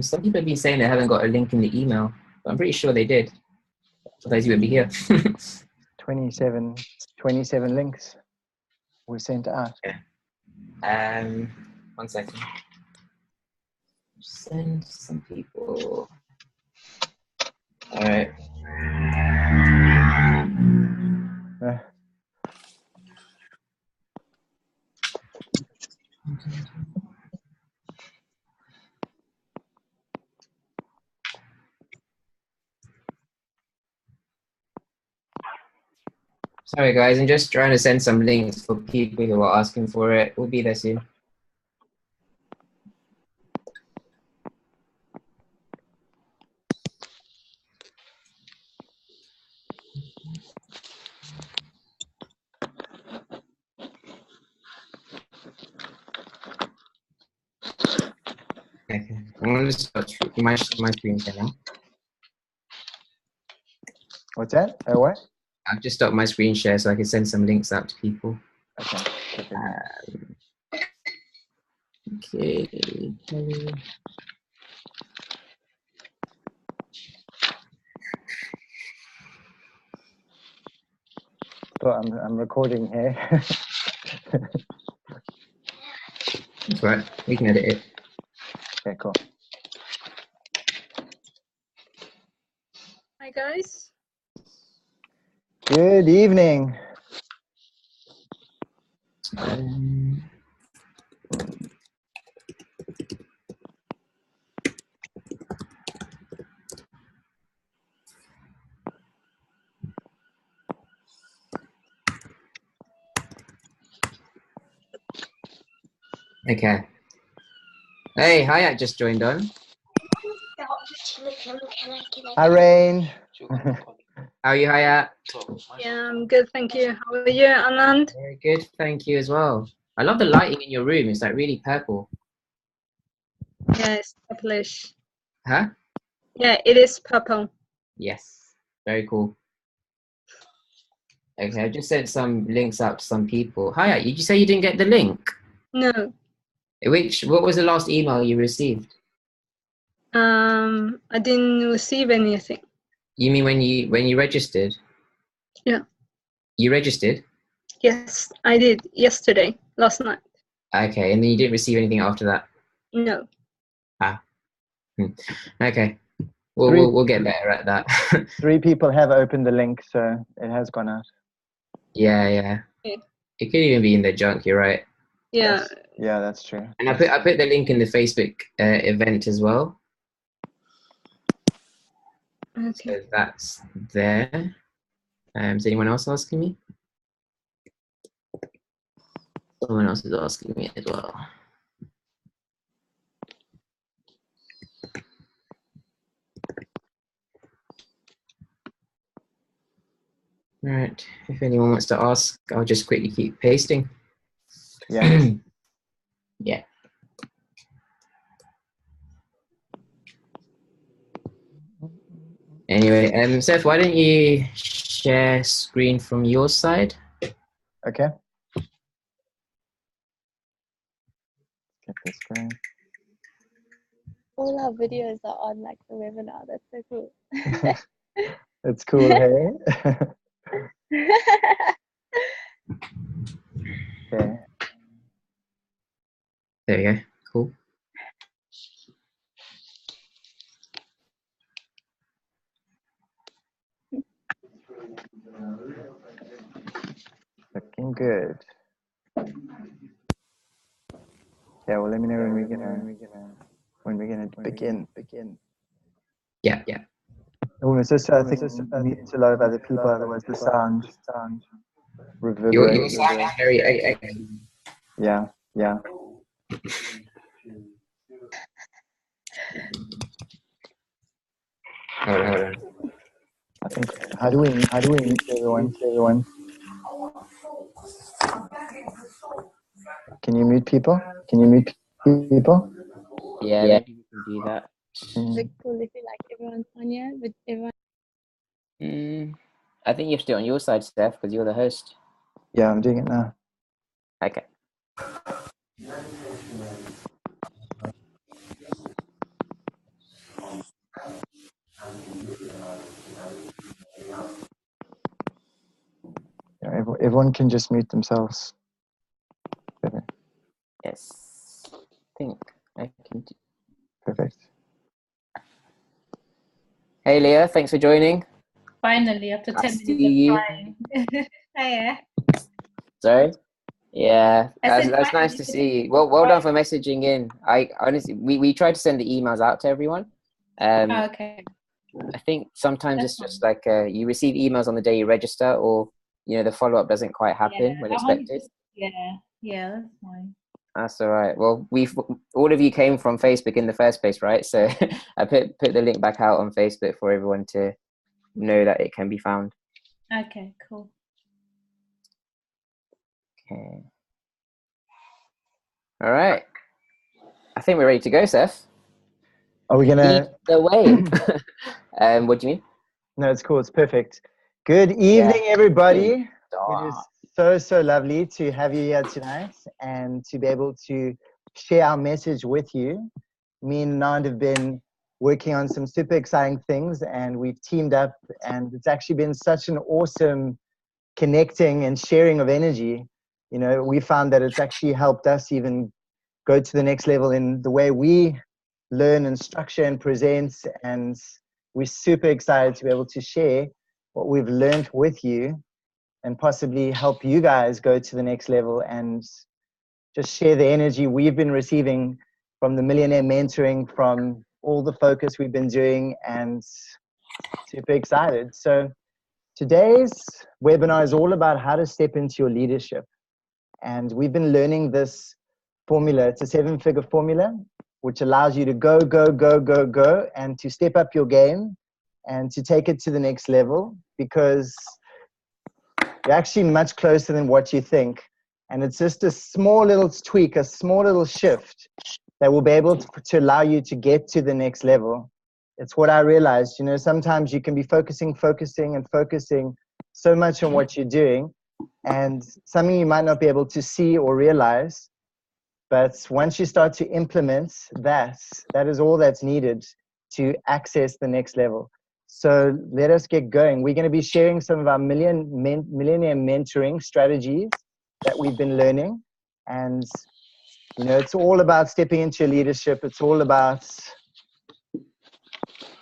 Some people have been saying they haven't got a link in the email, but I'm pretty sure they did. Otherwise you would be here. 27 links were sent out. Okay. 1 second. Send some people. All right. Sorry guys, I'm just trying to send some links for people who are asking for it. We'll be there soon. Okay, I'm going to start my screen share now. What's that? Oh, what? I've just stopped my screen share so I can send some links out to people. Okay. Okay. So I'm recording here. That's right. We can edit it. Okay, cool. Hi guys. Good evening. Okay. Hey, Hayat just joined on. Hi, Rain. How are you, Hayat? Yeah, I'm good, thank you. How are you, Anand? Very good, thank you as well. I love the lighting in your room. It's like really purple. Yeah, it's purplish. Huh? Yeah, it is purple. Yes. Very cool. Okay, I just sent some links out to some people. Hayat, did you say you didn't get the link? No. What was the last email you received? I didn't receive anything. You mean when you registered? Yeah. You registered? Yes, I did yesterday, last night. Okay, and then you didn't receive anything after that? No. Ah. Okay. We'll get better at that. 3 people have opened the link, so it has gone out. Yeah. It could even be in the junk, you're right. Yeah. Yes. Yeah, that's true. And I put the link in the Facebook event as well. Okay. So that's there. Is anyone else asking me? Someone else is asking me as well. All right. If anyone wants to ask, I'll just quickly keep pasting. Yeah. Yeah. Anyway, Seth, why don't you share screen from your side? Okay. Get this going. All our videos are on like the webinar. That's so cool. It's cool, hey? Okay. There we go. Cool. Looking good. Yeah, well, let me know when we get when we're going to begin. Yeah. Oh, so I think mute a lot of other people, otherwise the sound reverberates. Your sound is very echoey. Yeah. Hold on. I think how do we mute everyone? Can you mute people? Yeah, maybe we can do that. It'd be cool if you like everyone's on here, but everyone. I think you have to do it on your side, Steph, because you're the host. Yeah, I'm doing it now. Okay. Yeah, everyone can just mute themselves. Yes. I think I can do. Perfect. Hey, Leah, thanks for joining. Finally, after 10 see minutes you. of trying. Hiya. Sorry? Yeah, I said that's nice finally to see you. Well done for messaging in. I honestly, we tried to send the emails out to everyone. Oh, okay. I think sometimes That's it's just like you receive emails on the day you register, or the follow-up doesn't quite happen when expected. Yeah, that's fine. That's all right. Well, all of you came from Facebook in the first place, right? So I put the link back out on Facebook for everyone to know that it can be found. Okay, cool. Okay. All right. I think we're ready to go, Seth. Are we gonna Lead the way? What do you mean? No, it's cool. It's perfect. Good evening, everybody. Start. It is so lovely to have you here tonight and to be able to share our message with you. Me and Nand have been working on some super exciting things, and we've teamed up, and it's actually been such an awesome connecting and sharing of energy. We found that it's actually helped us even go to the next level in the way we learn and structure and present, and we're super excited to be able to share what we've learned with you and possibly help you guys go to the next level and just share the energy we've been receiving from the Millionaire Mentoring, from all the focus we've been doing, and super excited. So today's webinar is all about how to step into your leadership. And we've been learning this formula. It's a 7-figure formula, which allows you to go, and to step up your game and to take it to the next level, because you're actually much closer than what you think. And it's just a small little tweak, a small little shift that will be able to allow you to get to the next level. It's what I realized, sometimes you can be focusing so much on what you're doing, and something you might not be able to see or realize. But once you start to implement that is all that's needed to access the next level. So let us get going. We're going to be sharing some of our millionaire mentoring strategies that we've been learning. And, it's all about stepping into your leadership. It's all about,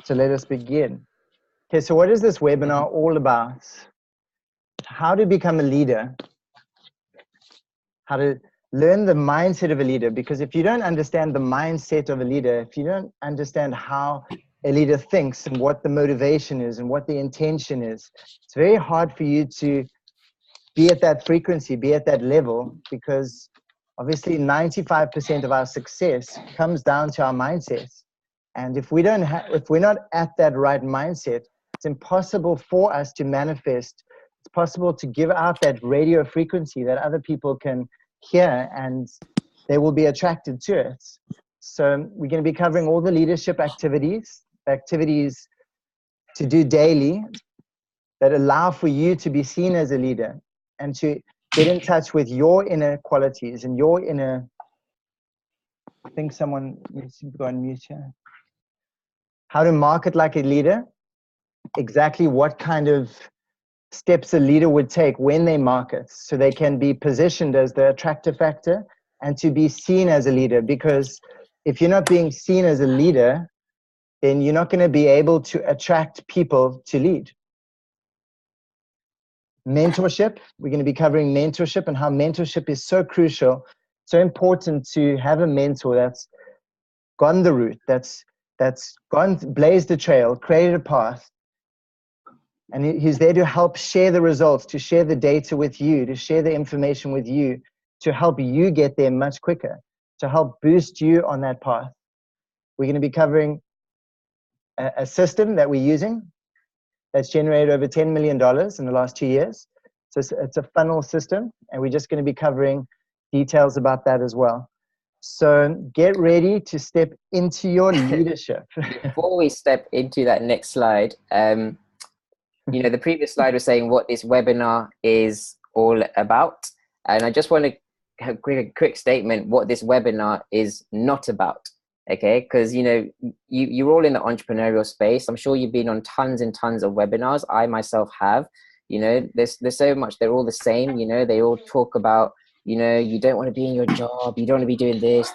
so let us begin. Okay, so what is this webinar all about? How to become a leader. How to learn the mindset of a leader, because if you don't understand the mindset of a leader, if you don't understand how a leader thinks and what the motivation is and what the intention is, it's very hard for you to be at that frequency, be at that level, because obviously 95% of our success comes down to our mindset. And if we're not at that right mindset, it's impossible for us to manifest. It's possible to give out that radio frequency that other people can hear, and they will be attracted to it. So we're going to be covering all the leadership activities to do daily that allow for you to be seen as a leader and to get in touch with your inner qualities and your inner, I think someone needs to go on mute here. How to market like a leader, exactly what kind of steps a leader would take when they market, so they can be positioned as the attractive factor and to be seen as a leader. Because if you're not being seen as a leader, then you're not going to be able to attract people to lead. Mentorship, we're going to be covering mentorship and how mentorship is so crucial, so important to have a mentor that's gone the route, that's gone, blazed the trail, created a path, and he's there to help share the results, to share the data with you, to share the information with you, to help you get there much quicker, to help boost you on that path. We're going to be covering a system that we're using that's generated over $10 million in the last 2 years. So it's a funnel system, and we're just going to be covering details about that as well. So get ready to step into your leadership. Before we step into that next slide, you know, the previous slide was saying what this webinar is all about. And I just want to have a quick statement what this webinar is not about. Okay, because you know, you're all in the entrepreneurial space. I'm sure you've been on tons and tons of webinars. I myself have. You know, there's so much, they're all the same. You know, they all talk about, you know, you don't want to be in your job, you don't want to be doing this.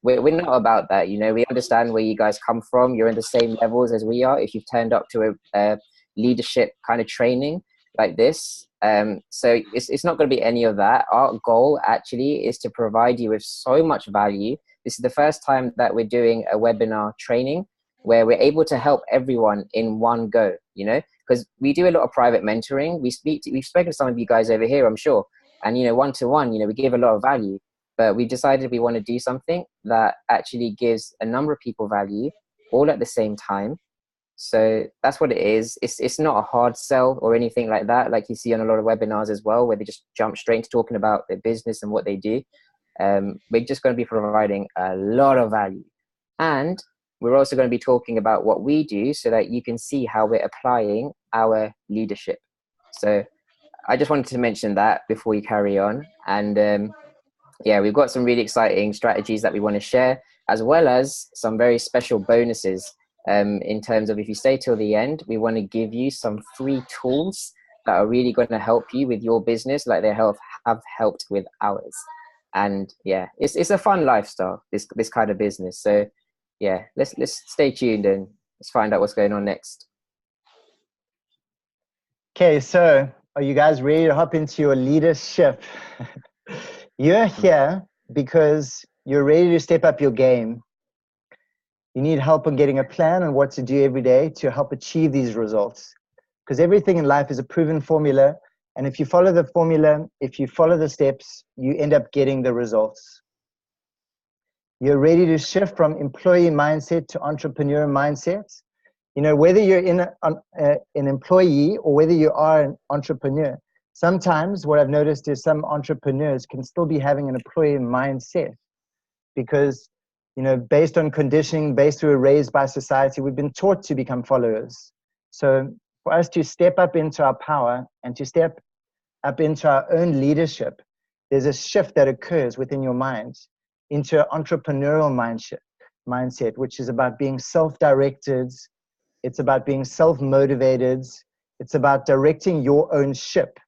We're not about that. You know, we understand where you guys come from. You're in the same levels as we are if you've turned up to a leadership kind of training like this. So it's not going to be any of that. Our goal actually is to provide you with so much value. This is the first time that we're doing a webinar training where we're able to help everyone in one go, you know, because we do a lot of private mentoring. We've spoken to some of you guys over here, I'm sure. And, you know, one-to-one, you know, we give a lot of value, but we decided we want to do something that actually gives a number of people value all at the same time. So that's what it is. It's not a hard sell or anything like that, like you see on a lot of webinars as well, where they just jump straight into talking about their business and what they do. We're just going to be providing a lot of value. And we're also going to be talking about what we do so that you can see how we're applying our leadership. So I just wanted to mention that before we carry on. And yeah, we've got some really exciting strategies that we want to share, as well as some very special bonuses. In terms of if you stay till the end, we want to give you some free tools that are really going to help you with your business like they have helped with ours. And yeah, it's a fun lifestyle, this kind of business. So yeah, let's stay tuned and let's find out what's going on next. Okay, so are you guys ready to hop into your leadership? You're here because you're ready to step up your game. You need help on getting a plan on what to do every day to help achieve these results. Because everything in life is a proven formula. And if you follow the formula, if you follow the steps, you end up getting the results. You're ready to shift from employee mindset to entrepreneur mindset. You know, whether you're in an employee or whether you are an entrepreneur, sometimes what I've noticed is some entrepreneurs can still be having an employee mindset because, you know, based on conditioning, based we were raised by society, we've been taught to become followers. So for us to step up into our power and to step up into our own leadership, there's a shift that occurs within your mind into an entrepreneurial mindset, which is about being self-directed. It's about being self-motivated. It's about directing your own ship,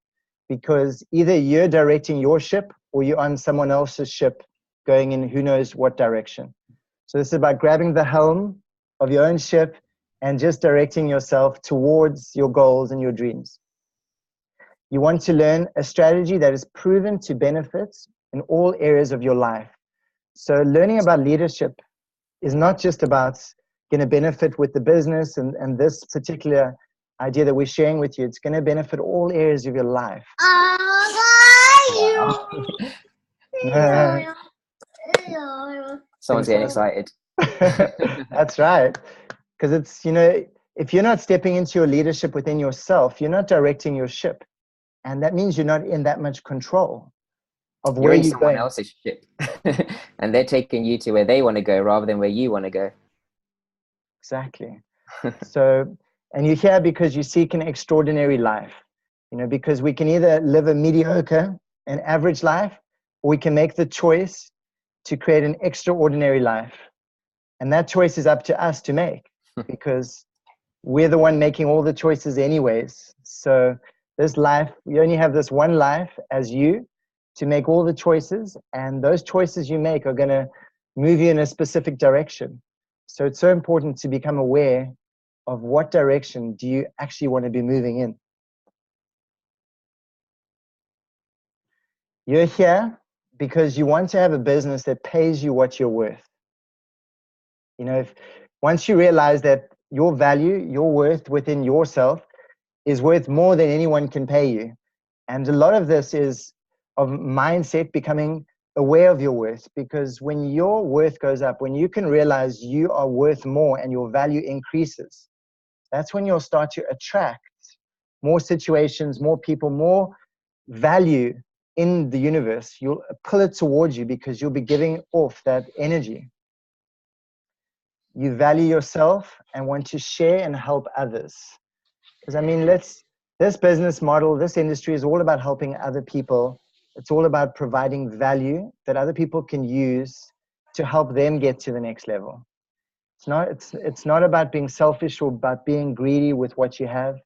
because either you're directing your ship or you're on someone else's ship going in who knows what direction. So this is about grabbing the helm of your own ship and just directing yourself towards your goals and your dreams. You want to learn a strategy that is proven to benefit in all areas of your life. So learning about leadership is not just about going to benefit with the business and this particular idea that we're sharing with you. It's going to benefit all areas of your life. Wow. Someone's getting excited. That's right. Because it's, you know, if you're not stepping into your leadership within yourself, you're not directing your ship. And that means you're not in that much control of where You're in you're someone going. else's ship. And they're taking you to where they want to go rather than where you want to go. Exactly. So, and you're here because you seek an extraordinary life, you know, because we can either live a mediocre, an average life, or we can make the choice to create an extraordinary life. And that choice is up to us to make because we're the one making all the choices anyways. So this life, you only have this one life as you to make all the choices, and those choices you make are going to move you in a specific direction. So it's so important to become aware of what direction do you actually want to be moving in. You're here because you want to have a business that pays you what you're worth. You know, if once you realize that your value, your worth within yourself is worth more than anyone can pay you. And a lot of this is of mindset, becoming aware of your worth, because when your worth goes up, when you can realize you are worth more and your value increases, that's when you'll start to attract more situations, more people, more value in the universe. You'll pull it towards you because you'll be giving off that energy. You value yourself and want to share and help others. Because I mean, this business model, this industry is all about helping other people. It's all about providing value that other people can use to help them get to the next level. It's not about being selfish or about being greedy with what you have.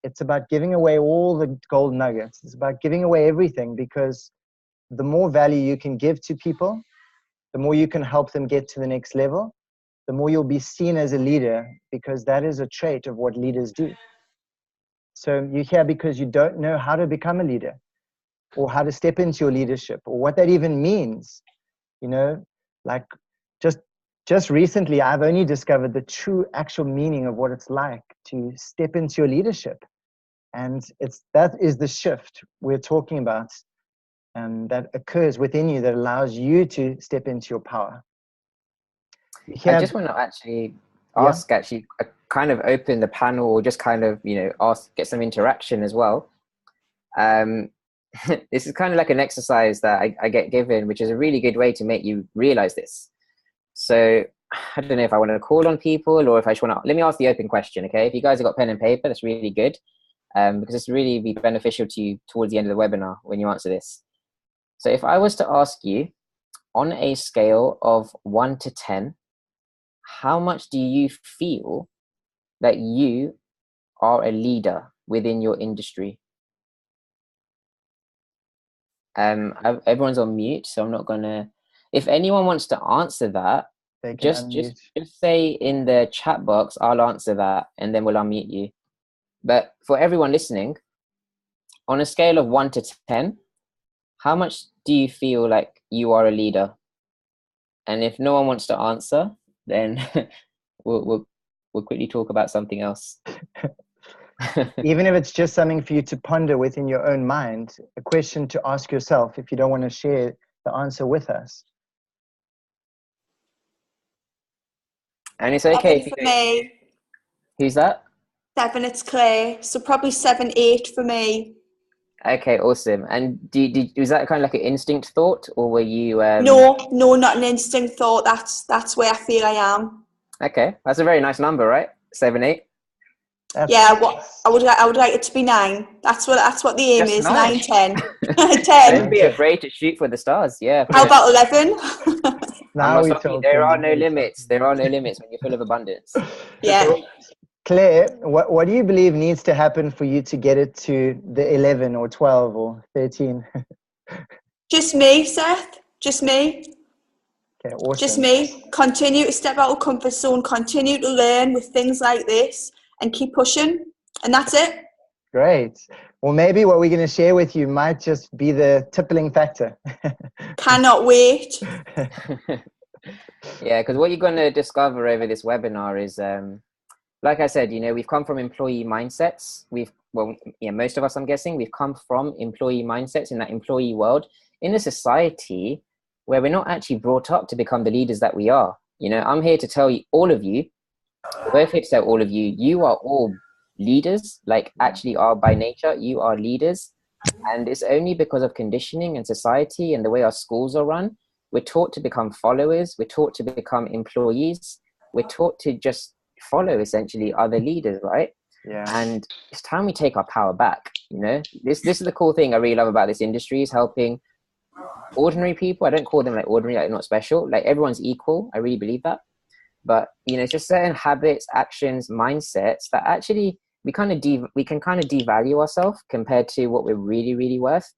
It's about giving away all the gold nuggets. It's about giving away everything, because the more value you can give to people, the more you can help them get to the next level, the more you'll be seen as a leader, because that is a trait of what leaders do. So you're here because you don't know how to become a leader, or how to step into your leadership, or what that even means. You know, like just recently, I've only discovered the true actual meaning of what it's like to step into your leadership. And that is the shift we're talking about, that occurs within you, that allows you to step into your power. I just want to actually ask, kind of open the panel, or just kind of, get some interaction as well. This is kind of like an exercise that I get given, which is a really good way to make you realize this. So I don't know if I want to call on people, or if I just want to, let me ask the open question. Okay. If you guys have got pen and paper, that's really good. Because it's really be beneficial to you towards the end of the webinar when you answer this. So if I was to ask you, on a scale of 1 to 10, how much do you feel that you are a leader within your industry? Everyone's on mute, so I'm not gonna, if anyone wants to answer that, just say in the chat box, I'll answer that, and then we'll unmute you. But for everyone listening, on a scale of 1 to 10, how much do you feel like you are a leader? And if no one wants to answer, then we'll quickly talk about something else. Even if it's just something for you to ponder within your own mind, a question to ask yourself if you don't want to share the answer with us. And it's okay. 7 for me. Who's that? 7, it's Claire. So probably 7, 8 for me. Okay, awesome. And was that kind of like an instinct thought, or were you? No, not an instinct thought. That's where I feel I am. Okay, that's a very nice number, right? 7, 8. Yeah, I would like it to be 9. That's what the aim is. 9, 10. 10. Don't be afraid to shoot for the stars. Yeah. How about 11? Now there are no limits. There are no limits when you're full of abundance. Yeah. Claire, what do you believe needs to happen for you to get it to the 11 or 12 or 13? Just me, Seth. Just me. Okay, awesome. Just me. Continue to step out of comfort zone. Continue to learn with things like this, and keep pushing. And that's it. Great. Well, maybe what we're going to share with you might just be the tippling factor. Cannot wait. Yeah, because what you're going to discover over this webinar is, like I said, we've come from employee mindsets. Most of us, I'm guessing, we've come from employee mindsets in that employee world in a society where we're not actually brought up to become the leaders that we are. I'm here to tell you, all of you, we're here to tell all of you, you are all leaders, like actually are by nature, you are leaders. And it's only because of conditioning and society and the way our schools are run, we're taught to become followers, we're taught to become employees, we're taught to just follow essentially other leaders, right? Yeah. And it's time we take our power back. This is the cool thing I really love about this industry, is helping ordinary people. I don't call them like ordinary, like not special, like everyone's equal. I really believe that. But it's just certain habits, actions, mindsets that actually we can kind of devalue ourselves compared to what we're really, really worth.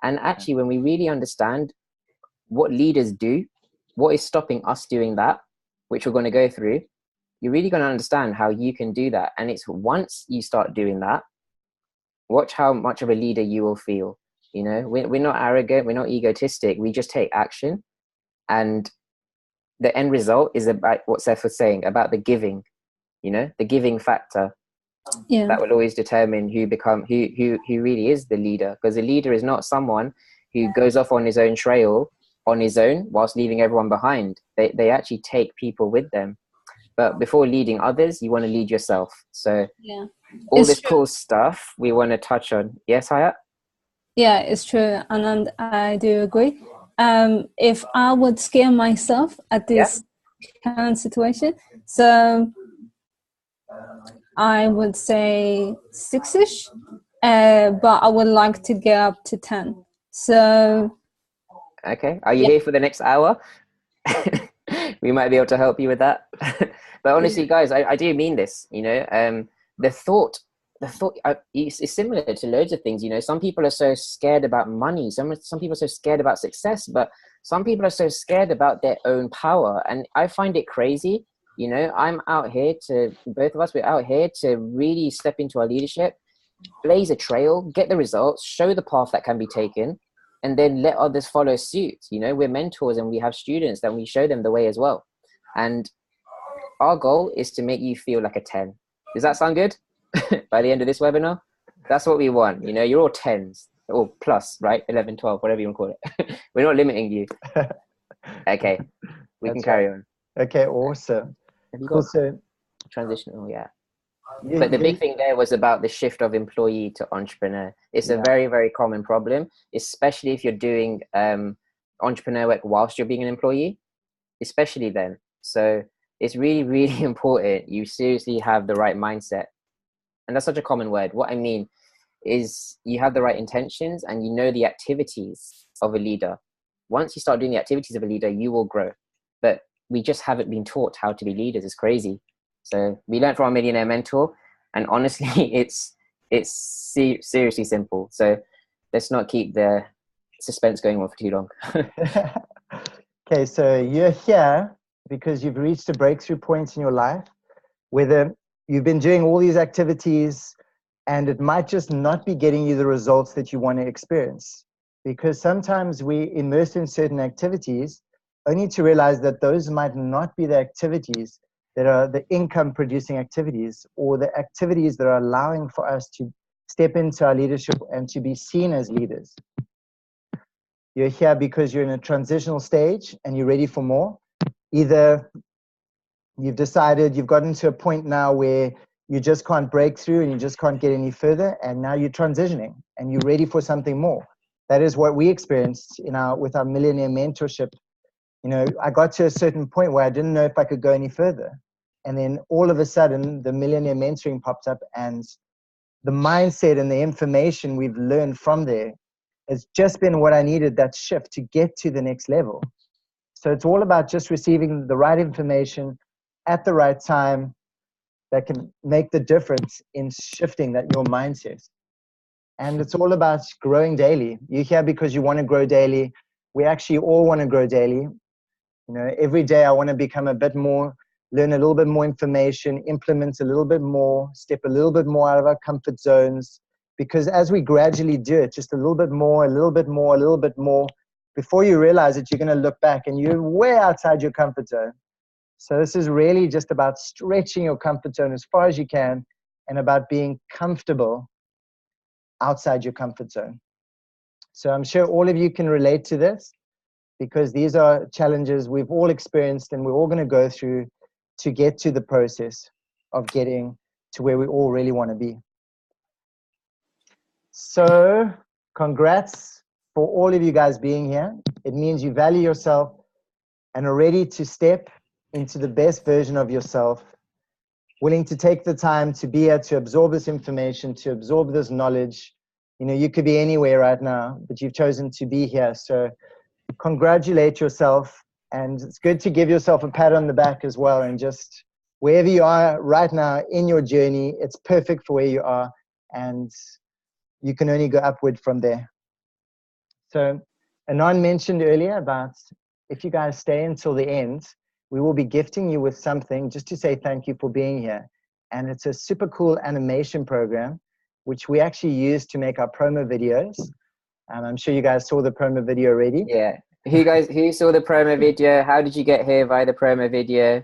And actually, when we really understand what leaders do, what is stopping us doing that, which we're going to go through, you're really going to understand how you can do that. And it's once you start doing that, watch how much of a leader you will feel. We're not arrogant, we're not egotistic, we just take action. And the end result is about what Seth was saying about the giving, you know, the giving factor. Yeah. That will always determine who really is the leader, because the leader is not someone who goes off on his own trail on his own whilst leaving everyone behind. They actually take people with them. But before leading others, you want to lead yourself. So Yeah. all It's this true. cool stuff we want to touch on. Yes, Hayat? Yeah, it's true, and I do agree. If I would scare myself at this current situation, so I would say 6-ish, but I would like to get up to 10. So Okay. Are you here for the next hour? We might be able to help you with that. But honestly, guys, I do mean this, you know. The thought is similar to loads of things, you know. Some people are so scared about money, some people are so scared about success, but some people are so scared about their own power. And I find it crazy, you know. Both of us, we're out here to really step into our leadership, blaze a trail, get the results, show the path that can be taken, and then let others follow suit. You know, we're mentors and we have students that we show them the way as well. And our goal is to make you feel like a 10. Does that sound good? By the end of this webinar? That's what we want. You know, you're all 10s or plus, right? 11, 12, whatever you want to call it. We're not limiting you. Okay, we can carry on. Okay, awesome. Have you Cool. got So, transitional? Yeah. But the big thing there was about the shift of employee to entrepreneur. It's a very, very common problem, especially if you're doing entrepreneur work whilst you're being an employee, especially then. So it's really, really important you seriously have the right mindset. And that's such a common word. What I mean is you have the right intentions and you know the activities of a leader. Once you start doing the activities of a leader, you will grow. But we just haven't been taught how to be leaders. It's crazy. So we learned from our millionaire mentor, and honestly, it's seriously simple. So let's not keep the suspense going on for too long. okay, so you're here because you've reached a breakthrough point in your life, whether you've been doing all these activities and it might just not be getting you the results that you want to experience. Because sometimes we immerse in certain activities only to realize that those might not be the activities that are the income producing activities, or the activities that are allowing for us to step into our leadership and to be seen as leaders. You're here because you're in a transitional stage and you're ready for more. Either you've decided you've gotten to a point now where you just can't break through and you just can't get any further, and now you're transitioning and you're ready for something more. That is what we experienced with our millionaire mentorship. You know, I got to a certain point where I didn't know if I could go any further. And then all of a sudden, the millionaire mentoring popped up, and the mindset and the information we've learned from there has just been what I needed, that shift to get to the next level. So it's all about just receiving the right information at the right time that can make the difference in shifting your mindset. And it's all about growing daily. You're here because you want to grow daily. We actually all want to grow daily. You know, every day I want to become a bit more, learn a little bit more information, implement a little bit more, step a little bit more out of our comfort zones. Because as we gradually do it, just a little bit more, a little bit more, a little bit more, before you realize it, you're going to look back and you're way outside your comfort zone. So this is really just about stretching your comfort zone as far as you can, and about being comfortable outside your comfort zone. So I'm sure all of you can relate to this, because these are challenges we've all experienced and we're all going to go through to get to the process of getting to where we all really want to be. So congrats for all of you guys being here. It means you value yourself and are ready to step into the best version of yourself, willing to take the time to be here to absorb this information, to absorb this knowledge. You know, you could be anywhere right now, but you've chosen to be here. So congratulate yourself, and it's good to give yourself a pat on the back as well. And just wherever you are right now in your journey, it's perfect for where you are, and you can only go upward from there. So Anand mentioned earlier about if you guys stay until the end, we will be gifting you with something just to say thank you for being here. And it's a super cool animation program, which we actually use to make our promo videos. I'm sure you guys saw the promo video already. Yeah, who saw the promo video? How did you get here via the promo video?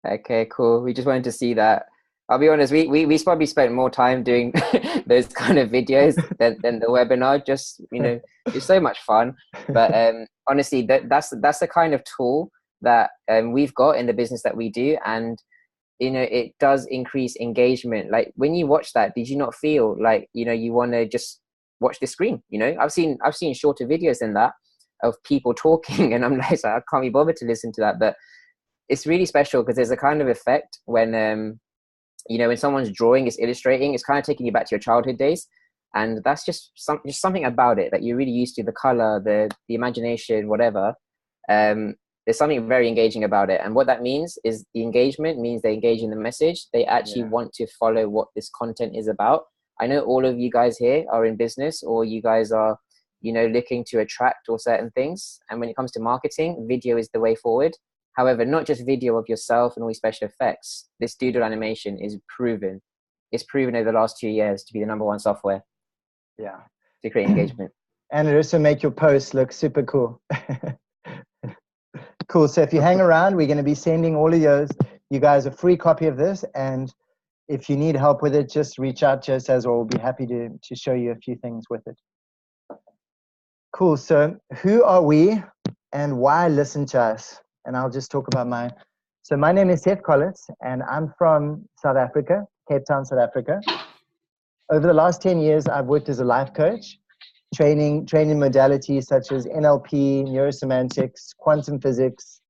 Okay, cool. We just wanted to see that. I'll be honest, we probably spent more time doing those kind of videos than the webinar. Just, you know, it's so much fun. But honestly, that's the kind of tool that we've got in the business that we do. And, you know, it does increase engagement. Like when you watch that, did you not feel like, you know, you want to just watch the screen? You know, I've seen shorter videos than that of people talking, and I'm like, I can't be bothered to listen to that. But it's really special because there's a kind of effect when you know, when someone's drawing, is illustrating, it's kind of taking you back to your childhood days. And that's just something about it that you're really used to, the color, the imagination, whatever. There's something very engaging about it. And what that means is the engagement means they engage in the message. They actually want to follow what this content is about. I know all of you guys here are in business, or you guys are, you know, looking to attract or certain things. And when it comes to marketing, video is the way forward. However, not just video of yourself and all these special effects. This doodle animation is proven. It's proven over the last 2 years to be the #1 software. Yeah. To create engagement. And it also make your posts look super cool. Cool. So if you hang around, we're going to be sending all of you guys a free copy of this. And if you need help with it, just reach out to us, as well. We'll be happy to show you a few things with it. Cool. So who are we and why listen to us? And I'll just talk about my name is Seth, Collett, and I'm from South Africa, Cape Town, South Africa. Over the last 10 years, I've worked as a life coach, training modalities such as NLP, neurosemantics, quantum physics,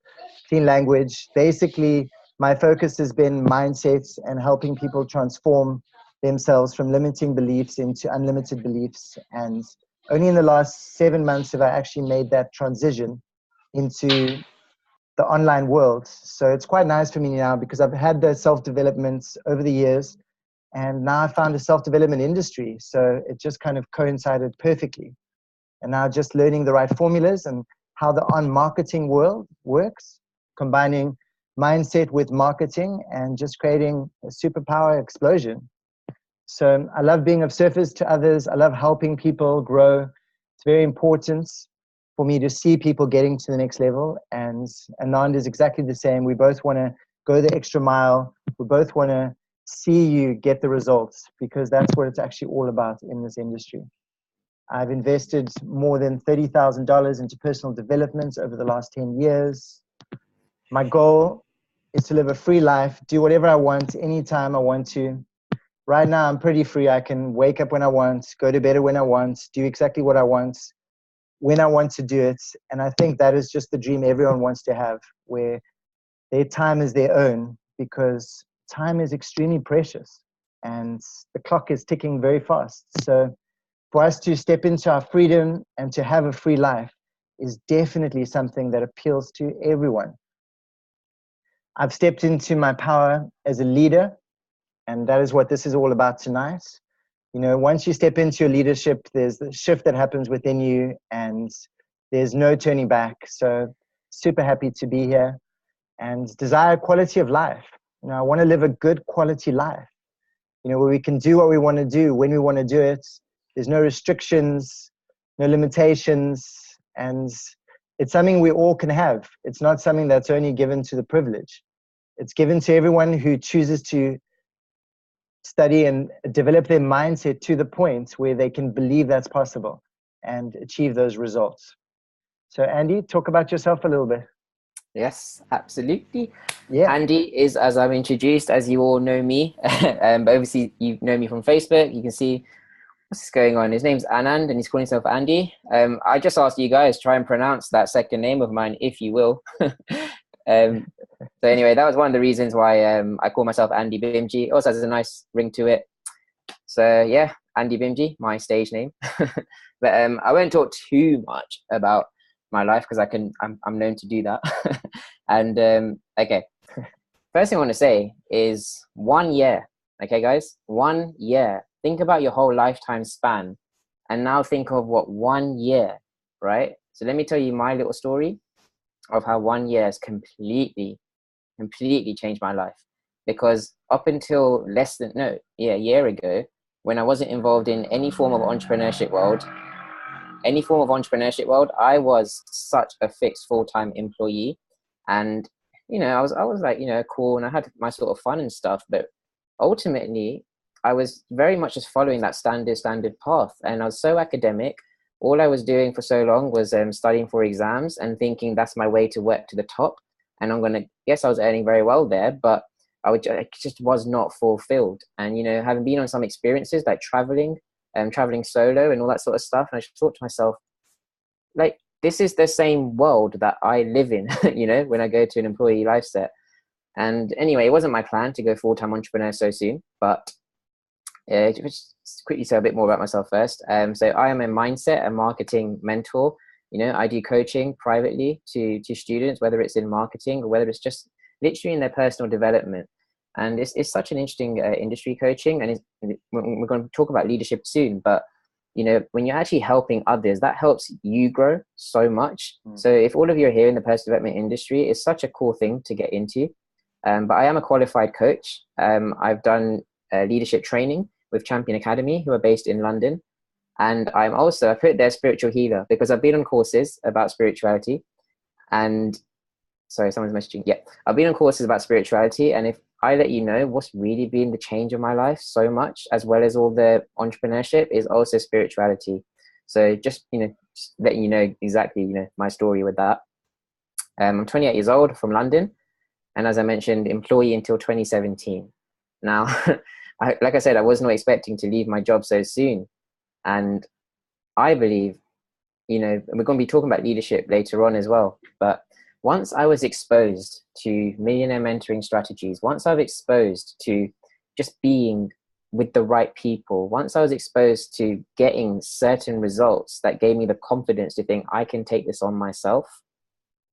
clean language. Basically, my focus has been mindsets and helping people transform themselves from limiting beliefs into unlimited beliefs. And only in the last 7 months have I actually made that transition into the online world. So it's quite nice for me now because I've had the self-development over the years, and now I found a self-development industry. So it just kind of coincided perfectly. And now just learning the right formulas and how the on-marketing world works, combining mindset with marketing and just creating a superpower explosion. So I love being of service to others. I love helping people grow. It's very important for me to see people getting to the next level. And Anand is exactly the same. We both want to go the extra mile. We both want to see you get the results, because that's what it's actually all about in this industry. I've invested more than $30,000 into personal development over the last 10 years. My goal is to live a free life, do whatever I want, anytime I want to. Right now, I'm pretty free. I can wake up when I want, go to bed when I want, do exactly what I want, when I want to do it. And I think that is just the dream everyone wants to have, where their time is their own, because time is extremely precious and the clock is ticking very fast. So for us to step into our freedom and to have a free life is definitely something that appeals to everyone. I've stepped into my power as a leader, and that is what this is all about tonight. You know, once you step into your leadership, there's the shift that happens within you and there's no turning back. So super happy to be here and desire quality of life. You know, I want to live a good quality life, you know, where we can do what we want to do when we want to do it. There's no restrictions, no limitations, and it's something we all can have. It's not something that's only given to the privileged. It's given to everyone who chooses to study and develop their mindset to the point where they can believe that's possible and achieve those results. So Andy, talk about yourself a little bit. Yes, absolutely. Yeah. Andy is, as I'm introduced, as you all know me, but obviously you know me from Facebook. You can see what's going on. His name's Anand and he's calling himself Andy. I just asked you guys, try and pronounce that second name of mine, if you will. So anyway, that was one of the reasons why I call myself Andy Bimji. It also has a nice ring to it. So yeah, Andy Bimji, my stage name. But I won't talk too much about my life because I'm known to do that. And okay, first thing I want to say is 1 year. Okay, guys, 1 year. Think about your whole lifetime span, and now think of what 1 year, right? So let me tell you my little story of how 1 year has completely changed my life. Because up until a year ago, when I wasn't involved in any form of entrepreneurship world, any form of entrepreneurship world, I was such a fixed full-time employee. And, you know, I was like, you know, cool. And I had my sort of fun and stuff. But ultimately, I was very much just following that standard path. And I was so academic. All I was doing for so long was studying for exams and thinking that's my way to work to the top. And I'm going to, yes, I was earning very well there, but I just was not fulfilled. And, you know, having been on some experiences like traveling solo and all that sort of stuff. And I just thought to myself, like, this is the same world that I live in, you know, when I go to an employee life set. And anyway, it wasn't my plan to go full-time entrepreneur so soon, but just quickly say a bit more about myself first. So I am a mindset and marketing mentor. You know, I do coaching privately to students, whether it's in marketing or whether it's just literally in their personal development. And it's such an interesting industry, coaching, and we're going to talk about leadership soon. But, you know, when you're actually helping others, that helps you grow so much. So if all of you are here in the personal development industry, it's such a cool thing to get into. But I am a qualified coach. I've done leadership training with Champion Academy, who are based in London. And I put there spiritual healer because I've been on courses about spirituality. And sorry, someone's messaging. Yeah, I've been on courses about spirituality. And if I let you know what's really been the change of my life so much, as well as all the entrepreneurship, is also spirituality. So just, you know, just letting you know exactly, you know, my story with that. I'm 28 years old, from London. And as I mentioned, employee until 2017. Now, like I said, I was not expecting to leave my job so soon. And I believe, you know, we're going to be talking about leadership later on as well. But once I was exposed to millionaire mentoring strategies, once I was exposed to just being with the right people, once I was exposed to getting certain results that gave me the confidence to think I can take this on myself,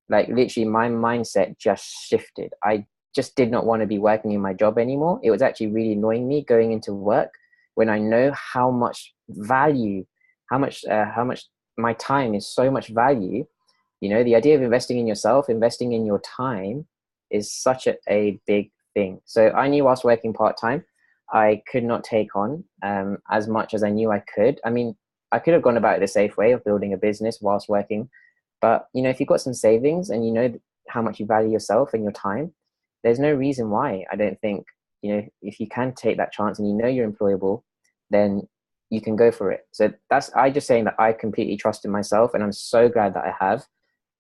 like literally my mindset just shifted. I just did not want to be working in my job anymore. It was actually really annoying me going into work when I know how much value, how much my time is so much value. You know, the idea of investing in yourself, investing in your time is such a big thing. So I knew whilst working part-time, I could not take on as much as I knew I could. I mean, I could have gone about it the safe way of building a business whilst working. But, you know, if you've got some savings and you know how much you value yourself and your time, there's no reason why. I don't think, you know, if you can take that chance and you know you're employable, then you can go for it. So I just saying that I completely trust in myself, and I'm so glad that I have,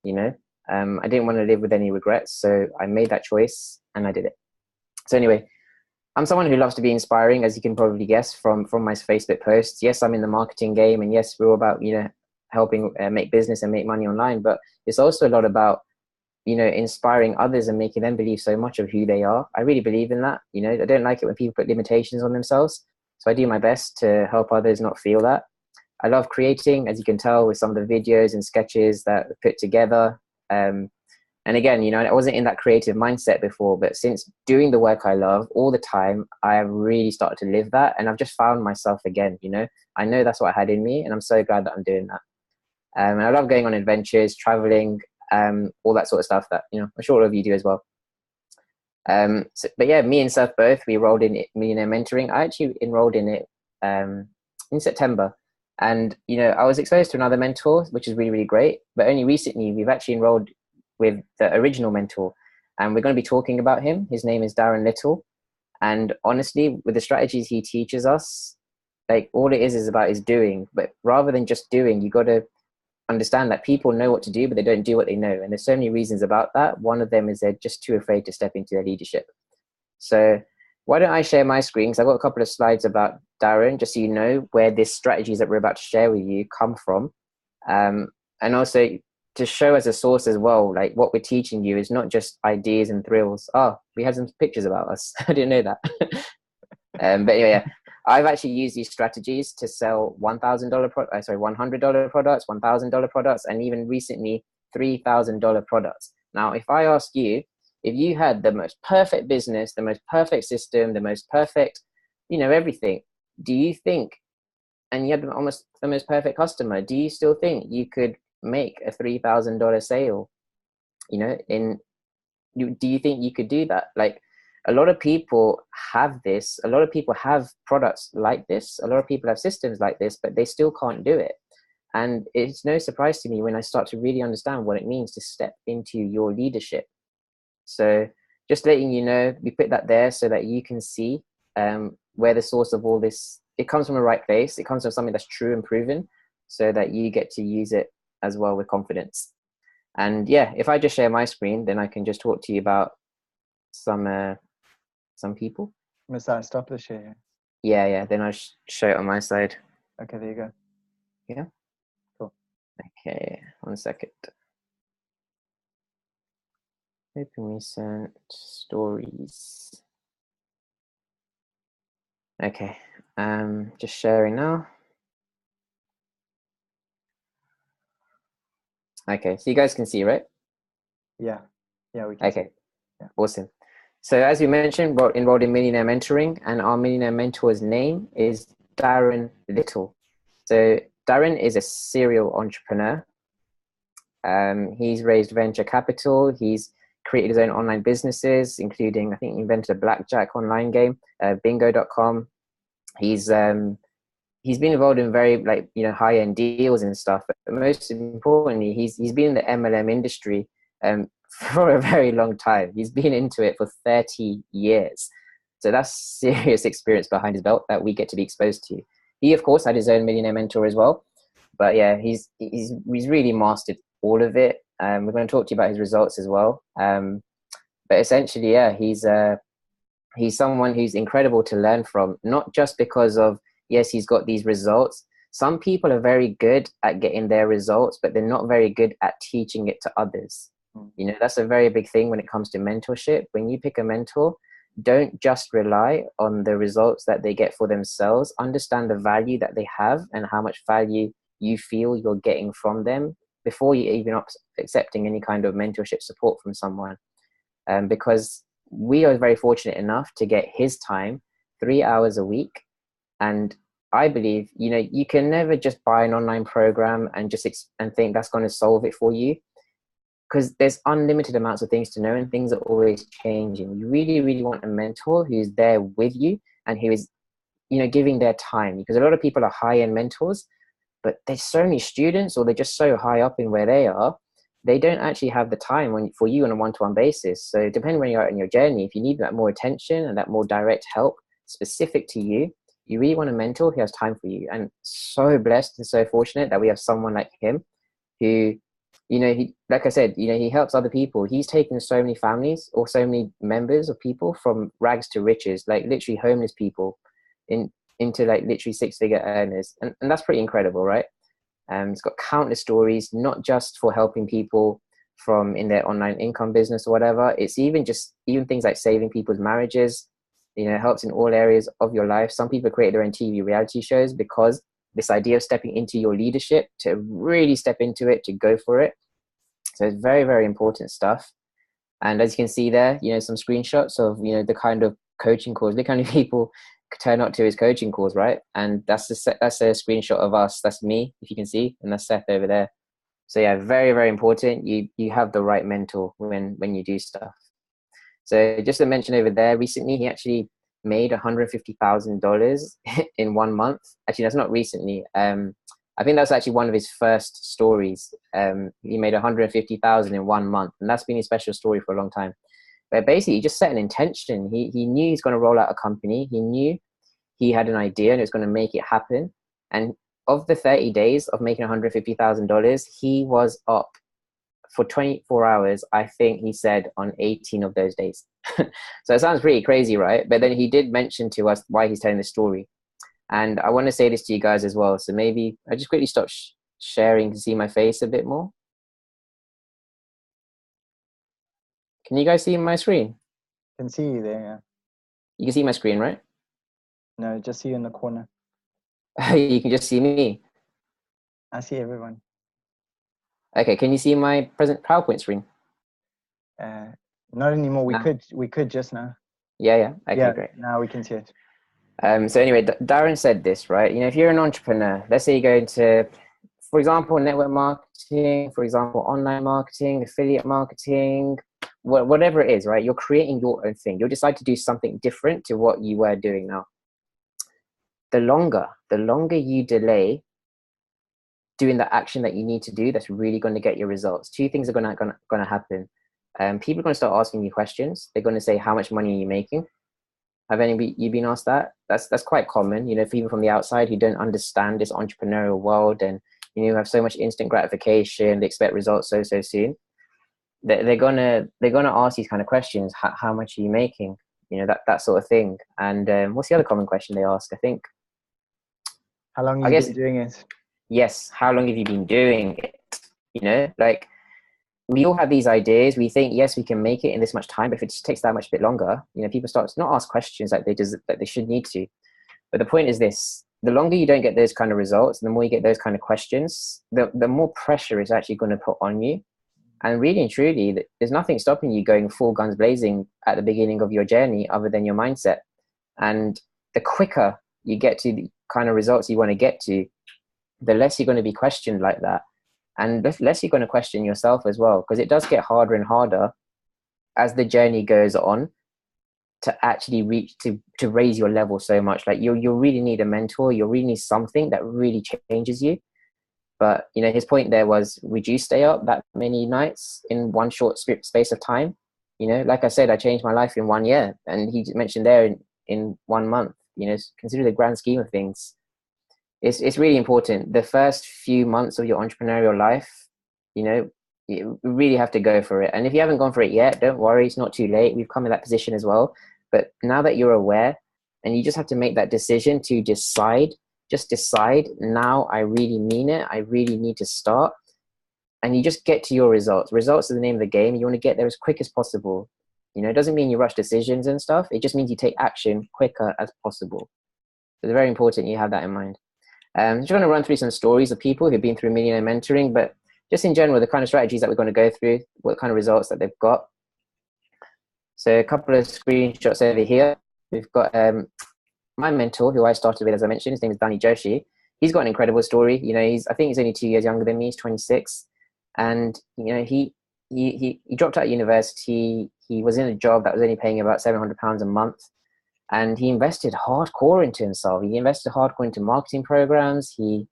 you know. I didn't want to live with any regrets, so I made that choice and I did it. So anyway, I'm someone who loves to be inspiring, as you can probably guess from my Facebook posts. Yes, I'm in the marketing game, and yes, we're all about, you know, helping make business and make money online, but it's also a lot about, you know, inspiring others and making them believe so much of who they are. I really believe in that. You know, I don't like it when people put limitations on themselves. So I do my best to help others not feel that. I love creating, as you can tell with some of the videos and sketches that we put together. And again, you know, I wasn't in that creative mindset before, but since doing the work I love all the time, I have really started to live that. And I've just found myself again, you know. I know that's what I had in me, and I'm so glad that I'm doing that. And I love going on adventures, traveling, all that sort of stuff that, you know, I'm sure all of you do as well. But yeah, me and Seth both, we enrolled in Millionaire Mentoring. I actually enrolled in it in September. And, you know, I was exposed to another mentor, which is really, really great. But only recently, we've actually enrolled with the original mentor. And we're going to be talking about him. His name is Darren Little. And honestly, with the strategies he teaches us, like all it is about is doing. But rather than just doing, you got to understand that people know what to do, but they don't do what they know. And there's so many reasons about that. One of them is they're just too afraid to step into their leadership. So why don't I share my screen? Because I've got a couple of slides about Darren, just so you know where these strategies that we're about to share with you come from. And also to show as a source as well, like what we're teaching you is not just ideas and thrills. Oh, we had some pictures about us. I didn't know that. But anyway, yeah. I've actually used these strategies to sell $100 products, $1,000 products, and even recently $3,000 products. Now, if I ask you, if you had the most perfect business, the most perfect system, the most perfect, you know, everything, do you think, and you had almost the most perfect customer, do you still think you could make a $3,000 sale? You know, do you think you could do that? Like, a lot of people have this, a lot of people have products like this, a lot of people have systems like this, but they still can't do it. And it's no surprise to me when I start to really understand what it means to step into your leadership. So just letting you know, we put that there so that you can see where the source of all this, it comes from the right place. It comes from something that's true and proven, so that you get to use it as well with confidence. And yeah, if I just share my screen, then I can just talk to you about some people. Must I stop the share? Yeah. Then I'll show it on my side. Okay, there you go. Yeah. Cool. Okay, 1 second. Open recent stories. Okay, just sharing now. Okay, so you guys can see, right? Yeah, we can. Okay, yeah. Awesome. So as we mentioned, we're enrolled in Millionaire Mentoring, and our Millionaire Mentor's name is Darren Little. So Darren is a serial entrepreneur. He's raised venture capital. He's created his own online businesses, including, I think he invented a blackjack online game, bingo.com. He's been involved in very high-end deals and stuff, but most importantly, he's been in the MLM industry for a very long time. He's been into it for 30 years. So that's serious experience behind his belt that we get to be exposed to. He, of course, had his own Millionaire Mentor as well. But yeah, he's really mastered all of it. We're going to talk to you about his results as well. But essentially, yeah, he's someone who's incredible to learn from, not just because of, yes, he's got these results. Some people are very good at getting their results, but they're not very good at teaching it to others. You know, that's a very big thing when it comes to mentorship. When you pick a mentor, don't just rely on the results that they get for themselves. Understand the value that they have and how much value you feel you're getting from them before you even accepting any kind of mentorship support from someone. Because we are very fortunate enough to get his time 3 hours a week. And I believe, you know, you can never just buy an online program and just and think that's going to solve it for you, because there's unlimited amounts of things to know and things are always changing. You really, really want a mentor who's there with you and who is, you know, giving their time, because a lot of people are high-end mentors, but there's so many students, or they're just so high up in where they are, they don't actually have the time for you on a one-to-one basis. So depending when you're at in your journey, if you need that more attention and that more direct help specific to you, you really want a mentor who has time for you. And so blessed and so fortunate that we have someone like him who, you know, he, like I said, you know, he helps other people. He's taken so many families or so many members of people from rags to riches, like literally homeless people into like literally six-figure earners. And that's pretty incredible, right? It's got countless stories, not just for helping people from in their online income business or whatever. It's even things like saving people's marriages. You know, it helps in all areas of your life. Some people create their own TV reality shows because this idea of stepping into your leadership, to really step into it, to go for it. So it's very, very important stuff. And as you can see there, you know, some screenshots of, you know, the kind of coaching calls, the kind of people turn up to his coaching calls, right? And that's a screenshot of us. That's me, if you can see, and that's Seth over there. So yeah, very, very important. You have the right mentor when you do stuff. So just to mention over there, recently he actually made $150,000 in 1 month. Actually, that's not recently. I think that's actually one of his first stories. He made $150,000 in 1 month, and that's been his special story for a long time. But basically, he just set an intention. He knew he's going to roll out a company. He knew he had an idea and it was going to make it happen. And of the 30 days of making $150,000, he was up for 24 hours, I think he said, on 18 of those days. So it sounds pretty crazy, right? But then he did mention to us why he's telling this story. And I want to say this to you guys as well. So maybe I just quickly stop sharing to see my face a bit more. Can you guys see my screen? I can see you there, yeah. You can see my screen, right? No, just see you in the corner. You can just see me. I see everyone. Okay, can you see my present PowerPoint screen? Not anymore. We could just now. Yeah. Okay, yeah, great. Now we can see it. So anyway, Darren said this, right? You know, if you're an entrepreneur, let's say you go into, for example, network marketing, for example, online marketing, affiliate marketing, whatever it is, right? You're creating your own thing. You'll decide to do something different to what you were doing now. The longer you delay doing the action that you need to do that's really going to get your results. Two things are going to happen. People are going to start asking you questions. They're going to say, how much money are you making? Have any you been asked that? That's quite common, you know, for people from the outside who don't understand this entrepreneurial world, and you know, have so much instant gratification, they expect results so soon. They're gonna ask these kind of questions. How much are you making? You know, that sort of thing. And what's the other common question they ask? I think, how long have you been doing it? Yes, how long have you been doing it? You know, like, we all have these ideas. We think, yes, we can make it in this much time, but if it just takes that much bit longer, you know, people start to not ask questions like they should need to. But the point is this: the longer you don't get those kind of results, the more you get those kind of questions, the more pressure is actually going to put on you. And really and truly, there's nothing stopping you going full guns blazing at the beginning of your journey other than your mindset. And the quicker you get to the kind of results you want to get to, the less you're going to be questioned like that. And the less you're going to question yourself as well, because it does get harder and harder as the journey goes on to actually reach to raise your level so much. Like, you'll really need a mentor. You'll really need something that really changes you. But, you know, his point there was, would you stay up that many nights in one short space of time? You know, like I said, I changed my life in 1 year, and he mentioned there in 1 month. You know, consider the grand scheme of things. It's really important. The first few months of your entrepreneurial life, you know, you really have to go for it. And if you haven't gone for it yet, don't worry, it's not too late. We've come in that position as well. But now that you're aware, and you just have to make that decision to decide, just decide, now I really mean it. I really need to start. And you just get to your results. Results are the name of the game. You want to get there as quick as possible. You know, it doesn't mean you rush decisions and stuff. It just means you take action quicker as possible. So it's very important you have that in mind. I'm just going to run through some stories of people who've been through millionaire mentoring, but just in general, the kind of strategies that we're going to go through, what kind of results that they've got. So a couple of screenshots over here. We've got my mentor, who I started with, as I mentioned. His name is Danny Joshi. He's got an incredible story. You know, I think he's only 2 years younger than me. He's 26, and you know, he dropped out of university. He was in a job that was only paying about £700 a month. And he invested hardcore into himself. He invested hardcore into marketing programs. He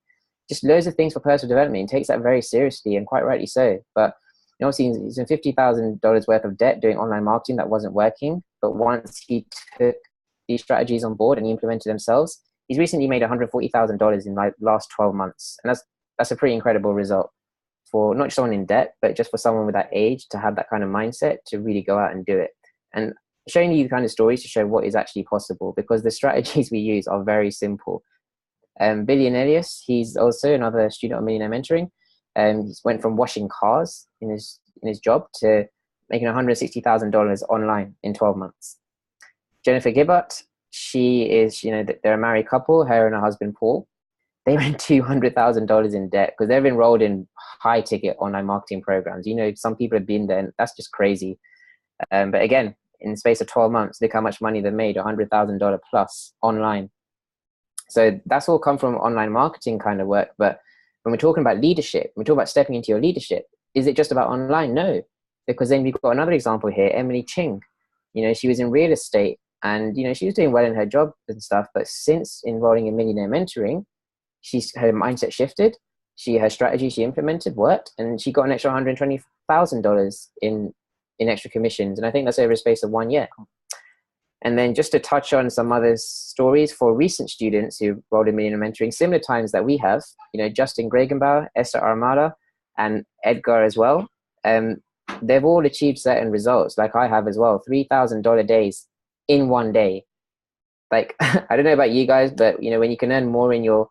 just loads of things for personal development. He takes that very seriously, and quite rightly so. But you know, he's in $50,000 worth of debt doing online marketing that wasn't working. But once he took these strategies on board and he implemented themselves, he's recently made $140,000 in the last 12 months. And that's a pretty incredible result for not just someone in debt, but just for someone with that age to have that kind of mindset to really go out and do it. And showing you the kind of stories to show what is actually possible, because the strategies we use are very simple. Billionaire, he's also another student of Millionaire Mentoring. He went from washing cars in his job to making $160,000 online in 12 months. Jennifer Gibbott, she is, you know, they're a married couple, her and her husband Paul. They were in $200,000 in debt because they've enrolled in high ticket online marketing programs. You know, some people have been there, and that's just crazy. But again, in the space of 12 months, look how much money they made, $100,000 plus online. So that's all come from online marketing kind of work. But when we're talking about leadership, we're talking about stepping into your leadership. Is it just about online? No, because then we've got another example here, Emily Ching. You know, she was in real estate, and, you know, she was doing well in her job and stuff. But since enrolling in Millionaire Mentoring, her mindset shifted. Her strategy she implemented worked, and she got an extra $120,000 in extra commissions. And I think that's over a space of 1 year. And then just to touch on some other stories for recent students who enrolled in Millionaire Mentoring, similar times that we have, you know, Justin Gregenbauer, Esther Armata, and Edgar as well. They've all achieved certain results, like I have as well, $3,000 days in 1 day. Like, I don't know about you guys, but, you know, when you can earn more in your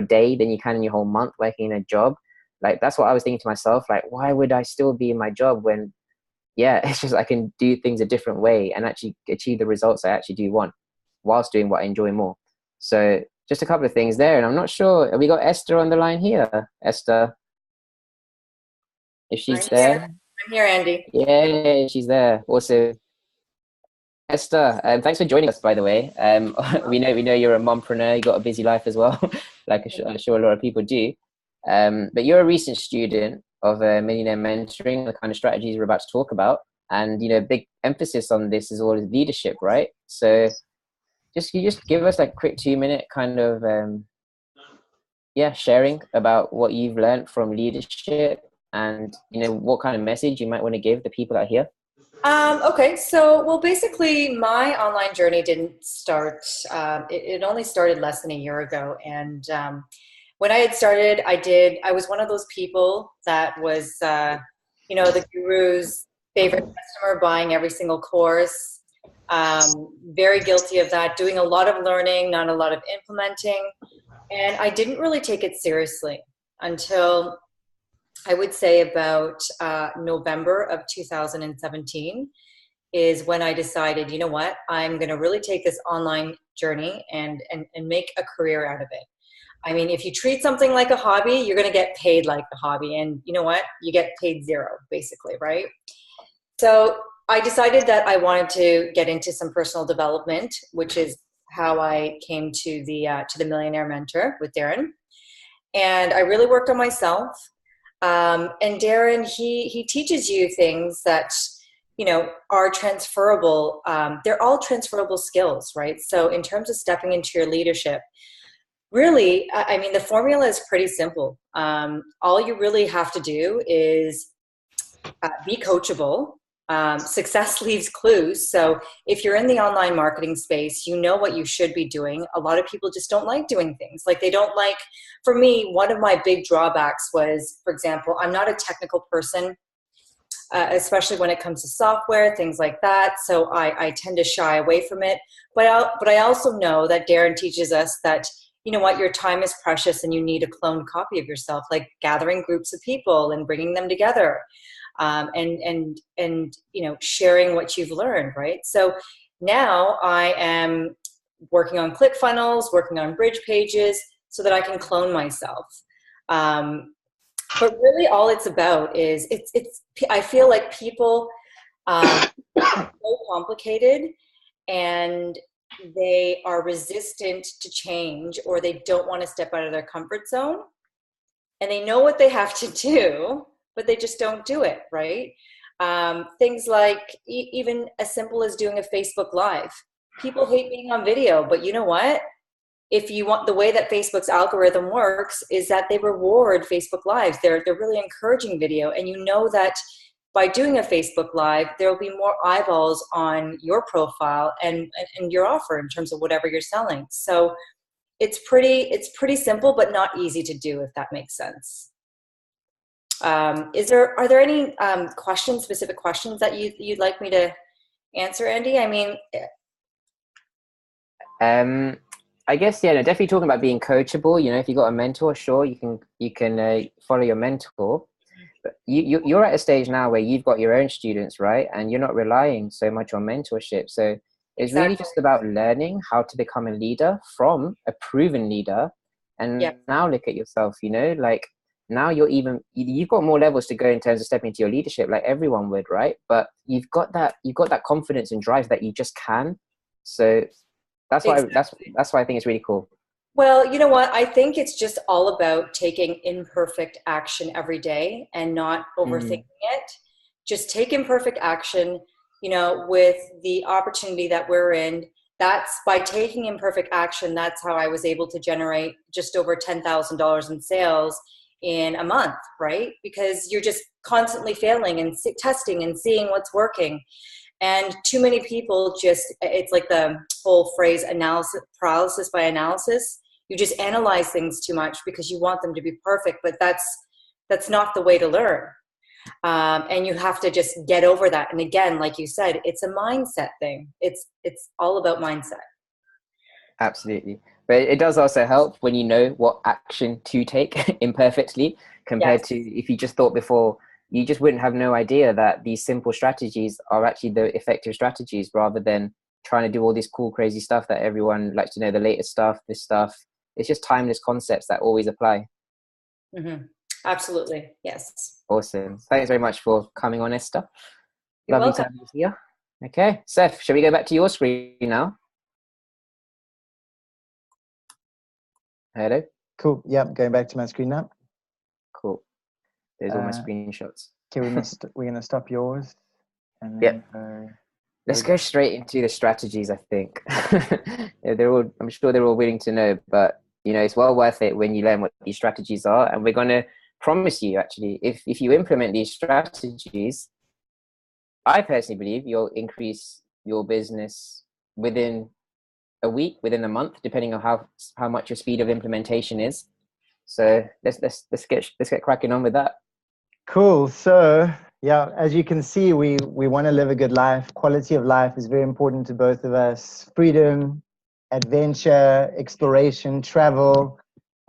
day than you can in your whole month working in a job, like, that's what I was thinking to myself, like, why would I still be in my job when, yeah, it's just I can do things a different way and actually achieve the results I actually do want whilst doing what I enjoy more. So just a couple of things there. And I'm not sure, have we got Esther on the line here? Esther, if she's there. I'm here, Andy. Yeah, she's there. Also, Esther, thanks for joining us, by the way. We know you're a mompreneur. You got a busy life as well, like I'm sure a lot of people do. But you're a recent student of Millionaire Mentoring, the kind of strategies we're about to talk about. And, you know, big emphasis on this is all leadership, right? So can you just give us like a quick 2-minute kind of yeah, sharing about what you've learned from leadership and, you know, what kind of message you might want to give the people that are here. Okay, so, well, basically my online journey didn't start, it only started less than a year ago. And when I had started, I was one of those people that was, you know, the guru's favorite customer, buying every single course. Very guilty of that, doing a lot of learning, not a lot of implementing. And I didn't really take it seriously until I would say about November of 2017 is when I decided, you know what, I'm going to really take this online journey and make a career out of it. I mean, if you treat something like a hobby, you're going to get paid like a hobby. And you know what? You get paid zero, basically, right? So I decided that I wanted to get into some personal development, which is how I came to the Millionaire Mentor with Darren. And I really worked on myself. And Darren, he teaches you things that, you know, are transferable. They're all transferable skills, right? So in terms of stepping into your leadership, really, I mean, the formula is pretty simple. All you really have to do is be coachable. Success leaves clues. So if you're in the online marketing space, you know what you should be doing. A lot of people just don't like doing things. Like, they don't like, for me, one of my big drawbacks was, for example, I'm not a technical person, especially when it comes to software, things like that. So I tend to shy away from it. But I also know that Darren teaches us that, you know what, your time is precious and you need a cloned copy of yourself, like gathering groups of people and bringing them together. And you know, sharing what you've learned, right? So now I am working on ClickFunnels, working on bridge pages so that I can clone myself. But really all it's about is I feel like people are so complicated and they are resistant to change, or they don't want to step out of their comfort zone, and they know what they have to do, but they just don't do it, right? Things like even as simple as doing a Facebook Live. People hate being on video, but you know what? If you want, the way that Facebook's algorithm works is that they reward Facebook Lives. They're really encouraging video, and you know that by doing a Facebook Live, there will be more eyeballs on your profile and your offer in terms of whatever you're selling. So it's pretty simple, but not easy to do, if that makes sense. Are there any specific questions that you'd like me to answer, Andy? I mean, I guess, yeah, no, definitely talking about being coachable. You know, if you got a mentor, sure, you can follow your mentor. But you're at a stage now where you've got your own students, right? And you're not relying so much on mentorship. So it's really just about learning how to become a leader from a proven leader. And now look at yourself, you know, like now you've got more levels to go in terms of stepping into your leadership, like everyone would, right? But you've got that confidence and drive that you just can. So that's why that's why I think it's really cool. Well, you know what? I think it's just all about taking imperfect action every day and not overthinking it. Just take imperfect action, you know, with the opportunity that we're in. That's by taking imperfect action. That's how I was able to generate just over $10,000 in sales in a month, right? Because you're just constantly failing and testing and seeing what's working. And too many people it's like the whole phrase paralysis by analysis. You just analyze things too much because you want them to be perfect, but that's not the way to learn. And you have to just get over that. And again, like you said, it's a mindset thing. It's all about mindset. Absolutely. But it does also help when you know what action to take imperfectly compared to if you just thought before, you just wouldn't have no idea that these simple strategies are actually the effective strategies, rather than trying to do all this cool, crazy stuff that everyone likes to know, the latest stuff, this stuff. It's just timeless concepts that always apply. Mm-hmm. Absolutely. Yes. Awesome. Thanks very much for coming on, Esther. You're Lovely welcome. to have you here. Okay. Seth, shall we go back to your screen now? Hello? Cool. Yep, going back to my screen now. Cool. There's all my screenshots. Okay, we're gonna stop yours. And then Let's go straight into the strategies, I think. I'm sure they're all willing to know, but You know, it's well worth it when you learn what these strategies are. And we're going to promise you, actually, if you implement these strategies, I personally believe you'll increase your business within a week, within a month, depending on how much your speed of implementation is. So let's get cracking on with that. Cool. So yeah, as you can see, we want to live a good life. Quality of life is very important to both of us. Freedom, adventure, exploration, travel,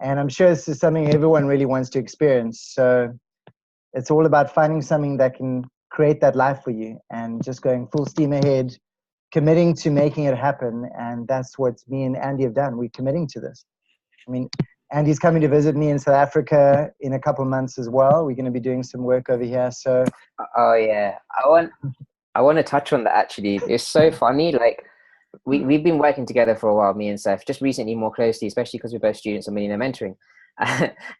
and I'm sure this is something everyone really wants to experience. So it's all about finding something that can create that life for you and just going full steam ahead, committing to making it happen. And that's what me and Andy have done. We're committing to this. I mean, Andy's coming to visit me in South Africa in a couple of months as well. We're going to be doing some work over here. So, oh yeah, I want to touch on that we It's so funny. Like we've been working together for a while, me and Seth, just recently more closely, especially because we're both students of Millionaire Mentoring.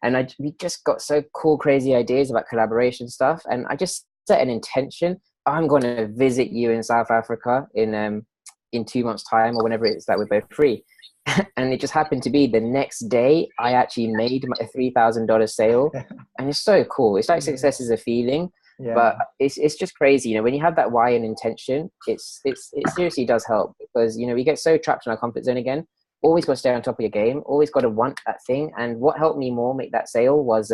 And we just got so cool, crazy ideas about collaboration stuff. And I just set an intention. I'm going to visit you in South Africa in 2 months' time or whenever it's that we're both free. And it just happened to be the next day I actually made a $3,000 sale. And it's so cool. It's like success is a feeling. Yeah. But it's just crazy, you know, when you have that why and intention, it seriously does help, because, you know, we get so trapped in our comfort zone again. Always got to stay on top of your game, always got to want that thing. And what helped me more make that sale was,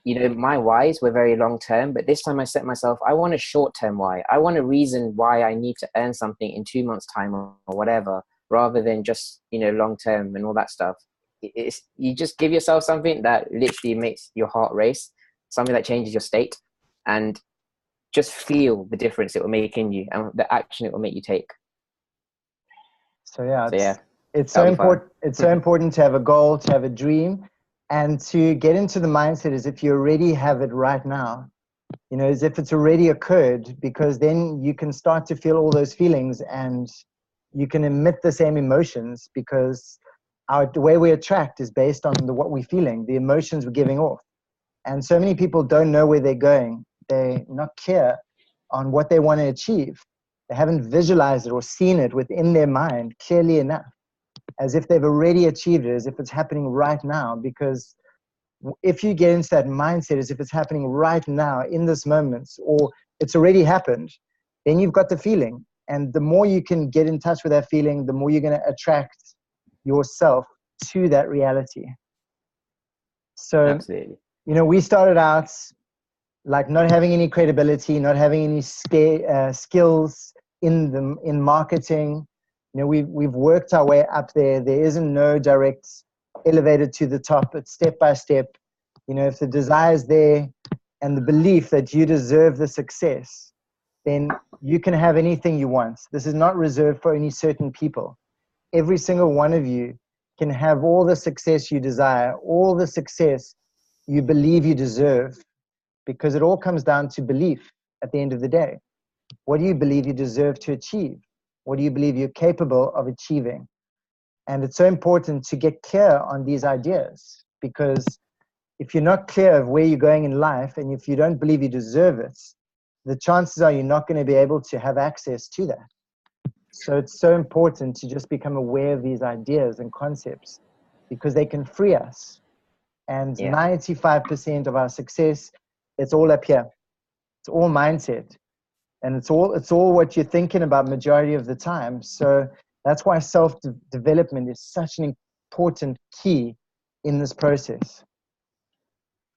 you know, my whys were very long term, but this time I set myself, I want a short term why. I want a reason why I need to earn something in 2 months time or whatever, rather than just, you know, long term and all that stuff. You just give yourself something that literally makes your heart race, something that changes your state, and just feel the difference it will make in you and the action it will make you take. So yeah, it's so important. It's so important to have a goal, to have a dream, and to get into the mindset as if you already have it right now. You know, as if it's already occurred, because then you can start to feel all those feelings and you can emit the same emotions, because the way we attract is based on what we're feeling, the emotions we're giving off. And so many people don't know where they're going. They're not clear on what they want to achieve. They haven't visualized it or seen it within their mind clearly enough, as if they've already achieved it, as if it's happening right now. Because if you get into that mindset as if it's happening right now in this moment, or it's already happened, then you've got the feeling. And the more you can get in touch with that feeling, the more you're going to attract yourself to that reality. So, absolutely. You know, we started out like not having any credibility, not having any skills in marketing. You know, we've worked our way up there. There isn't no direct elevator to the top. It's step by step. You know, if the desire is there and the belief that you deserve the success, then you can have anything you want. This is not reserved for any certain people. Every single one of you can have all the success you desire, all the success you believe you deserve, because it all comes down to belief at the end of the day. What do you believe you deserve to achieve? What do you believe you're capable of achieving? And it's so important to get clear on these ideas, because if you're not clear of where you're going in life, and if you don't believe you deserve it, the chances are you're not going to be able to have access to that. So it's so important to just become aware of these ideas and concepts, because they can free us. And 95% of our success, it's all up here. It's all mindset. And it's all what you're thinking about majority of the time. So that's why self-development is such an important key in this process.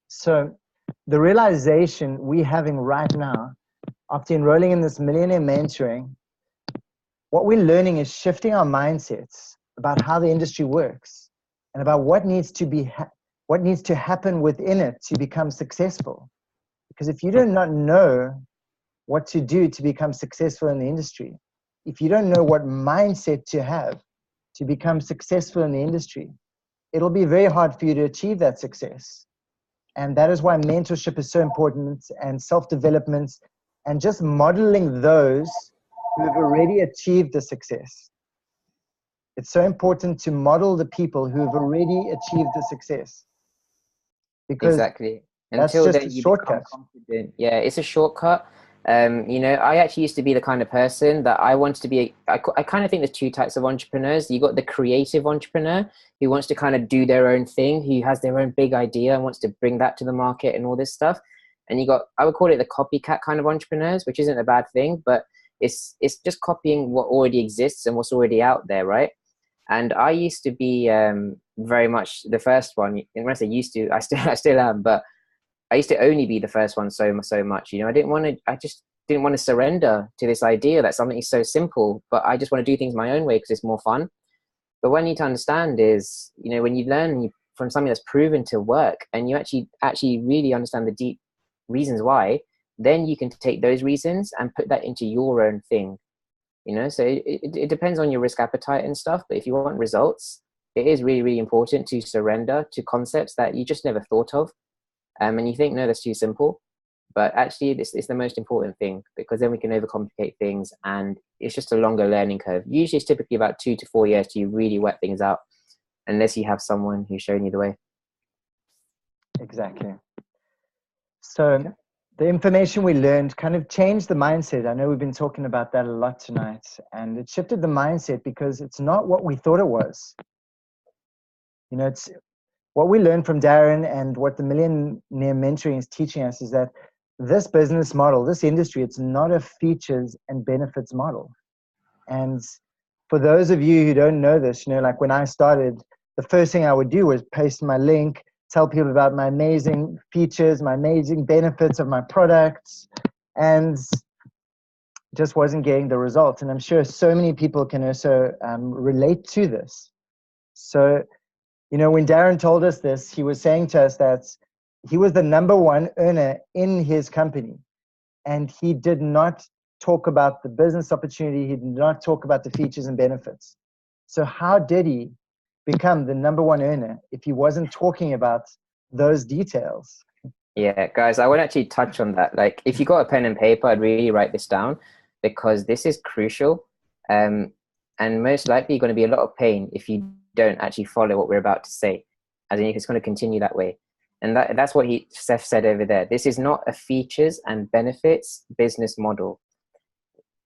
So the realization we're having right now, after enrolling in this Millionaire Mentoring, what we're learning is shifting our mindsets about how the industry works and about what needs to happen within it to become successful. Because if you do not know what to do to become successful in the industry, if you don't know what mindset to have to become successful in the industry, it'll be very hard for you to achieve that success. And that is why mentorship is so important, and self-development, and just modeling those who have already achieved the success. It's so important to model the people who have already achieved the success. Because exactly. Until that's just a shortcut. Yeah, it's a shortcut. You know, I actually used to be the kind of person that I wanted to be. I kind of think there's two types of entrepreneurs. You got the creative entrepreneur who wants to kind of do their own thing, who has their own big idea and wants to bring that to the market and all this stuff. And you got, I would call it the copycat kind of entrepreneurs, which isn't a bad thing, but it's just copying what already exists and what's already out there, right? And I used to be very much the first one. And when I say used to, I still am, but I used to only be the first one so much. You know, I just didn't want to surrender to this idea that something is so simple, but I just want to do things my own way because it's more fun. But what I need to understand is, you know, when you learn from something that's proven to work and you actually really understand the deep reasons why, then you can take those reasons and put that into your own thing. You know, so it depends on your risk appetite and stuff. But if you want results, it is really, really important to surrender to concepts that you just never thought of. And you think, no, that's too simple. But actually, this is the most important thing, because then we can overcomplicate things and it's just a longer learning curve. Usually it's typically about 2 to 4 years to really work things out, unless you have someone who's showing you the way. Exactly. So the information we learned kind of changed the mindset. I know we've been talking about that a lot tonight, and it shifted the mindset because it's not what we thought it was. You know, it's what we learned from Darren and what the Millionaire Mentoring is teaching us is that this business model, this industry, it's not a features and benefits model. And for those of you who don't know this, you know, like when I started, the first thing I would do was paste my link, tell people about my amazing features, my amazing benefits of my products, and just wasn't getting the results. And I'm sure so many people can also relate to this. So, you know, when Darren told us this, he was saying to us that he was the #1 earner in his company. And he did not talk about the business opportunity. He did not talk about the features and benefits. So how did he become the #1 earner if he wasn't talking about those details? Yeah, guys, I want to actually touch on that. Like, if you got a pen and paper, I'd really write this down, because this is crucial. And most likely you're going to be a lot of pain if you don't actually follow what we're about to say. As in, it's going to continue that way. And that's what Seth said over there. This is not a features and benefits business model.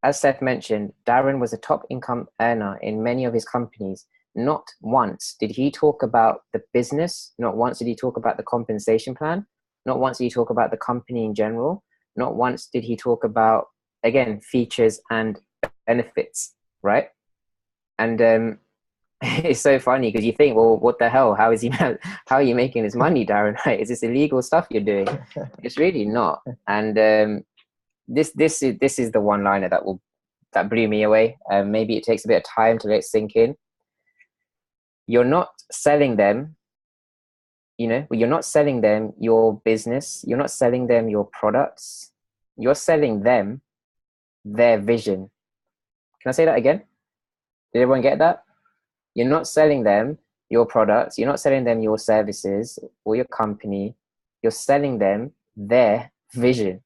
As Seth mentioned, Darren was a top income earner in many of his companies. Not once did he talk about the business. Not once did he talk about the compensation plan. Not once did he talk about the company in general. Not once did he talk about, again, features and benefits, right? And it's so funny because you think, well, what the hell? How are you making this money, Darren? Right? Is this illegal stuff you're doing? It's really not. And this is the one-liner that blew me away. Maybe it takes a bit of time to let it sink in. You're not selling them, you know, you're not selling them your business. You're not selling them your products. You're selling them their vision. Can I say that again? Did everyone get that? You're not selling them your products. You're not selling them your services or your company. You're selling them their vision.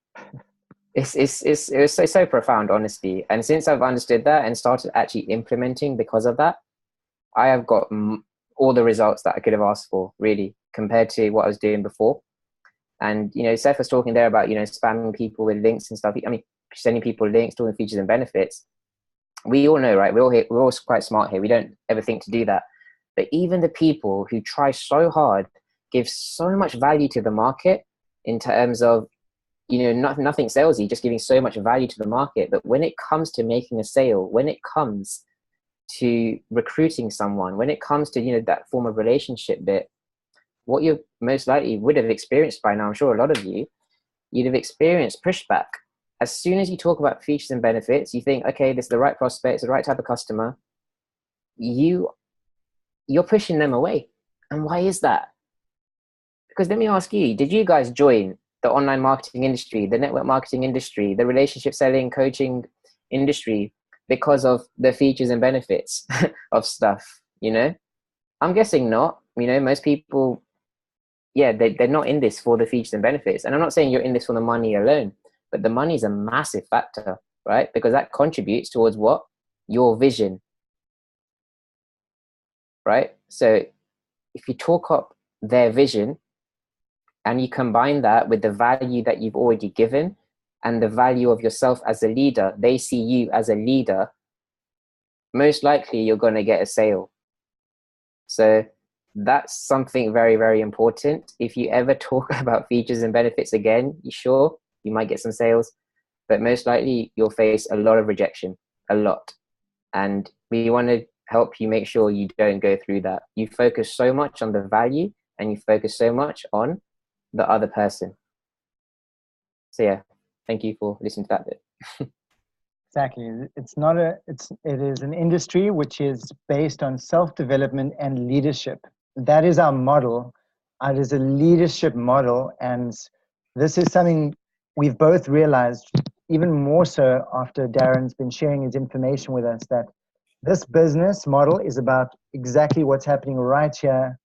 It's so profound, honestly. And since I've understood that and started actually implementing because of that, I have got all the results that I could have asked for, really, compared to what I was doing before. And, you know, Seth was talking there about, you know, spamming people with links and stuff. I mean, sending people links, talking features and benefits. We all know, right? We're all quite smart here. We don't ever think to do that. But even the people who try so hard give so much value to the market in terms of, you know, nothing salesy, just giving so much value to the market. But when it comes to making a sale, when it comes to recruiting someone, when it comes to, you know, that form of relationship bit, what you most likely would have experienced by now, I'm sure a lot of you, you'd have experienced pushback. As soon as you talk about features and benefits, you think, okay, this is the right prospect, it's the right type of customer. You're pushing them away. And why is that? Because let me ask you, did you guys join the online marketing industry, the network marketing industry, the relationship selling, coaching industry because of the features and benefits of stuff, you know? I'm guessing not. You know, most people, yeah, they're not in this for the features and benefits. And I'm not saying you're in this for the money alone, but the money is a massive factor, right? Because that contributes towards what? Your vision, right? So if you talk up their vision and you combine that with the value that you've already given, and the value of yourself as a leader, they see you as a leader, most likely you're going to get a sale. So that's something very, very important. If you ever talk about features and benefits again, sure, you might get some sales, but most likely you'll face a lot of rejection, a lot. And we want to help you make sure you don't go through that. You focus so much on the value and you focus so much on the other person. So yeah, thank you for listening to that bit. Exactly. It is an industry which is based on self-development and leadership. That is our model. It is a leadership model, and this is something we've both realized even more so after Darren's been sharing his information with us, that this business model is about exactly what's happening right here,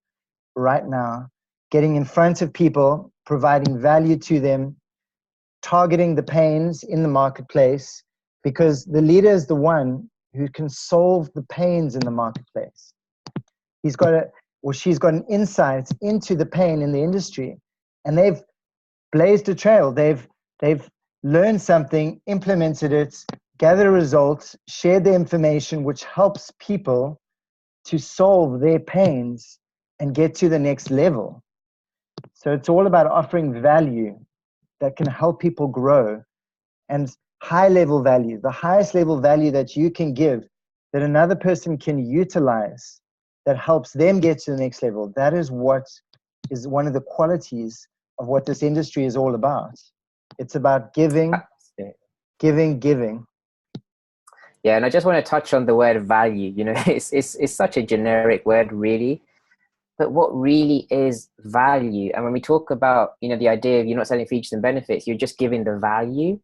right now, getting in front of people, providing value to them, targeting the pains in the marketplace, because the leader is the one who can solve the pains in the marketplace. She's got an insight into the pain in the industry, and they've blazed a trail. They've learned something, implemented it, gathered results, shared the information, which helps people to solve their pains and get to the next level. So it's all about offering value that can help people grow, and high level value, the highest level value that you can give, that another person can utilize, that helps them get to the next level. That is what is one of the qualities of what this industry is all about. It's about giving, giving. Yeah, and I just want to touch on the word value. You know, it's such a generic word, really. But what really is value? And when we talk about, you know, the idea of you're not selling features and benefits, you're just giving the value.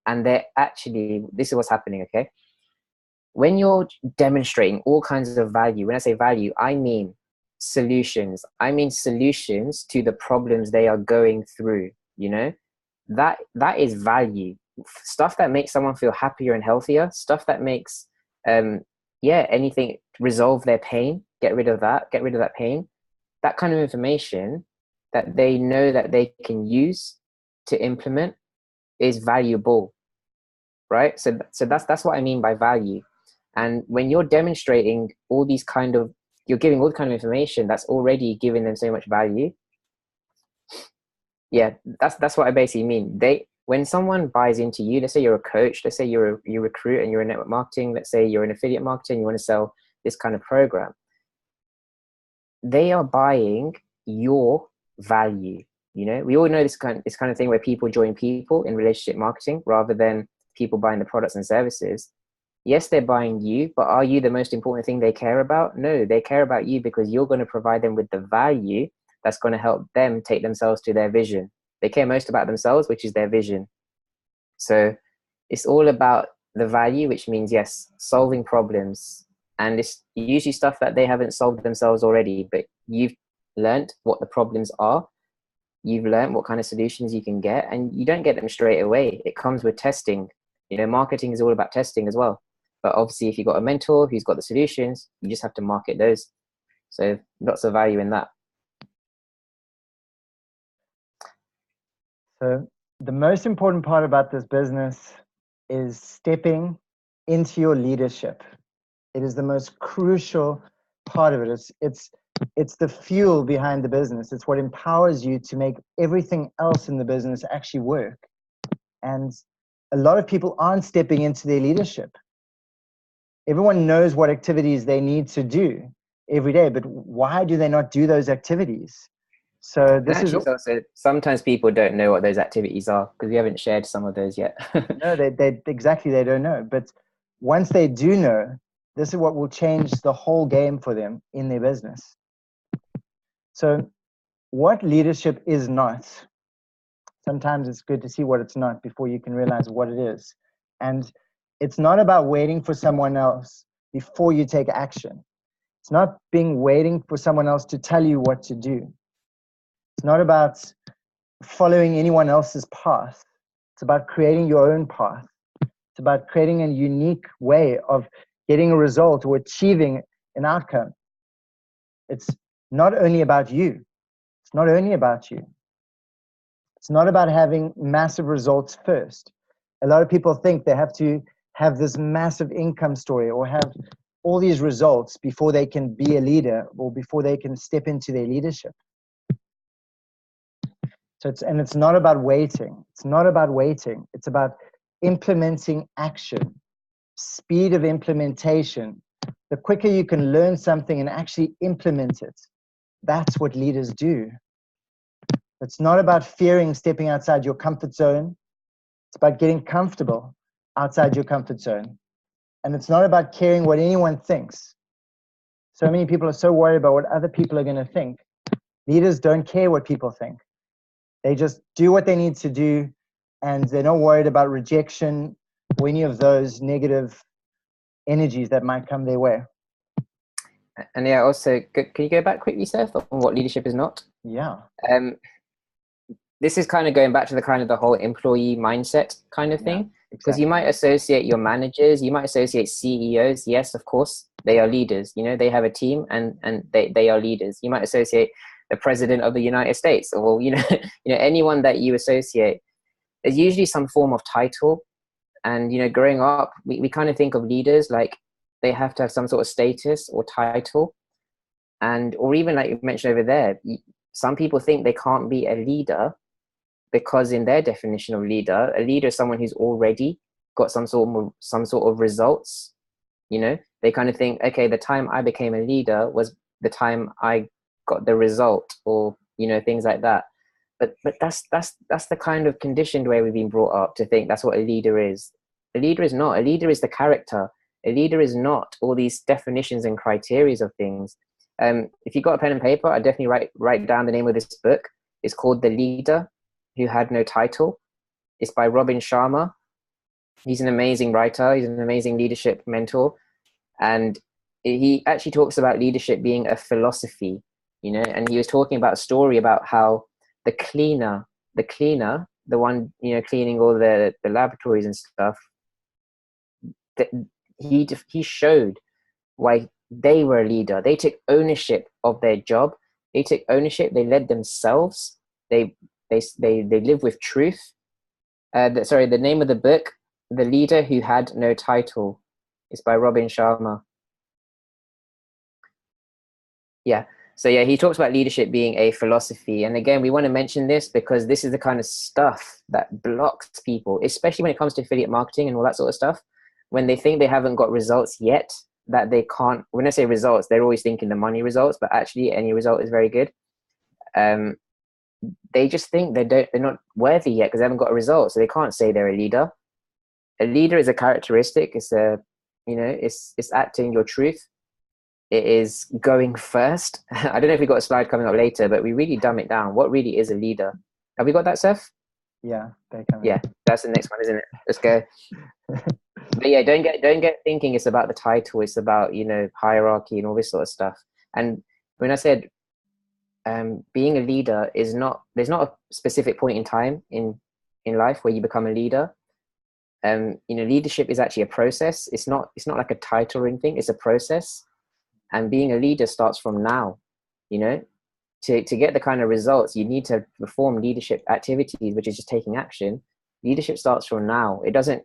And they're actually, this is what's happening, okay? When you're demonstrating all kinds of value, when I say value, I mean solutions. I mean solutions to the problems they are going through, you know? That is value. Stuff that makes someone feel happier and healthier, stuff that makes, anything, resolve their pain, get rid of that pain. That kind of information that they know that they can use to implement is valuable, right? So that's what I mean by value. And when you're demonstrating all these you're giving all the kind of information that's already giving them so much value. Yeah, that's what I basically mean. When someone buys into you, let's say you're a coach, let's say you recruit and you're in network marketing, let's say you're in affiliate marketing, you want to sell this kind of program, they are buying your value. You know, we all know this kind of thing where people join people in relationship marketing rather than people buying the products and services. Yes, they're buying you, but are you the most important thing they care about? No, they care about you because you're going to provide them with the value that's going to help them take themselves to their vision. They care most about themselves, which is their vision. So it's all about the value, which means, yes, solving problems. And it's usually stuff that they haven't solved themselves already, but you've learned what the problems are. You've learned what kind of solutions you can get, and you don't get them straight away. It comes with testing. You know, marketing is all about testing as well. But obviously, if you've got a mentor who's got the solutions, you just have to market those. So lots of value in that. So the most important part about this business is stepping into your leadership. It is the most crucial part of it. It's the fuel behind the business. It's what empowers you to make everything else in the business actually work. And a lot of people aren't stepping into their leadership. Everyone knows what activities they need to do every day, but why do they not do those activities? So this is also, sometimes people don't know what those activities are because we haven't shared some of those yet. No, they don't know. But once they do know, this is what will change the whole game for them in their business. So what leadership is not, sometimes it's good to see what it's not before you can realize what it is. And it's not about waiting for someone else before you take action. It's not waiting for someone else to tell you what to do. It's not about following anyone else's path. It's about creating your own path. It's about creating a unique way of getting a result or achieving an outcome. It's not only about you. It's not only about you. It's not about having massive results first. A lot of people think they have to have this massive income story or have all these results before they can be a leader or before they can step into their leadership. So it's not about waiting. It's not about waiting. It's about implementing action, speed of implementation. The quicker you can learn something and actually implement it, that's what leaders do. It's not about fearing stepping outside your comfort zone. It's about getting comfortable outside your comfort zone. And it's not about caring what anyone thinks. So many people are so worried about what other people are going to think. Leaders don't care what people think. They just do what they need to do, and they're not worried about rejection or any of those negative energies that might come their way. And yeah, also, can you go back quickly, Seth, on what leadership is not? Yeah. This is kind of going back to the whole employee mindset kind of thing. Because you might associate your managers, you might associate CEOs. Yes, of course, they are leaders. You know, they have a team and they are leaders. You might associate the president of the United States, or anyone that you associate. There's usually some form of title. And growing up, we kind of think of leaders like they have to have some sort of status or title, or even like you mentioned over there, some people think they can't be a leader because in their definition of leader, a leader is someone who's already got some sort of results. They kind of think, okay, the time I became a leader was the time I got the result, or things like that. But that's the kind of conditioned way we've been brought up to think that's what a leader is. A leader is not. A leader is the character. A leader is not all these definitions and criteria of things. If you got a pen and paper, I'd definitely write down the name of this book. It's called The Leader Who Had No Title. It's by Robin Sharma. He's an amazing writer. He's an amazing leadership mentor. And he actually talks about leadership being a philosophy, and he was talking about a story about how the cleaner, the one, cleaning all the laboratories and stuff, that he showed why they were a leader. They took ownership of their job. They took ownership. They led themselves. They live with truth. The name of the book, The Leader Who Had No Title, is by Robin Sharma. Yeah. So yeah, he talks about leadership being a philosophy. And again, we want to mention this because this is the kind of stuff that blocks people, especially when it comes to affiliate marketing and all that sort of stuff. When they think they haven't got results yet, that they can't, when I say results, they're always thinking the money results, but actually any result is very good. They just think they're not worthy yet because they haven't got a result. So they can't say they're a leader. A leader is a characteristic. It's it's acting your truth. It is going first. I don't know if we've got a slide coming up later, but we really dumb it down. What really is a leader? Have we got that, Seth? Yeah, yeah, that's the next one, isn't it? Let's go. But yeah, don't get thinking it's about the title. It's about hierarchy and all this sort of stuff. And when I said being a leader is not, there's not a specific point in time in life where you become a leader. Leadership is actually a process. It's not like a title or anything. It's a process. And being a leader starts from now. To get the kind of results, you need to perform leadership activities, which is just taking action. Leadership starts from now. It doesn't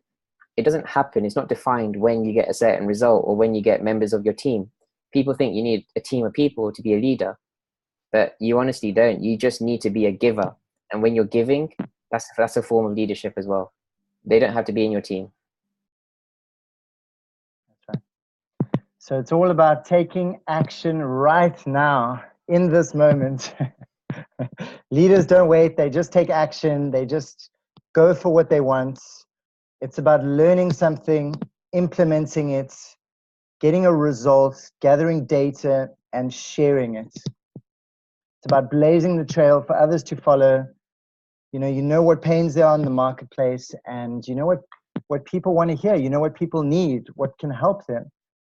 happen. It's not defined when you get a certain result or when you get members of your team. People think you need a team of people to be a leader, but you honestly don't. You just need to be a giver. And when you're giving, that's a form of leadership as well. They don't have to be in your team. That's right. So it's all about taking action right now, in this moment. Leaders don't wait. They just take action. They just go for what they want. It's about learning something, implementing it, getting a result, gathering data, and sharing it. It's about blazing the trail for others to follow. You know what pains there are in the marketplace, and you know what people want to hear. You know what people need, what can help them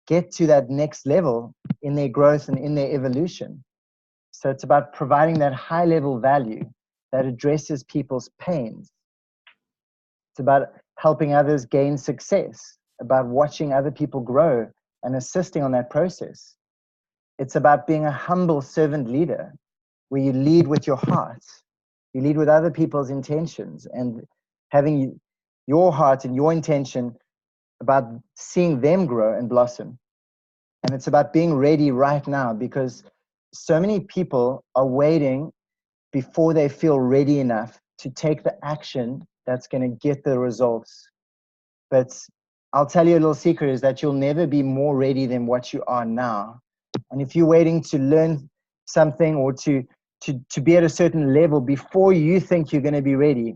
get to that next level in their growth and in their evolution. So it's about providing that high level value that addresses people's pains. It's about helping others gain success, about watching other people grow and assisting on that process. It's about being a humble servant leader where you lead with your heart You lead with other people's intentions and having your heart and your intention about seeing them grow and blossom. And it's about being ready right now, because so many people are waiting before they feel ready enough to take the action that's going to get the results. But I'll tell you a little secret is that you'll never be more ready than what you are now. And if you're waiting to learn something or to be at a certain level before you think you're going to be ready,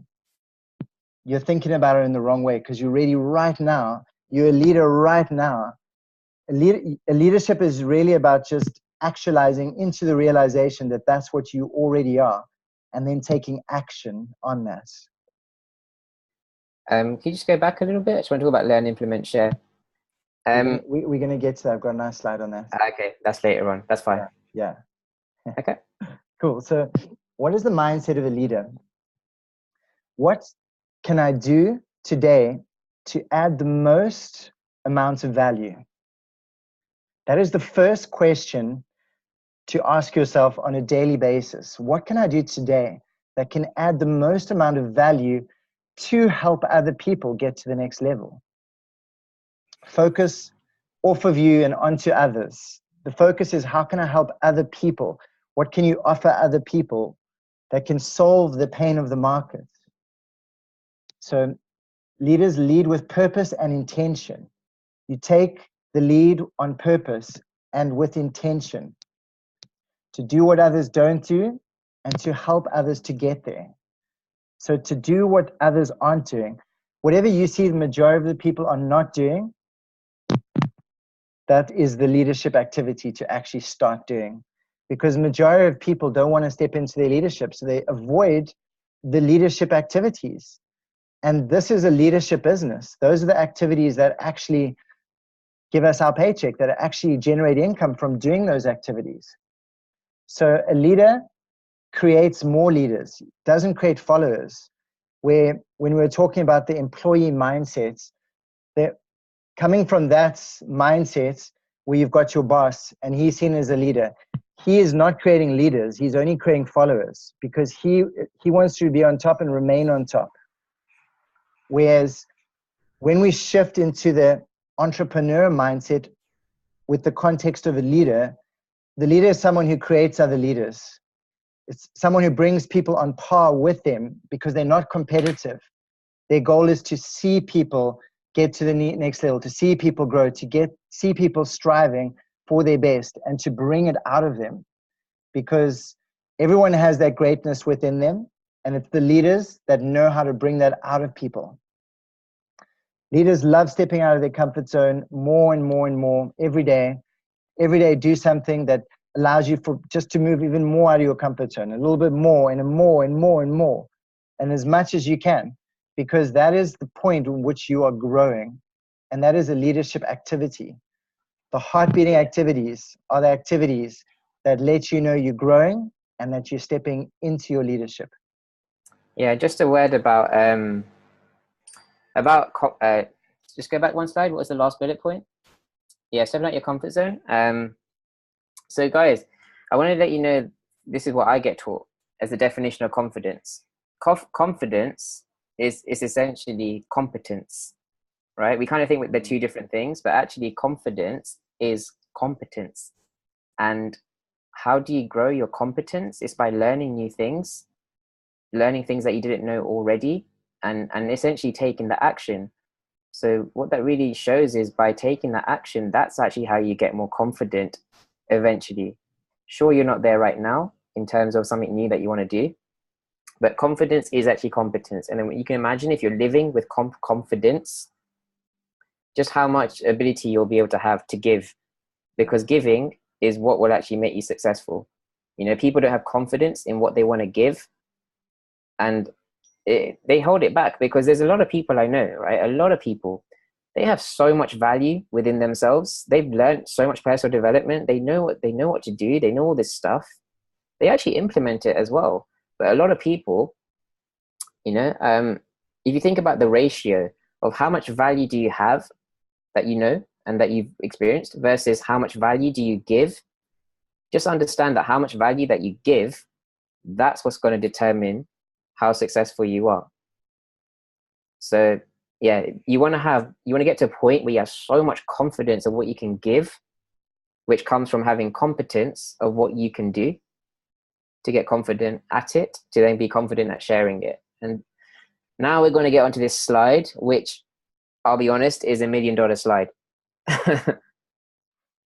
you're thinking about it in the wrong way, because you're ready right now. You're a leader right now. A leadership is really about just actualizing into the realization that that's what you already are, and then taking action on that. Can you just go back a little bit? I just want to talk about learn, implement, share. We're going to get to that. I've got a nice slide on that. Okay, that's later on. That's fine. Yeah. Okay. Cool. So what is the mindset of a leader? What can I do today to add the most amount of value? That is the first question to ask yourself on a daily basis. What can I do today that can add the most amount of value to help other people get to the next level? Focus off of you and onto others. The focus is, how can I help other people? What can you offer other people that can solve the pain of the market? So leaders lead with purpose and intention. You take the lead on purpose and with intention to do what others don't do and to help others to get there. So to do what others aren't doing, whatever you see the majority of the people are not doing, that is the leadership activity to actually start doing. Because the majority of people don't want to step into their leadership, so they avoid the leadership activities. And this is a leadership business. Those are the activities that actually give us our paycheck, that actually generate income from doing those activities. So a leader creates more leaders, doesn't create followers. Where when we're talking about the employee mindsets, they're coming from that mindset where you've got your boss and he's seen as a leader. He is not creating leaders, he's only creating followers, because he wants to be on top and remain on top. Whereas when we shift into the entrepreneur mindset with the context of a leader, the leader is someone who creates other leaders. It's someone who brings people on par with them because they're not competitive. Their goal is to see people get to the next level, to see people grow, to see people striving for their best and to bring it out of them, because everyone has that greatness within them, and it's the leaders that know how to bring that out of people. Leaders love stepping out of their comfort zone more and more and more every day. Every day do something that allows you just to move even more out of your comfort zone, a little bit more and more and more and more, and as much as you can, because that is the point in which you are growing, and that is a leadership activity. The heart-beating activities are the activities that let you know you're growing and that you're stepping into your leadership. Yeah, just a word about just go back one slide. What was the last bullet point? Yeah, stepping out your comfort zone. So guys, I want to let you know, this is what I get taught as the definition of confidence. Confidence is essentially competence, right? We kind of think they're two different things, but actually confidence is competence. And how do you grow your competence? It's by learning new things, learning things that you didn't know already, and essentially taking the action. So what that really shows is, by taking that action, that's actually how you get more confident eventually. Sure, you're not there right now in terms of something new that you want to do, but confidence is actually competence. And then you can imagine, if you're living with confidence, just how much ability you'll be able to have to give, because giving is what will actually make you successful. You know, people don't have confidence in what they want to give, and they hold it back, because there's a lot of people I know, right? A lot of people, they have so much value within themselves. They've learned so much personal development. They know what to do. They know all this stuff. They actually implement it as well. But a lot of people, you know, if you think about the ratio of how much value do you have that you know and that you've experienced versus how much value do you give, just understand that how much value that you give, that's what's going to determine how successful you are. So yeah, you want to get to a point where you have so much confidence of what you can give, which comes from having competence of what you can do, to get confident at it, to then be confident at sharing it. And now we're going to get onto this slide, which I'll be honest is $1 million slide.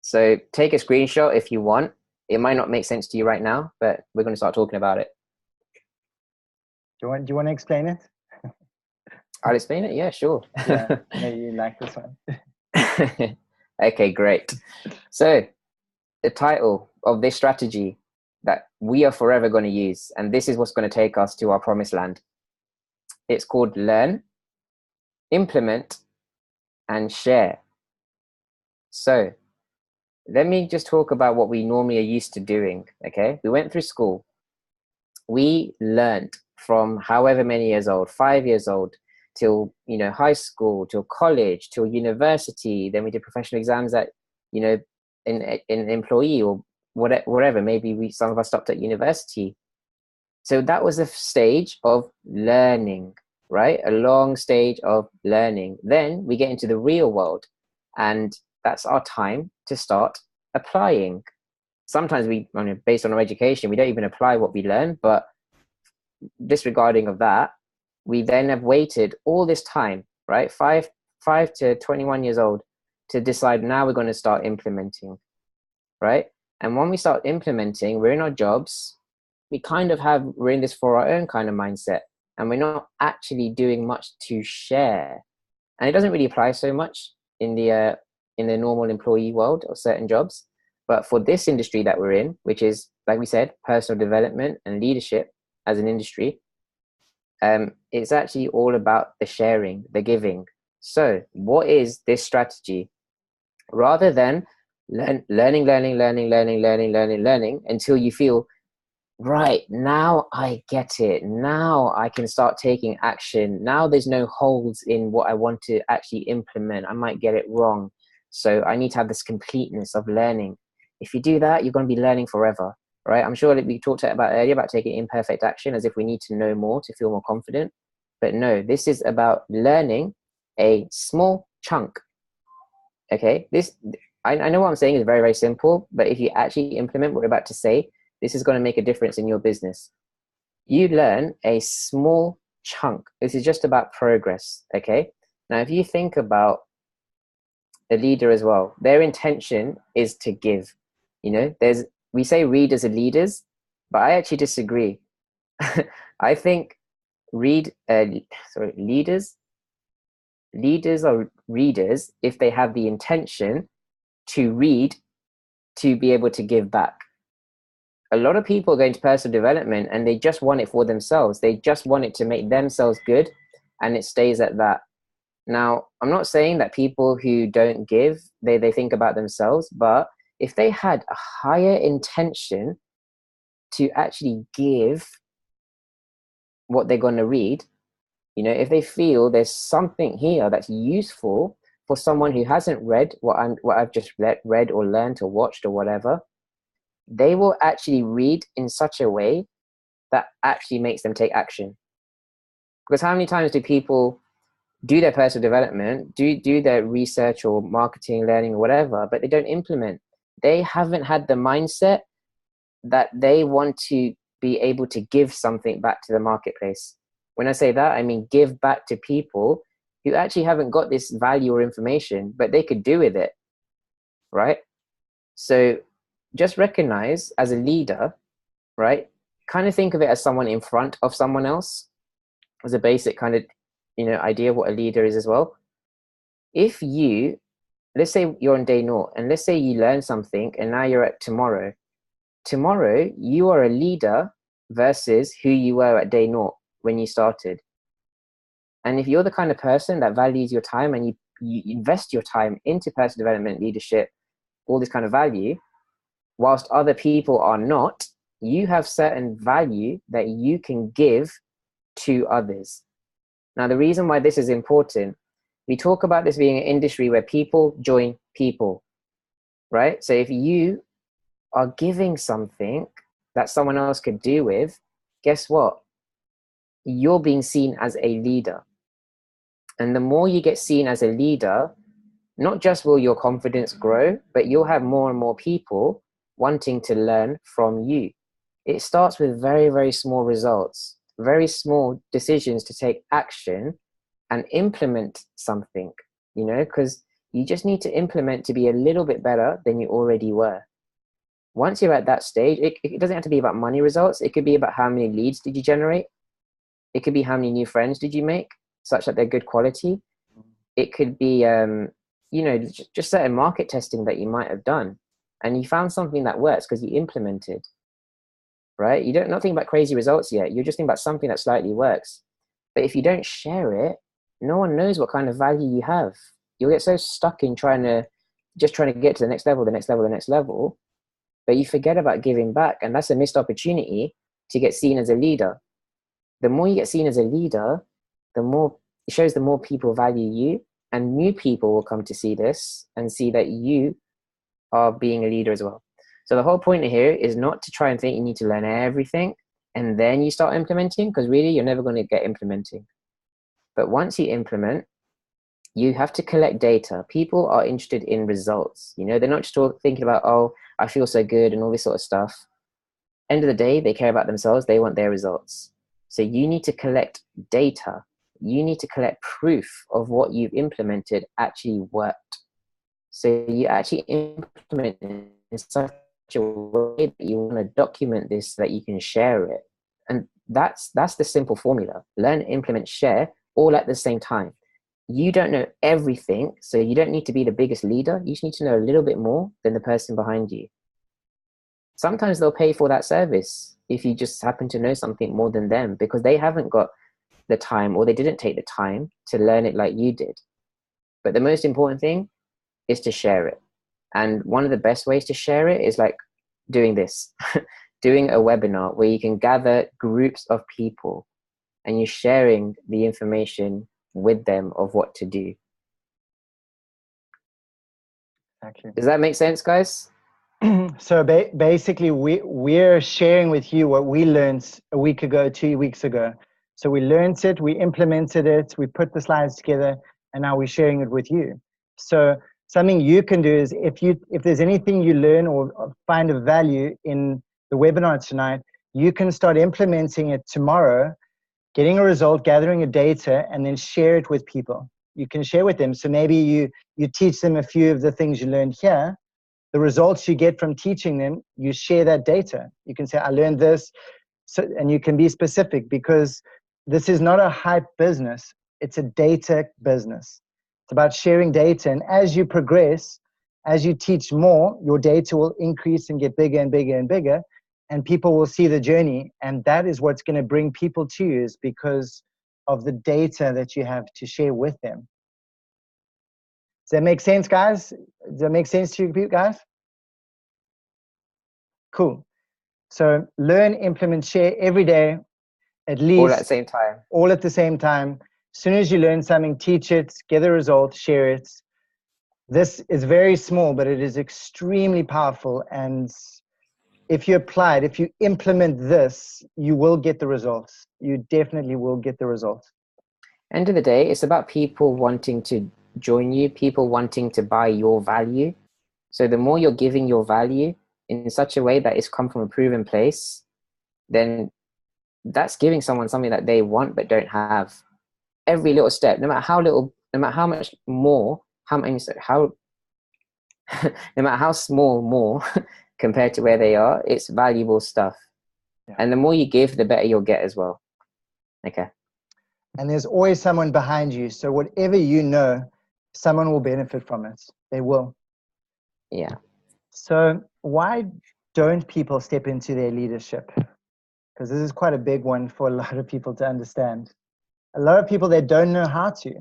So take a screenshot if you want. It might not make sense to you right now, but we're going to start talking about it. Do you want to explain it? I'll explain it. Yeah, sure. Yeah, maybe you like this one. Okay, great. So the title of this strategy that we are forever going to use, and this is what's going to take us to our promised land. It's called Learn, Implement, and Share. So let me just talk about what we normally are used to doing. Okay, we went through school. We learned from however many years old, 5 years old, till, you know, high school, till college, till university. Then we did professional exams at, you know, in employee or whatever. Maybe some of us stopped at university. So that was a stage of learning, right? A long stage of learning. Then we get into the real world, and that's our time to start applying. Sometimes we, based on our education, we don't even apply what we learn, but disregarding of that, we then have waited all this time, right? 5 to 21 years old, to decide now we're going to start implementing, right? And when we start implementing, we're in our jobs, we're in this for our own kind of mindset, and we're not actually doing much to share. And it doesn't really apply so much in the normal employee world or certain jobs. But for this industry that we're in, which is, like we said, personal development and leadership as an industry, it's actually all about the sharing, the giving. So what is this strategy? Rather than learning until you feel, right, now I get it. Now I can start taking action. Now there's no holes in what I want to actually implement. I might get it wrong. So I need to have this completeness of learning. If you do that, you're going to be learning forever, right? I'm sure that we talked about earlier about taking imperfect action as if we need to know more to feel more confident. But no, this is about learning a small chunk. Okay, I know what I'm saying is very, very simple, but if you actually implement what we're about to say, this is going to make a difference in your business. You learn a small chunk. This is just about progress, okay? Now, if you think about a leader as well, their intention is to give. You know, we say readers are leaders, but I actually disagree. I think leaders are readers if they have the intention to read to be able to give back. A lot of people go into personal development and they just want it for themselves. They just want it to make themselves good, and it stays at that. Now, I'm not saying that people who don't give, they think about themselves, but if they had a higher intention to actually give what they're going to read, you know, if they feel there's something here that's useful for someone who hasn't read what I've just read or learned or watched or whatever, they will actually read in such a way that actually makes them take action. Because how many times do people do their personal development, do their research or marketing, learning or whatever, but they don't implement? They haven't had the mindset that they want to be able to give something back to the marketplace. When I say that, I mean give back to people who actually haven't got this value or information, but they could do with it, right? So just recognize as a leader, right? Kind of think of it as someone in front of someone else, as a basic kind of, you know, idea of what a leader is as well. If you, let's say you're on day 0, and let's say you learn something and now you're at tomorrow. Tomorrow, you are a leader versus who you were at day 0 when you started. And if you're the kind of person that values your time and you invest your time into personal development, leadership, all this kind of value, whilst other people are not, you have certain value that you can give to others. Now, the reason why this is important, we talk about this being an industry where people join people, right? So if you are giving something that someone else could do with, guess what? you're being seen as a leader. And the more you get seen as a leader, not just will your confidence grow, but you'll have more and more people wanting to learn from you. It starts with very, very small results, very small decisions to take action and implement something, you know, because you just need to implement to be a little bit better than you already were. Once you're at that stage, it doesn't have to be about money results. It could be about how many leads did you generate. It could be how many new friends did you make, such that they're good quality. It could be, you know, just certain market testing that you might have done. And you found something that works because you implemented, right? You don't not think about crazy results yet. You're just thinking about something that slightly works. But if you don't share it, no one knows what kind of value you have. You'll get so stuck in trying to get to the next level, the next level, the next level. But you forget about giving back. And that's a missed opportunity to get seen as a leader. The more you get seen as a leader, the more it shows the more people value you, and new people will come to see this and see that you are being a leader as well. So the whole point here is not to try and think you need to learn everything and then you start implementing, because really you're never going to get implementing. But once you implement, you have to collect data. People are interested in results. You know, they're not just thinking about, oh, I feel so good and all this sort of stuff. End of the day, they care about themselves. They want their results. So you need to collect data. You need to collect proof of what you've implemented actually worked. So you actually implement it in such a way that you want to document this so that you can share it. And that's the simple formula. Learn, implement, share, all at the same time. You don't know everything, so you don't need to be the biggest leader. You just need to know a little bit more than the person behind you. Sometimes they'll pay for that service if you just happen to know something more than them, because they haven't got the time, or they didn't take the time to learn it like you did. But the most important thing is to share it. And one of the best ways to share it is like doing this, doing a webinar where you can gather groups of people and you're sharing the information with them of what to do. Exactly. Does that make sense, guys? So basically, we're sharing with you what we learned a week ago, 2 weeks ago. So we learned it, we implemented it, we put the slides together, and now we're sharing it with you. So something you can do is, if there's anything you learn or find of value in the webinar tonight, you can start implementing it tomorrow, getting a result, gathering a data, and then share it with people. You can share with them. So maybe you teach them a few of the things you learned here. The results you get from teaching them, you share that data. You can say, I learned this. So, and you can be specific, because this is not a hype business. It's a data business. It's about sharing data. And as you progress, as you teach more, your data will increase and get bigger and bigger and bigger. And people will see the journey. And that is what's going to bring people to you, is because of the data that you have to share with them. Does that make sense, guys? Does that make sense to you guys? Cool. So learn, implement, share every day, at least. All at the same time. All at the same time. As soon as you learn something, teach it, get the result, share it. This is very small, but it is extremely powerful. And if you apply it, if you implement this, you will get the results. You definitely will get the results. End of the day, it's about people wanting to join you, people wanting to buy your value. So the more you're giving your value in such a way that it's come from a proven place, then that's giving someone something that they want but don't have. Every little step, no matter how little, no matter how much more, no matter how small more compared to where they are, it's valuable stuff. Yeah. And the more you give, the better you'll get as well. Okay. And there's always someone behind you. So whatever you know, someone will benefit from it. They will. Yeah. So why don't people step into their leadership? Because this is quite a big one for a lot of people to understand. A lot of people, they don't know how to.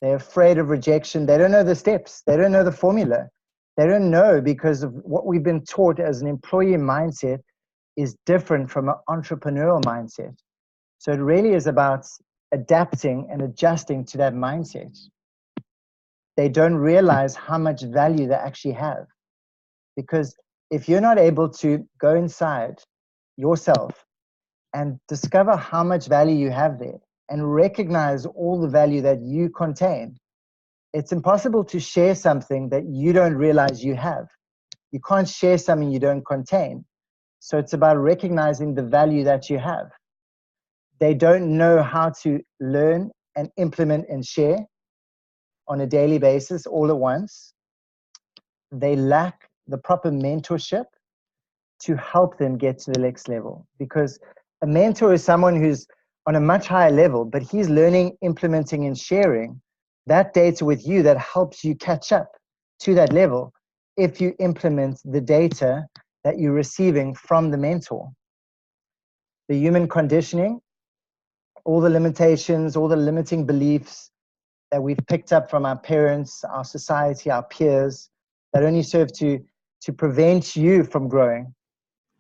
They're afraid of rejection. They don't know the steps. They don't know the formula. They don't know, because of what we've been taught as an employee mindset is different from an entrepreneurial mindset. So it really is about adapting and adjusting to that mindset. They don't realize how much value they actually have. Because if you're not able to go inside yourself and discover how much value you have there and recognize all the value that you contain. It's impossible to share something that you don't realize you have. You can't share something you don't contain. So it's about recognizing the value that you have. They don't know how to learn and implement and share on a daily basis all at once. They lack the proper mentorship to help them get to the next level, because a mentor is someone who's on a much higher level, but he's learning, implementing, and sharing that data with you that helps you catch up to that level if you implement the data that you're receiving from the mentor. The human conditioning, all the limitations, all the limiting beliefs that we've picked up from our parents, our society, our peers, that only serve to prevent you from growing.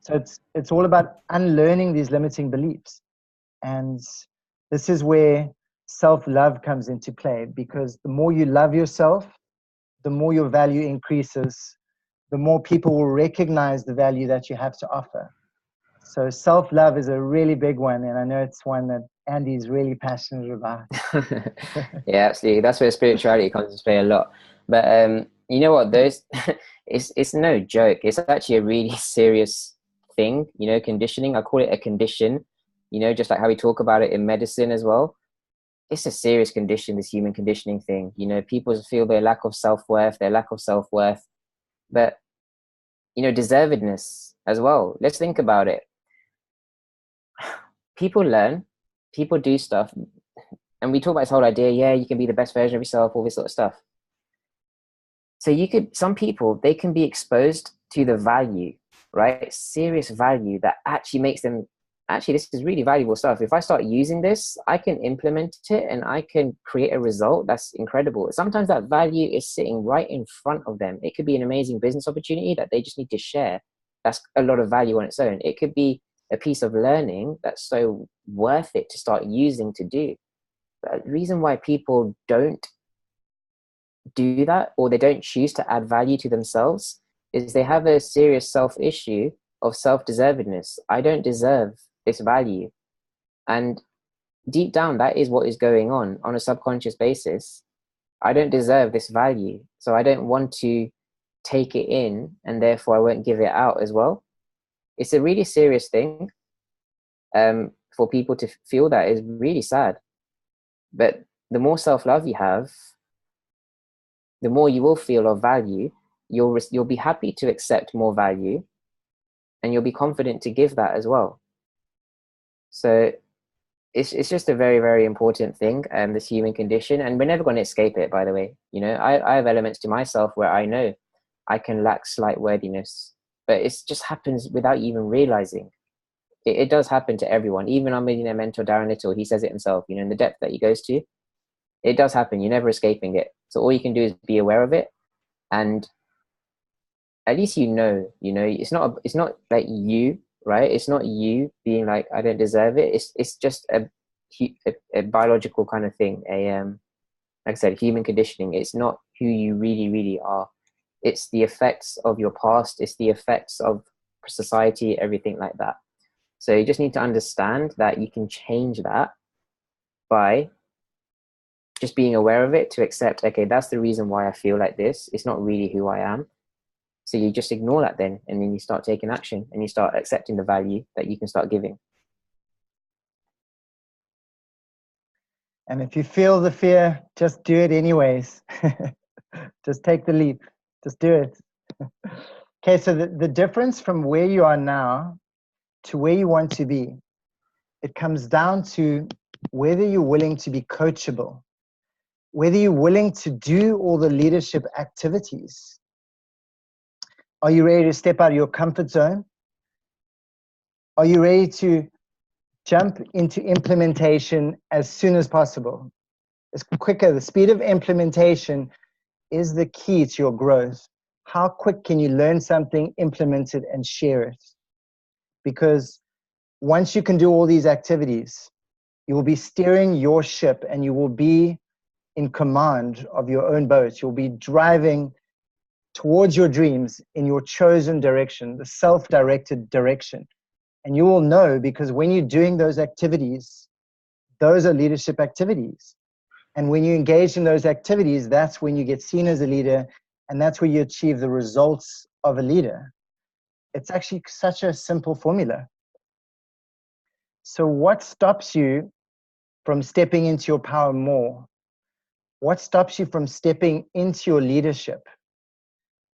So it's all about unlearning these limiting beliefs. And this is where self-love comes into play, because the more you love yourself, the more your value increases, the more people will recognize the value that you have to offer. So self-love is a really big one, and I know it's one that Andy's really passionate about. Yeah, absolutely. That's where spirituality comes into play a lot. But you know what? It's no joke. It's actually a really serious thing. You know, conditioning. I call it a condition. You know, just like how we talk about it in medicine as well. It's a serious condition, this human conditioning thing. You know, people feel their lack of self-worth, but you know, deservedness as well. Let's think about it. People learn, people do stuff, and we talk about this whole idea, yeah, you can be the best version of yourself, all this sort of stuff. So some people, they can be exposed to the value, right? Serious value that actually makes them, actually, this is really valuable stuff. If I start using this, I can implement it and I can create a result that's incredible. Sometimes that value is sitting right in front of them. It could be an amazing business opportunity that they just need to share. That's a lot of value on its own. It could be a piece of learning that's so worth it to start using to do. But the reason why people don't do that, or they don't choose to add value to themselves, is they have a serious self-issue of self-deservedness. I don't deserve this value. And deep down, that is what is going on a subconscious basis. I don't deserve this value, so I don't want to take it in, and therefore I won't give it out as well. It's a really serious thing. For people to feel that is really sad. But the more self-love you have, the more you will feel of value. You'll be happy to accept more value, and you'll be confident to give that as well. So it's just a very, very important thing, this human condition, and we're never going to escape it, by the way. You know, I have elements to myself where I know I can lack slight worthiness, but it just happens without you even realizing. It does happen to everyone. Even our millionaire mentor, Darren Little, he says it himself, you know, in the depth that he goes to, it does happen. You're never escaping it. So all you can do is be aware of it. And at least you know, it's not like you, right? It's not you being like, I don't deserve it. It's just a biological kind of thing. Like I said, human conditioning. It's not who you really, really are. It's the effects of your past. It's the effects of society, everything like that. So you just need to understand that you can change that by just being aware of it, to accept, okay, that's the reason why I feel like this. It's not really who I am. So you just ignore that then, and then you start taking action, and you start accepting the value that you can start giving. And if you feel the fear, just do it anyways. Just take the leap. Just do it. Okay, so the difference from where you are now to where you want to be, it comes down to whether you're willing to be coachable, whether you're willing to do all the leadership activities. Are you ready to step out of your comfort zone? Are you ready to jump into implementation as soon as possible? It's quicker. The speed of implementation is the key to your growth. How quick can you learn something, implement it, and share it? Because once you can do all these activities, you will be steering your ship, and you will be in command of your own boat. You'll be driving towards your dreams in your chosen direction, the self-directed direction. And you will know, because when you're doing those activities, those are leadership activities. And when you engage in those activities, that's when you get seen as a leader, and that's where you achieve the results of a leader. It's actually such a simple formula. So what stops you from stepping into your power more? What stops you from stepping into your leadership?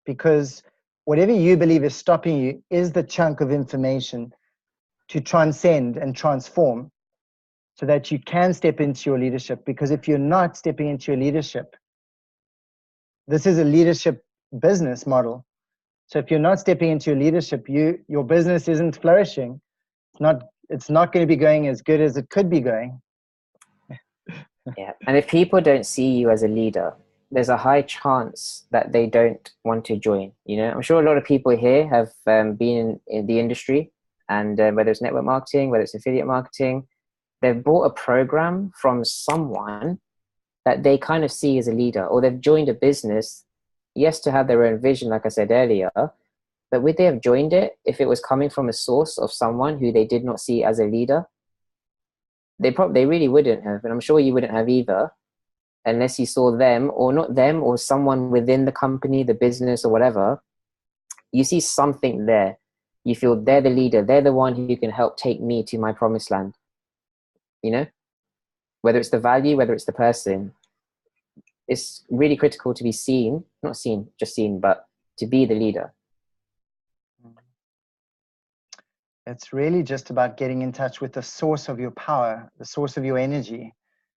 Because whatever you believe is stopping you is the chunk of information to transcend and transform, so that you can step into your leadership. Because if you're not stepping into your leadership, this is a leadership business model. So if you're not stepping into your leadership, your business isn't flourishing. It's not going to be going as good as it could be going. Yeah, and if people don't see you as a leader, there's a high chance that they don't want to join. You know, I'm sure a lot of people here have been in the industry, and whether it's network marketing, whether it's affiliate marketing, they've bought a program from someone that they kind of see as a leader, or they've joined a business, yes, to have their own vision, like I said earlier, but would they have joined it if it was coming from a source of someone who they did not see as a leader? They really wouldn't have, and I'm sure you wouldn't have either, unless you saw them, or not them, or someone within the company, the business, or whatever. You see something there. You feel they're the leader. They're the one who can help take me to my promised land. You know, whether it's the value, whether it's the person, it's really critical to be seen, not seen, just seen, but to be the leader. It's really just about getting in touch with the source of your power, the source of your energy,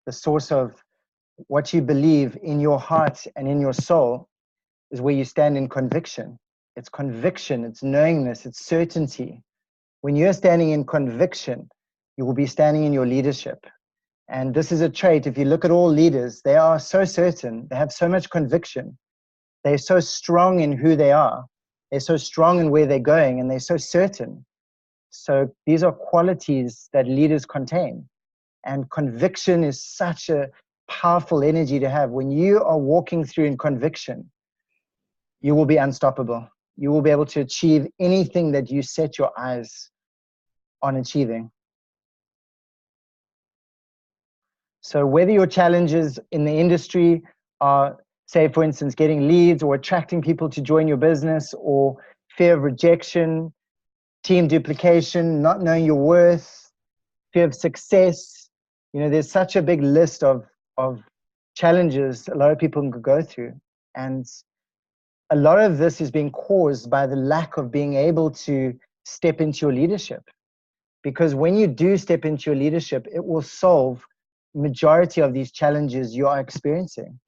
the source of what you believe in your heart and in your soul is where you stand in conviction. It's conviction, it's knowingness, it's certainty. When you're standing in conviction, you will be standing in your leadership. And this is a trait. If you look at all leaders, they are so certain, they have so much conviction. They're so strong in who they are. They're so strong in where they're going, and they're so certain. So these are qualities that leaders contain. And conviction is such a powerful energy to have. When you are walking through in conviction, you will be unstoppable. You will be able to achieve anything that you set your eyes on achieving. So whether your challenges in the industry are, say, for instance, getting leads or attracting people to join your business, or fear of rejection, team duplication, not knowing your worth, fear of success, there's such a big list of challenges a lot of people can go through. And a lot of this is being caused by the lack of being able to step into your leadership. Because when you do step into your leadership, it will solve majority of these challenges you are experiencing.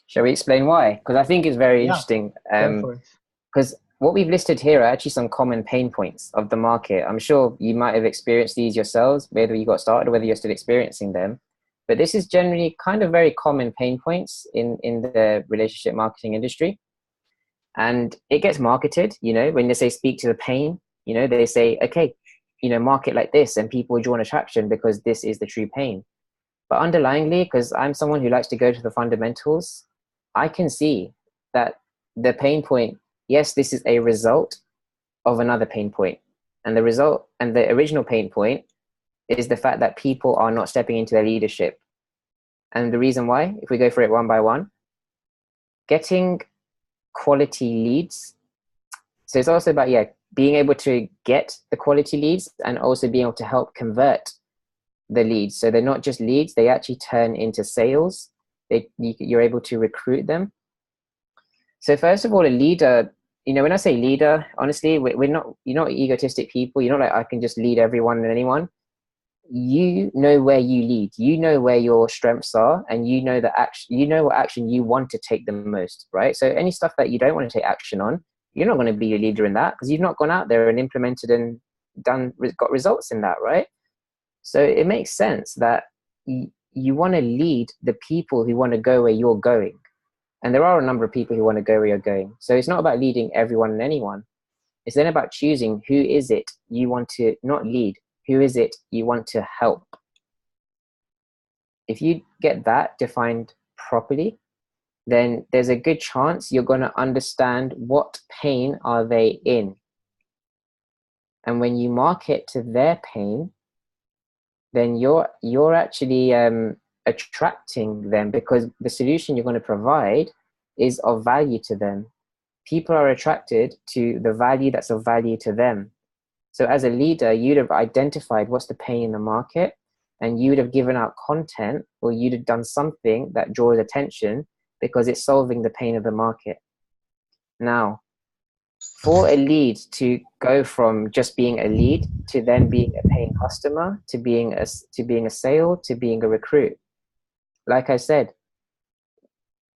Shall we explain why? Because I think it's very interesting. Because what we've listed here are actually some common pain points of the market. I'm sure you might have experienced these yourselves, whether you got started or whether you're still experiencing them. But this is generally kind of very common pain points in the relationship marketing industry. And it gets marketed, when they say speak to the pain, they say, okay, market like this and people join attraction because this is the true pain. But underlyingly, because I'm someone who likes to go to the fundamentals, I can see that the pain point, yes, this is a result of another pain point. And the result and the original pain point is the fact that people are not stepping into their leadership. And the reason why, if we go for it one by one, getting quality leads. So it's also about, being able to get the quality leads and also being able to help convert the leads. So they're not just leads, they actually turn into sales. You're able to recruit them. So first of all, a leader, when I say leader, honestly, you're not egotistic people. You're not like, I can just lead everyone and anyone. You know where you lead. You know where your strengths are, and you know what action you want to take the most, right? So any stuff that you don't want to take action on, you're not going to be a leader in that because you've not gone out there and implemented and got results in that, right? So it makes sense that you want to lead the people who want to go where you're going. And there are a number of people who want to go where you're going. So it's not about leading everyone and anyone. It's then about choosing who is it you want to not lead, who is it you want to help. If you get that defined properly, then there's a good chance you're going to understand what pain are they in. And when you market to their pain, then you're actually attracting them, because the solution you're going to provide is of value to them. People are attracted to the value that's of value to them. So as a leader, you'd have identified what's the pain in the market, and you'd have given out content, or you'd have done something that draws attention because it's solving the pain of the market. Now, for a lead to go from just being a lead to then being a paying customer, to being a sale, to being a recruit, like I said,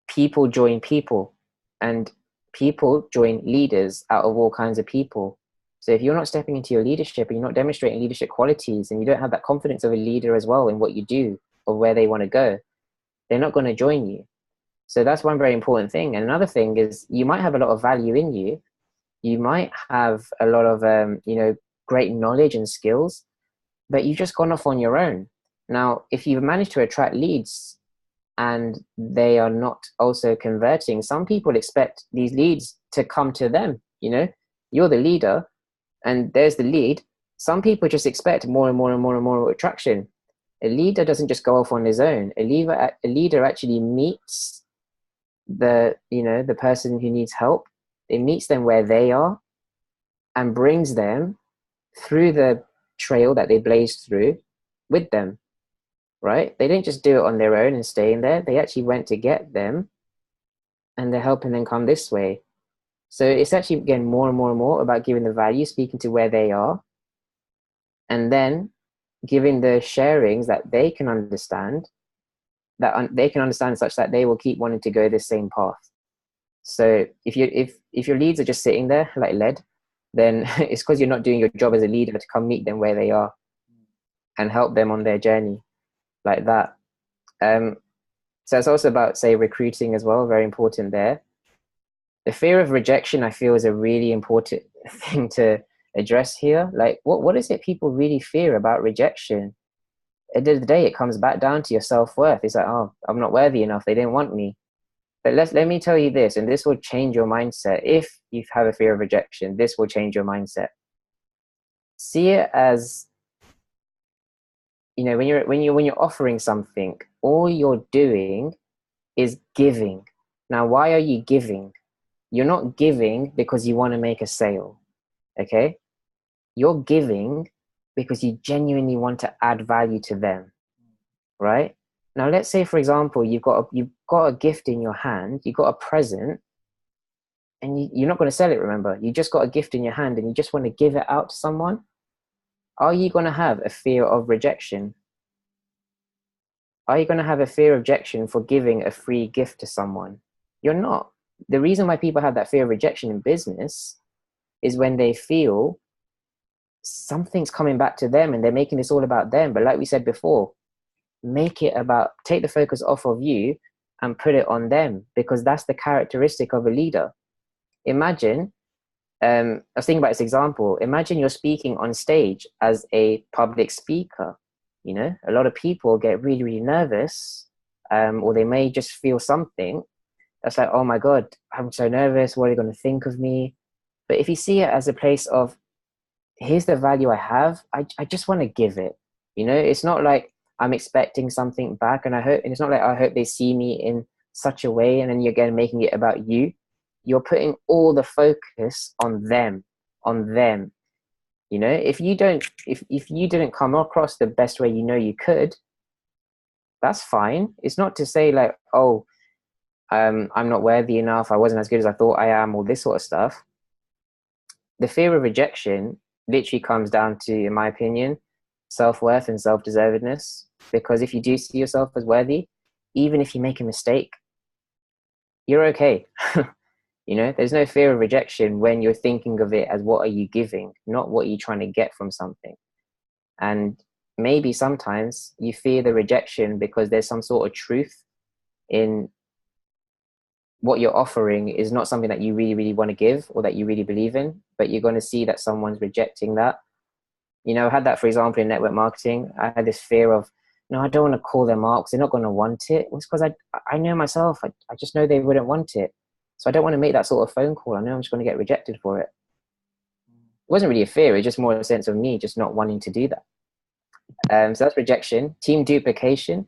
people join people, and people join leaders out of all kinds of people. So if you're not stepping into your leadership, and you're not demonstrating leadership qualities, and you don't have that confidence of a leader as well in what you do or where they want to go, they're not going to join you. So that's one very important thing. And another thing is, you might have a lot of value in you. You might have a lot of, great knowledge and skills, but you've just gone off on your own. Now, if you've managed to attract leads and they are not also converting, some people expect these leads to come to them. You're the leader and there's the lead. Some people just expect more and more and more and more attraction. A leader doesn't just go off on his own. A leader actually meets the person who needs help. It meets them where they are and brings them through the trail that they blazed through with them, right? They didn't just do it on their own and stay in there. They actually went to get them, and they're helping them come this way. So it's actually, again, more and more and more about giving the value, speaking to where they are, and then giving the sharings that they can understand, such that they will keep wanting to go the same path. So if your leads are just sitting there like lead, then it's because you're not doing your job as a leader to come meet them where they are and help them on their journey like that. So it's also about, say, recruiting as well, very important there. The fear of rejection, I feel, is a really important thing to address here. Like, what is it people really fear about rejection? At the end of the day, it comes back down to your self-worth. It's like, oh, I'm not worthy enough. They didn't want me. But let me tell you this, and this will change your mindset. If you have a fear of rejection, this will change your mindset. See it as, when you're offering something, all you're doing is giving. Now, why are you giving? You're not giving because you want to make a sale, okay? You're giving because you genuinely want to add value to them, right? Now, let's say, for example, you've got a gift in your hand, you've got a present, and you're not going to sell it, remember? You just got a gift in your hand and you just want to give it out to someone. Are you going to have a fear of rejection? Are you going to have a fear of rejection for giving a free gift to someone? You're not. The reason why people have that fear of rejection in business is when they feel something's coming back to them and they're making this all about them. But like we said before, take the focus off of you and put it on them, because that's the characteristic of a leader. Imagine, I was thinking about this example. Imagine you're speaking on stage as a public speaker. A lot of people get really, really nervous, or they may just feel something that's like, oh my God, I'm so nervous. What are they going to think of me? But if you see it as a place of, here's the value I have, I just want to give it. It's not like I'm expecting something back, and it's not like I hope they see me in such a way, and then you're again making it about you. You're putting all the focus on them. If you didn't come across the best way you could, that's fine. It's not to say like, oh, I'm not worthy enough, I wasn't as good as I thought I am, all this sort of stuff. The fear of rejection literally comes down to, in my opinion, self-worth and self-deservedness. Because if you do see yourself as worthy, even if you make a mistake, you're okay. There's no fear of rejection when you're thinking of it as, what are you giving, not what you're trying to get from something. And maybe sometimes you fear the rejection because there's some sort of truth in what you're offering is not something that you really, really want to give or that you really believe in, but you're going to see that someone's rejecting that. I had that, for example, in network marketing. I had this fear of, no, I don't want to call them up because they're not going to want it. It's because I know myself. I just know they wouldn't want it. So I don't want to make that sort of phone call. I know I'm just going to get rejected for it. wasn't really a fear, it's just more a sense of me just not wanting to do that. So that's rejection. Team duplication.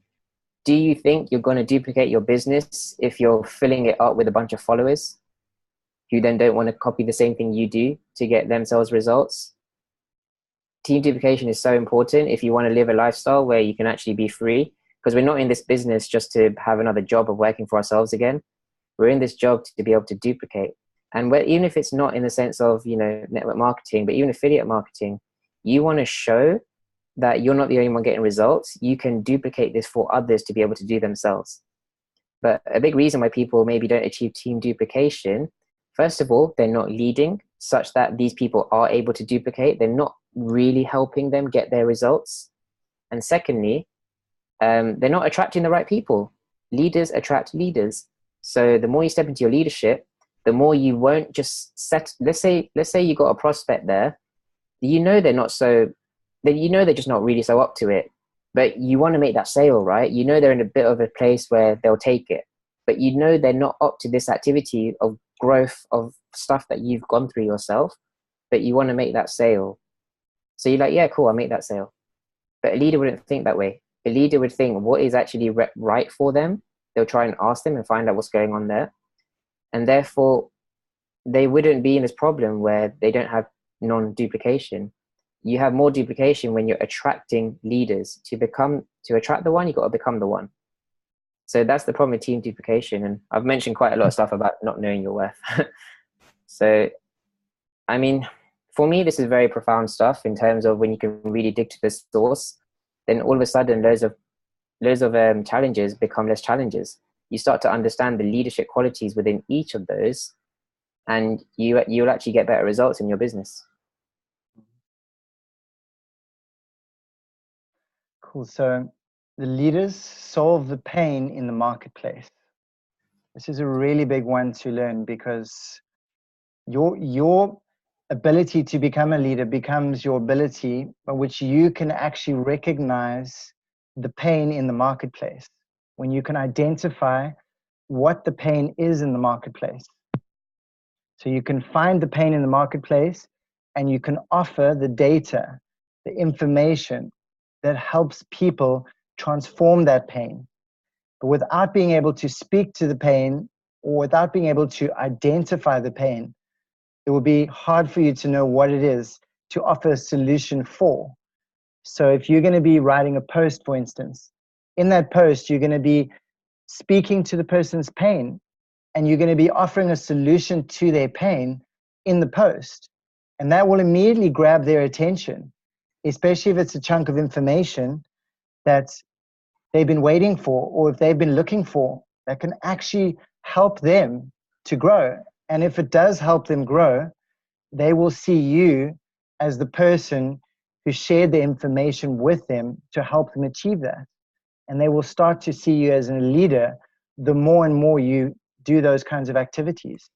Do you think you're going to duplicate your business if you're filling it up with a bunch of followers who then don't want to copy the same thing you do to get themselves results? Team duplication is so important if you want to live a lifestyle where you can actually be free, because we're not in this business just to have another job of working for ourselves again. We're in this job to be able to duplicate. And even if it's not in the sense of, you know, network marketing, but even affiliate marketing, you want to show that you're not the only one getting results. You can duplicate this for others to be able to do themselves. But a big reason why people maybe don't achieve team duplication, first of all, they're not leading such that these people are able to duplicate. They're not really helping them get their results. And secondly, they're not attracting the right people. Leaders attract leaders. So the more you step into your leadership, the more you won't just set, let's say you got a prospect there, you know they're not so, you know they're just not really so up to it, but you want to make that sale, right? You know they're in a bit of a place where they'll take it, but you know they're not up to this activity of growth of stuff that you've gone through yourself, but you want to make that sale. So you're like, yeah, cool, I'll make that sale. But a leader wouldn't think that way. A leader would think what is actually right for them. They'll try and ask them and find out what's going on there. And therefore, they wouldn't be in this problem where they don't have non-duplication. You have more duplication when you're attracting leaders. To attract the one, you've got to become the one. So that's the problem with team duplication. And I've mentioned quite a lot of stuff about not knowing your worth. So, I mean, for me, this is very profound stuff in terms of when you can really dig to the source, then all of a sudden loads of challenges become less challenges. You start to understand the leadership qualities within each of those, and you'll actually get better results in your business. Cool. So the leaders solve the pain in the marketplace. This is a really big one to learn, because your ability to become a leader becomes your ability by which you can actually recognize the pain in the marketplace. When you can identify what the pain is in the marketplace. So you can find the pain in the marketplace and you can offer the data, the information that helps people transform that pain. But without being able to speak to the pain, or without being able to identify the pain, it will be hard for you to know what it is to offer a solution for. So if you're going to be writing a post, for instance, in that post, you're going to be speaking to the person's pain, and you're going to be offering a solution to their pain in the post. And that will immediately grab their attention, especially if it's a chunk of information that they've been waiting for, or if they've been looking for, that can actually help them to grow. And if it does help them grow, they will see you as the person who shared the information with them to help them achieve that. And they will start to see you as a leader the more and more you do those kinds of activities.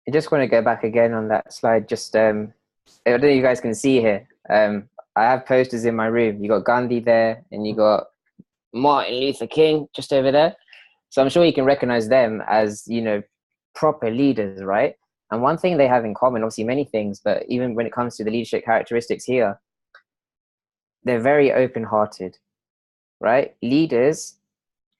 I just want to go back again on that slide. Just I don't know if you guys can see here. I have posters in my room. You got Gandhi there, and you got Martin Luther King just over there. So I'm sure you can recognize them as, you know, proper leaders, right? And one thing they have in common, obviously many things, but even when it comes to the leadership characteristics here, they're very open-hearted, right? Leaders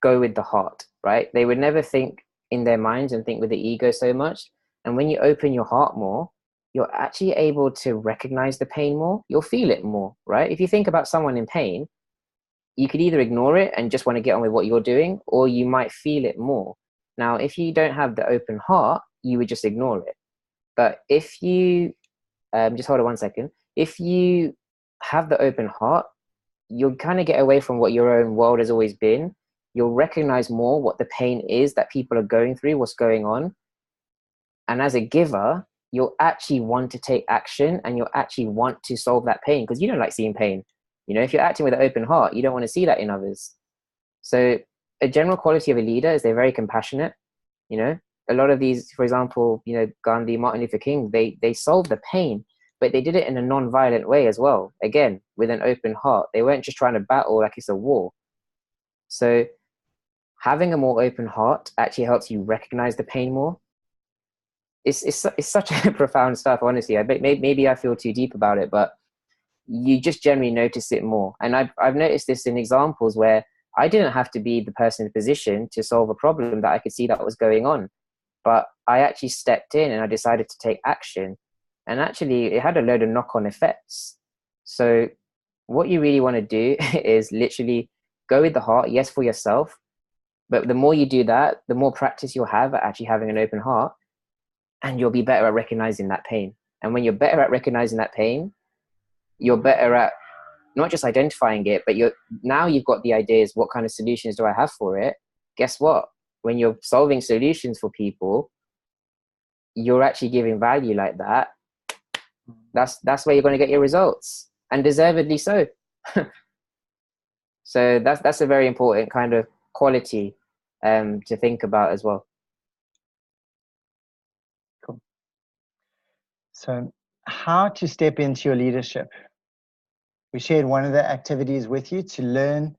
go with the heart, right? They would never think in their minds and think with the ego so much. And when you open your heart more, you're actually able to recognize the pain more. You'll feel it more, right? If you think about someone in pain, you could either ignore it and just want to get on with what you're doing, or you might feel it more. Now, if you don't have the open heart, you would just ignore it. But if you, just hold on 1 second. If you have the open heart, you'll kind of get away from what your own world has always been. You'll recognize more what the pain is that people are going through, what's going on. And as a giver, you'll actually want to take action, and you'll actually want to solve that pain, because you don't like seeing pain. You know, if you're acting with an open heart, you don't want to see that in others. So a general quality of a leader is they're very compassionate. You know, a lot of these, for example, you know, Gandhi, Martin Luther King, they solved the pain, but they did it in a non-violent way as well. Again, with an open heart. They weren't just trying to battle like it's a war. So having a more open heart actually helps you recognize the pain more. it's such a profound stuff, honestly. Maybe I feel too deep about it, but you just generally notice it more. And I've noticed this in examples where I didn't have to be the person in the position to solve a problem that I could see that was going on, but I actually stepped in and I decided to take action, and actually it had a load of knock-on effects. So what you really want to do is literally go with the heart, yes, for yourself, but the more you do that, the more practice you'll have at actually having an open heart, and you'll be better at recognizing that pain. And when you're better at recognizing that pain, you're better at not just identifying it, but now you've got the ideas, what kind of solutions do I have for it? Guess what? When you're solving solutions for people, you're actually giving value like that. That's where you're going to get your results, and deservedly so. So that's a very important kind of quality to think about as well. Cool. So how to step into your leadership. We shared one of the activities with you to learn,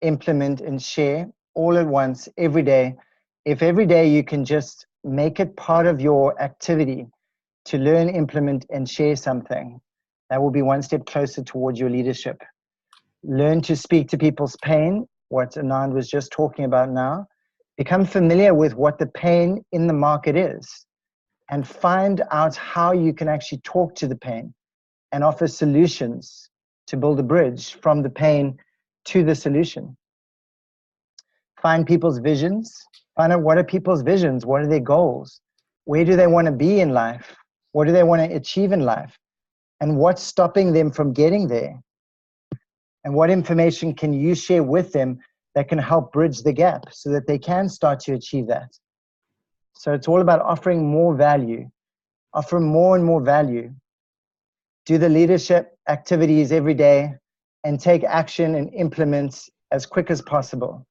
implement, and share all at once every day. If every day you can just make it part of your activity to learn, implement, and share something, that will be one step closer towards your leadership. Learn to speak to people's pain, what Anand was just talking about now. Become familiar with what the pain in the market is, and find out how you can actually talk to the pain and offer solutions to build a bridge from the pain to the solution. Find people's visions. Find out what are people's visions, what are their goals, where do they want to be in life, what do they want to achieve in life, and what's stopping them from getting there, and what information can you share with them that can help bridge the gap so that they can start to achieve that. So it's all about offering more value, offer more and more value. Do the leadership activities every day and take action and implement as quick as possible.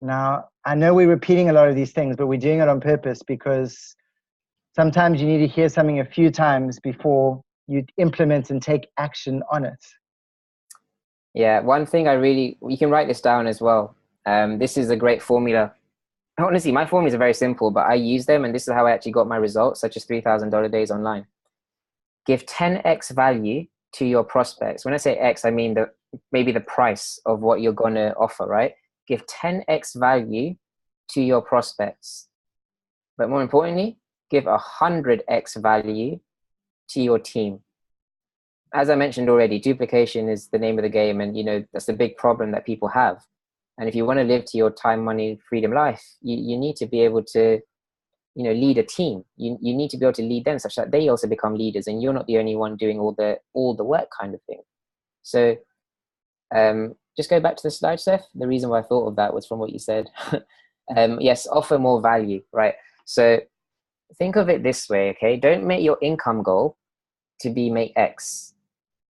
Now, I know we're repeating a lot of these things, but we're doing it on purpose because sometimes you need to hear something a few times before you implement and take action on it. Yeah, one thing you can write this down as well. This is a great formula. Honestly, my formulas are very simple, but I use them, and this is how I actually got my results, such as $3,000 days online. Give 10x value to your prospects. When I say X, I mean maybe the price of what you're going to offer, right? Give 10x value to your prospects. But more importantly, give 100x value to your team. As I mentioned already, duplication is the name of the game, and that's the big problem that people have. And if you want to live to your time, money, freedom life, you need to be able to lead a team. You need to be able to lead them such that they also become leaders, and you're not the only one doing all the work kind of thing. So just go back to the slide, Seth. The reason why I thought of that was from what you said. Yes, offer more value, right? So think of it this way, okay? Don't make your income goal to be make X.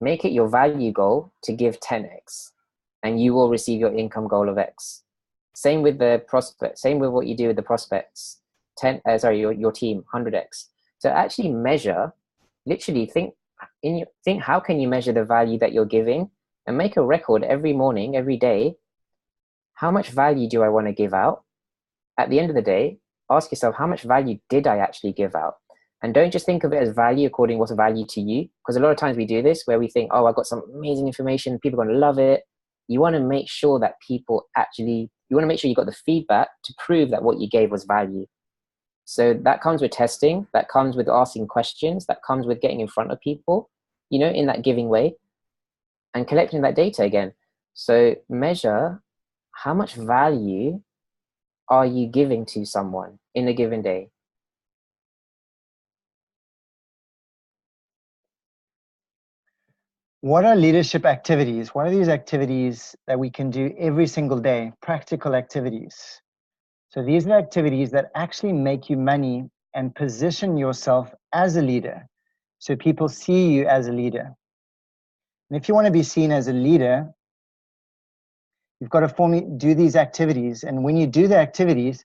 Make it your value goal to give 10x, and you will receive your income goal of X. Same with the prospect. Same with what you do with the prospects. Your team, 100x. So actually measure. Literally think how can you measure the value that you're giving, and make a record every morning, every day. How much value do I want to give out? At the end of the day, ask yourself, how much value did I actually give out? And don't just think of it as value according to what's value to you, because a lot of times we do this where we think, oh, I've got some amazing information, people are going to love it. You want to make sure that you want to make sure you got the feedback to prove that what you gave was value. So that comes with testing, that comes with asking questions, that comes with getting in front of people, in that giving way, and collecting that data again. So measure how much value are you giving to someone in a given day. What are leadership activities? What are these activities that we can do every single day? Practical activities. So these are activities that actually make you money and position yourself as a leader, so people see you as a leader. And if you want to be seen as a leader, you've got to do these activities. And when you do the activities,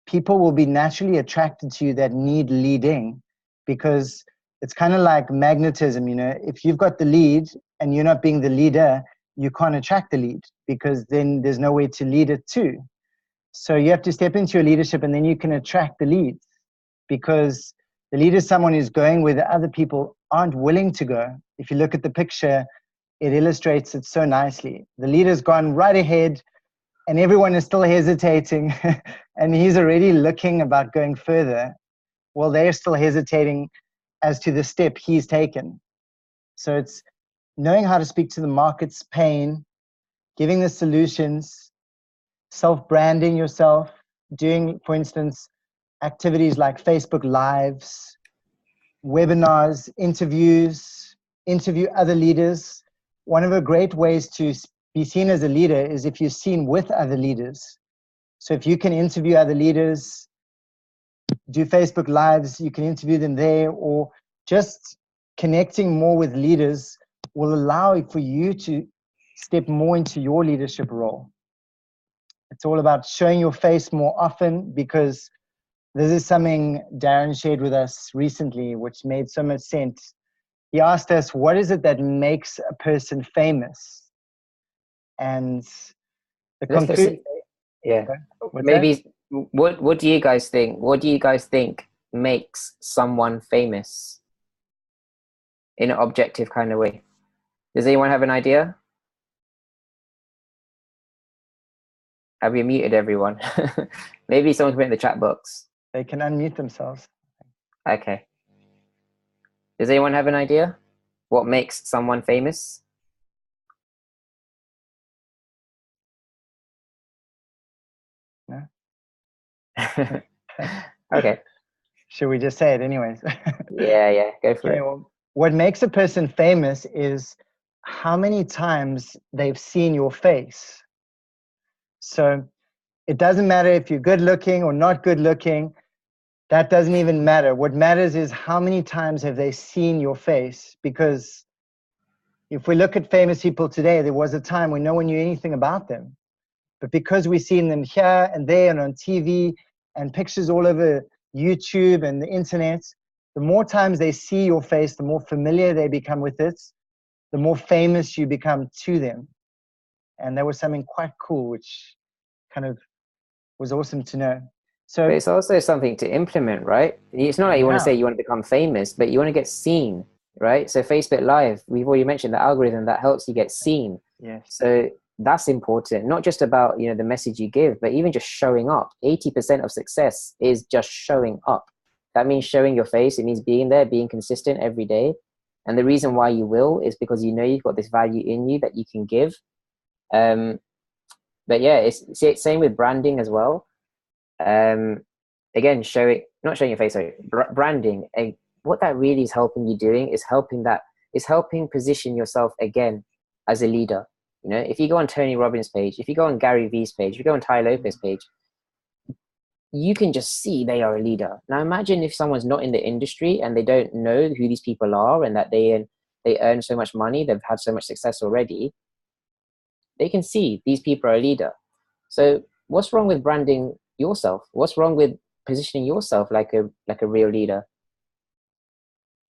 people will be naturally attracted to you that need leading, because it's kind of like magnetism. If you've got the lead and you're not being the leader, you can't attract the lead, because then there's no way to lead it to. So you have to step into your leadership, and then you can attract the leads, because The leader is someone who's going where the other people aren't willing to go. If you look at the picture, it illustrates it so nicely. The leader's gone right ahead and everyone is still hesitating and he's already looking about going further. Well, they're still hesitating as to the step he's taken. So it's knowing how to speak to the market's pain, giving the solutions, self-branding yourself, doing, for instance, activities like Facebook Lives, webinars, interviews, interview other leaders. One of the great ways to be seen as a leader is if you're seen with other leaders. So if you can interview other leaders, do Facebook Lives, you can interview them there, or just connecting more with leaders will allow for you to step more into your leadership role. It's all about showing your face more often, because this is something Darren shared with us recently, which made so much sense. He asked us, what is it that makes a person famous? And the conclusion, yeah, what's maybe that? What do you guys think? What do you guys think makes someone famous in an objective kind of way? Does anyone have an idea? Have you muted everyone? Maybe someone can put it in the chat box. They can unmute themselves. Okay. Does anyone have an idea? What makes someone famous? No? Okay. Should we just say it anyways? Yeah, go for it. Well, what makes a person famous is how many times they've seen your face. So it doesn't matter if you're good looking or not good looking. That doesn't even matter. What matters is how many times have they seen your face. Because if we look at famous people today, there was a time when no one knew anything about them. But because we've seen them here and there and on TV and pictures all over YouTube and the internet, the more times they see your face, the more familiar they become with it, the more famous you become to them. And that was something quite cool, which kind of was awesome to know. So but it's also something to implement, right? It's not like you want to say you want to become famous, but you want to get seen, right? So Facebook Live, we've already mentioned the algorithm that helps you get seen. Yes. So that's important, not just about, the message you give, but even just showing up. 80% of success is just showing up. That means showing your face. It means being there, being consistent every day. And the reason why you will is because you've got this value in you that you can give. But yeah, it's same with branding as well. Again, not showing your face, sorry, branding. What that really is helping you doing is helping position yourself again as a leader. If you go on Tony Robbins' page, if you go on Gary Vee's page, if you go on Ty Lopez's page, you can just see they are a leader. Now imagine if someone's not in the industry and they don't know who these people are and that they earn so much money, they've had so much success already. They can see these people are a leader. So what's wrong with branding yourself? What's wrong with positioning yourself like a real leader?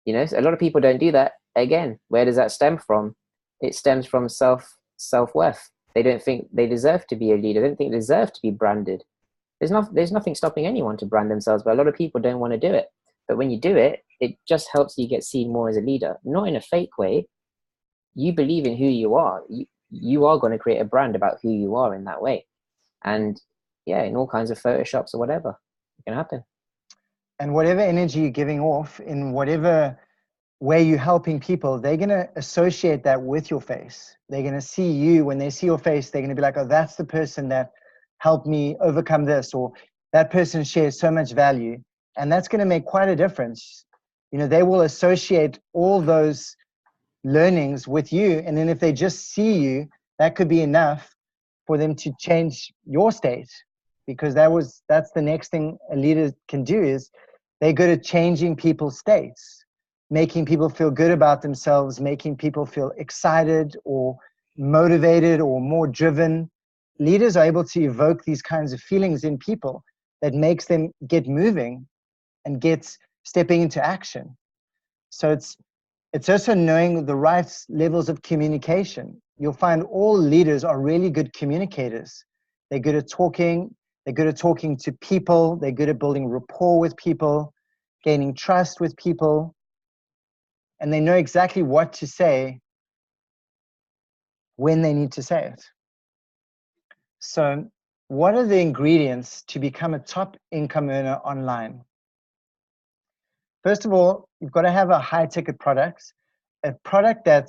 A lot of people don't do that. Again, where does that stem from? It stems from self-worth. They don't think they deserve to be a leader. They don't think they deserve to be branded. There's nothing stopping anyone to brand themselves, but a lot of people don't want to do it. But when you do it, it just helps you get seen more as a leader, not in a fake way. You believe in who you are. You are going to create a brand about who you are in that way. And yeah, in all kinds of Photoshops or whatever, it can happen. And whatever energy you're giving off, in whatever way you're helping people, they're going to associate that with your face. They're going to see you. When they see your face, they're going to be like, oh, that's the person that helped me overcome this, or that person shares so much value. And that's going to make quite a difference. They will associate all those learnings with you. And then if they just see you, that could be enough for them to change your state. Because that's the next thing a leader can do, is they're good at changing people's states, making people feel good about themselves, making people feel excited or motivated or more driven. Leaders are able to evoke these kinds of feelings in people that makes them get moving and get stepping into action. So it's also knowing the right levels of communication. You'll find all leaders are really good communicators. They're good at talking. They're good at talking to people. They're good at building rapport with people, gaining trust with people, and they know exactly what to say when they need to say it. So what are the ingredients to become a top income earner online? First of all, you've got to have a high ticket product, a product that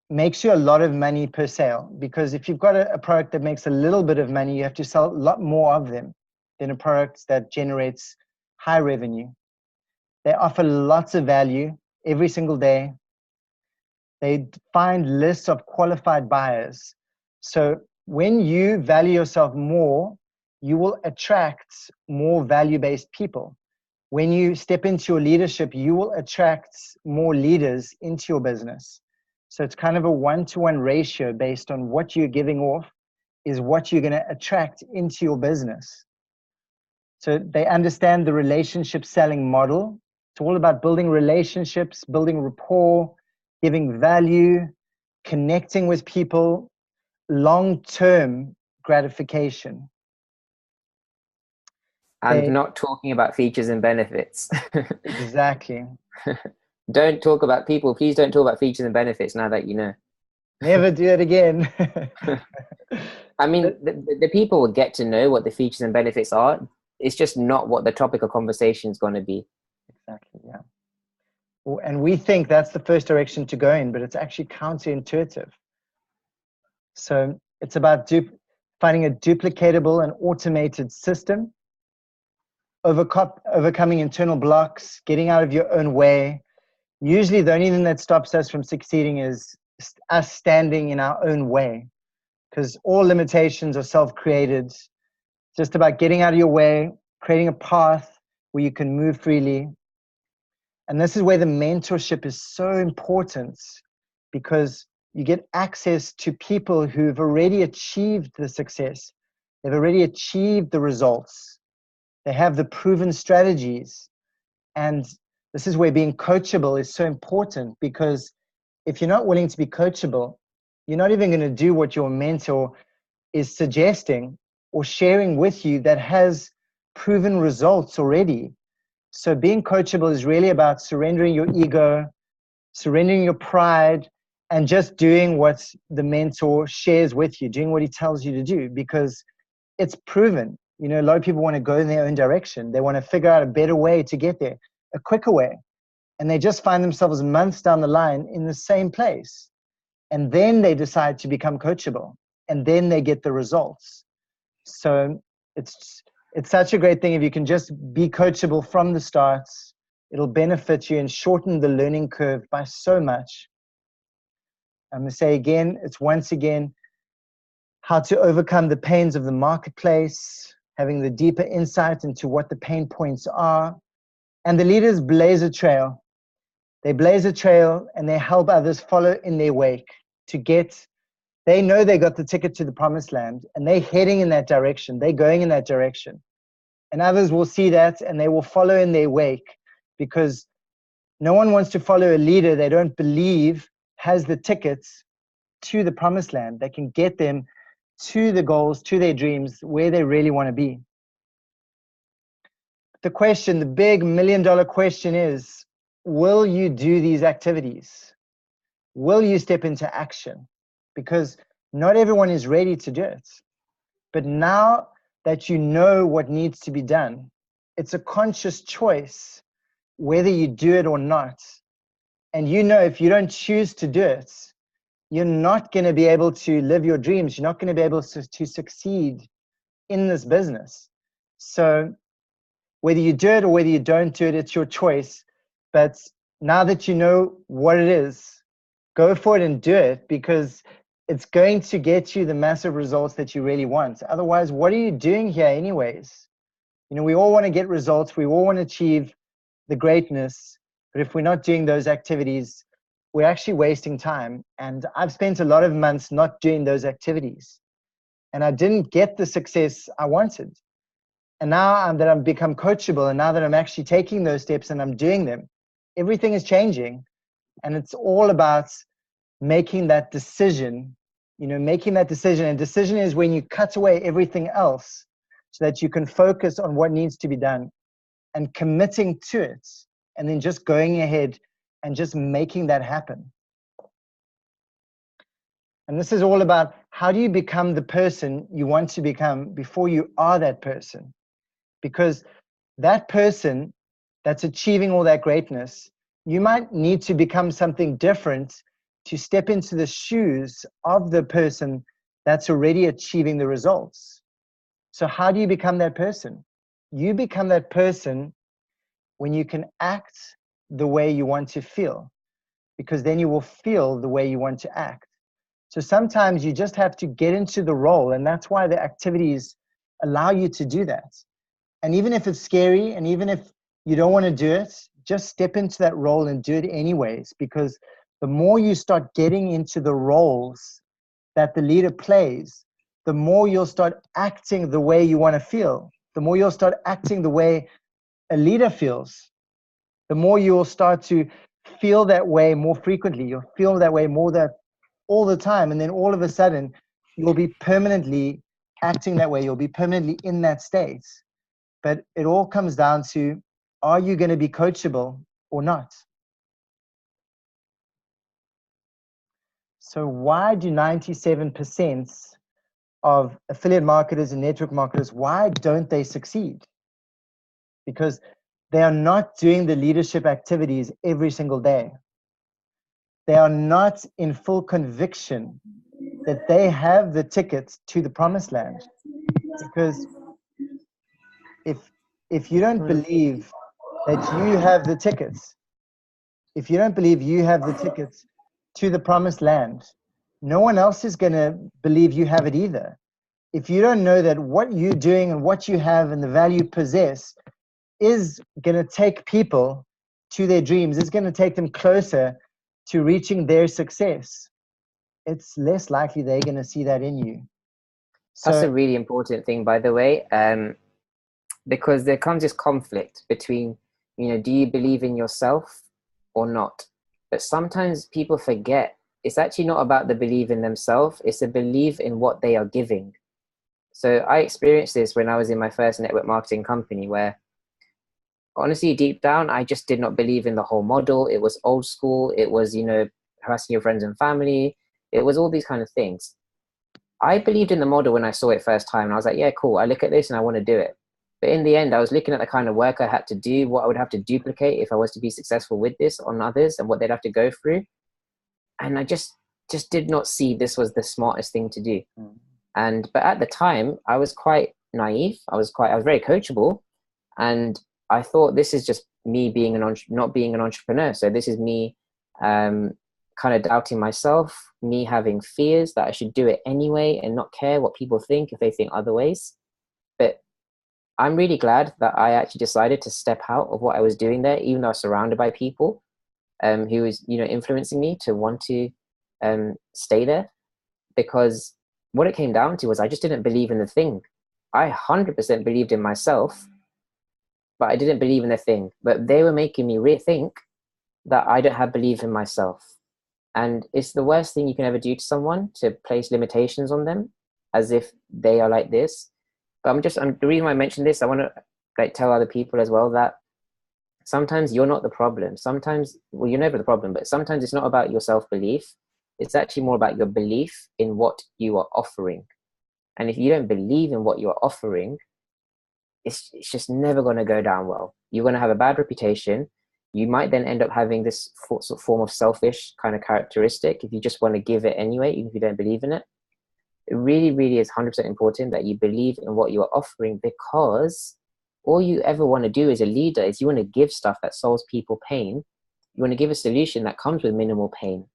makes you a lot of money per sale. Because if you've got a product that makes a little bit of money, you have to sell a lot more of them than a product that generates high revenue. They offer lots of value every single day. They find lists of qualified buyers. So when you value yourself more, you will attract more value-based people. When you step into your leadership, you will attract more leaders into your business. So it's kind of a one-to-one ratio based on what you're giving off is what you're going to attract into your business. So they understand the relationship selling model. It's all about building relationships, building rapport, giving value, connecting with people, long-term gratification. And not talking about features and benefits. Exactly. Don't talk about people. Please don't talk about features and benefits now that you know. Never do it again. I mean, the people will get to know what the features and benefits are. It's just not what the topic of conversation is going to be. Exactly, yeah. And we think that's the first direction to go in, but it's actually counterintuitive. So it's about finding a duplicatable and automated system, overcoming internal blocks, getting out of your own way. Usually the only thing that stops us from succeeding is us standing in our own way, because all limitations are self-created. Just about getting out of your way, creating a path where you can move freely. And this is where the mentorship is so important, because you get access to people who've already achieved the success. They've already achieved the results. They have the proven strategies. And this is where being coachable is so important, because if you're not willing to be coachable, you're not even going to do what your mentor is suggesting or sharing with you that has proven results already. So being coachable is really about surrendering your ego, surrendering your pride, and just doing what the mentor shares with you, doing what he tells you to do, because it's proven. You know, a lot of people want to go in their own direction. They want to figure out a better way to get there, a quicker way. And they just find themselves months down the line in the same place. And then they decide to become coachable, and then they get the results. So it's such a great thing if you can just be coachable from the start. It'll benefit you and shorten the learning curve by so much. I'm going to say again, it's once again how to overcome the pains of the marketplace, having the deeper insight into what the pain points are. And the leaders blaze a trail. They blaze a trail and they help others follow in their wake to get. They know they got the ticket to the promised land and they're heading in that direction. They're going in that direction. And others will see that and they will follow in their wake, because no one wants to follow a leader they don't believe has the tickets to the promised land that can get them to the goals, to their dreams, where they really want to be. The question, the big $1 million question is, will you do these activities? Will you step into action? Because not everyone is ready to do it. But now that you know what needs to be done, it's a conscious choice whether you do it or not. And you know if you don't choose to do it, you're not going to be able to live your dreams. You're not going to be able to succeed in this business. So whether you do it or whether you don't do it, it's your choice. But now that you know what it is, go for it and do it, because it's going to get you the massive results that you really want. Otherwise, what are you doing here anyways? You know, we all want to get results. We all want to achieve the greatness. But if we're not doing those activities, we're actually wasting time. And I've spent a lot of months not doing those activities. And I didn't get the success I wanted. And now that I've become coachable, and now that I'm actually taking those steps and I'm doing them, everything is changing. And it's all about making that decision, you know, making that decision. And decision is when you cut away everything else so that you can focus on what needs to be done. and committing to it, and then just going ahead and just making that happen. And this is all about how do you become the person you want to become before you are that person. Because that person that's achieving all that greatness, you might need to become something different to step into the shoes of the person that's already achieving the results. So how do you become that person? You become that person when you can act the way you want to feel, because then you will feel the way you want to act. So sometimes you just have to get into the role, and that's why the activities allow you to do that. And even if it's scary, and even if you don't want to do it, just step into that role and do it anyways, because the more you start getting into the roles that the leader plays, the more you'll start acting the way you want to feel. The more you'll start acting the way a leader feels, the more you will start to feel that way more frequently. You'll feel that way all the time. And then all of a sudden, you'll be permanently acting that way. You'll be permanently in that state. But it all comes down to, are you going to be coachable or not? So why do 97% of affiliate marketers and network marketers, why don't they succeed? Because they are not doing the leadership activities every single day. They are not in full conviction that they have the tickets to the promised land. Because if you don't believe that you have the tickets, if you don't believe you have the tickets to the promised land, no one else is going to believe you have it either. If you don't know that what you're doing and what you have and the value you possess is going to take people to their dreams, it's going to take them closer to reaching their success, it's less likely they're going to see that in you. That's a really important thing, by the way, because there comes this conflict between, do you believe in yourself or not? But sometimes people forget it's actually not about the belief in themselves, it's a belief in what they are giving. So I experienced this when I was in my first network marketing company, where honestly, deep down, I just did not believe in the whole model. It was old school. It was, harassing your friends and family. It was all these kind of things. I believed in the model when I saw it first time. And I was like, yeah, cool. I look at this and I want to do it. But in the end, I was looking at the kind of work I had to do, what I would have to duplicate if I was to be successful with this on others, and what they'd have to go through. And I just did not see this was the smartest thing to do. But at the time, I was quite naive. I was very coachable. And I thought, this is just me being not being an entrepreneur. So this is me kind of doubting myself, me having fears that I should do it anyway and not care what people think if they think other ways. But I'm really glad that I actually decided to step out of what I was doing there, even though I was surrounded by people who was, influencing me to want to stay there. Because what it came down to was I just didn't believe in the thing. I 100% believed in myself, but I didn't believe in the thing. But they were making me rethink that I don't have belief in myself. And it's the worst thing you can ever do to someone, to place limitations on them as if they are like this. But the reason why I mentioned this, I want to tell other people as well that sometimes you're not the problem. Sometimes, well, you're never the problem, but sometimes it's not about your self-belief. It's actually more about your belief in what you are offering. And if you don't believe in what you're offering, it's just never going to go down well. You're going to have a bad reputation. You might then end up having this form of selfish kind of characteristic if you just want to give it anyway, even if you don't believe in it. It really, really is 100% important that you believe in what you are offering, because all you ever want to do as a leader is you want to give stuff that solves people pain. You want to give a solution that comes with minimal pain,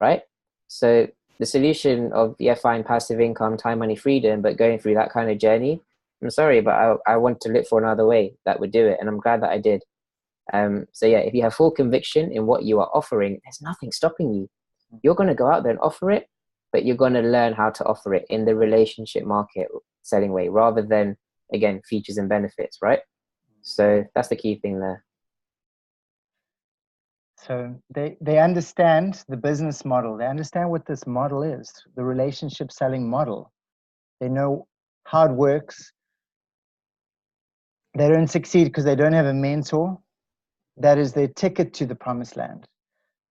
right? So the solution of, fine, passive income, time, money, freedom, but going through that kind of journey, I'm sorry, but I want to look for another way that would do it. And I'm glad that I did. So if you have full conviction in what you are offering, there's nothing stopping you. You're going to go out there and offer it, but you're going to learn how to offer it in the relationship market selling way, rather than, again, features and benefits, right? So that's the key thing there. So they understand the business model. They understand what this model is, the relationship selling model. They know how it works. They don't succeed because they don't have a mentor. That is their ticket to the promised land.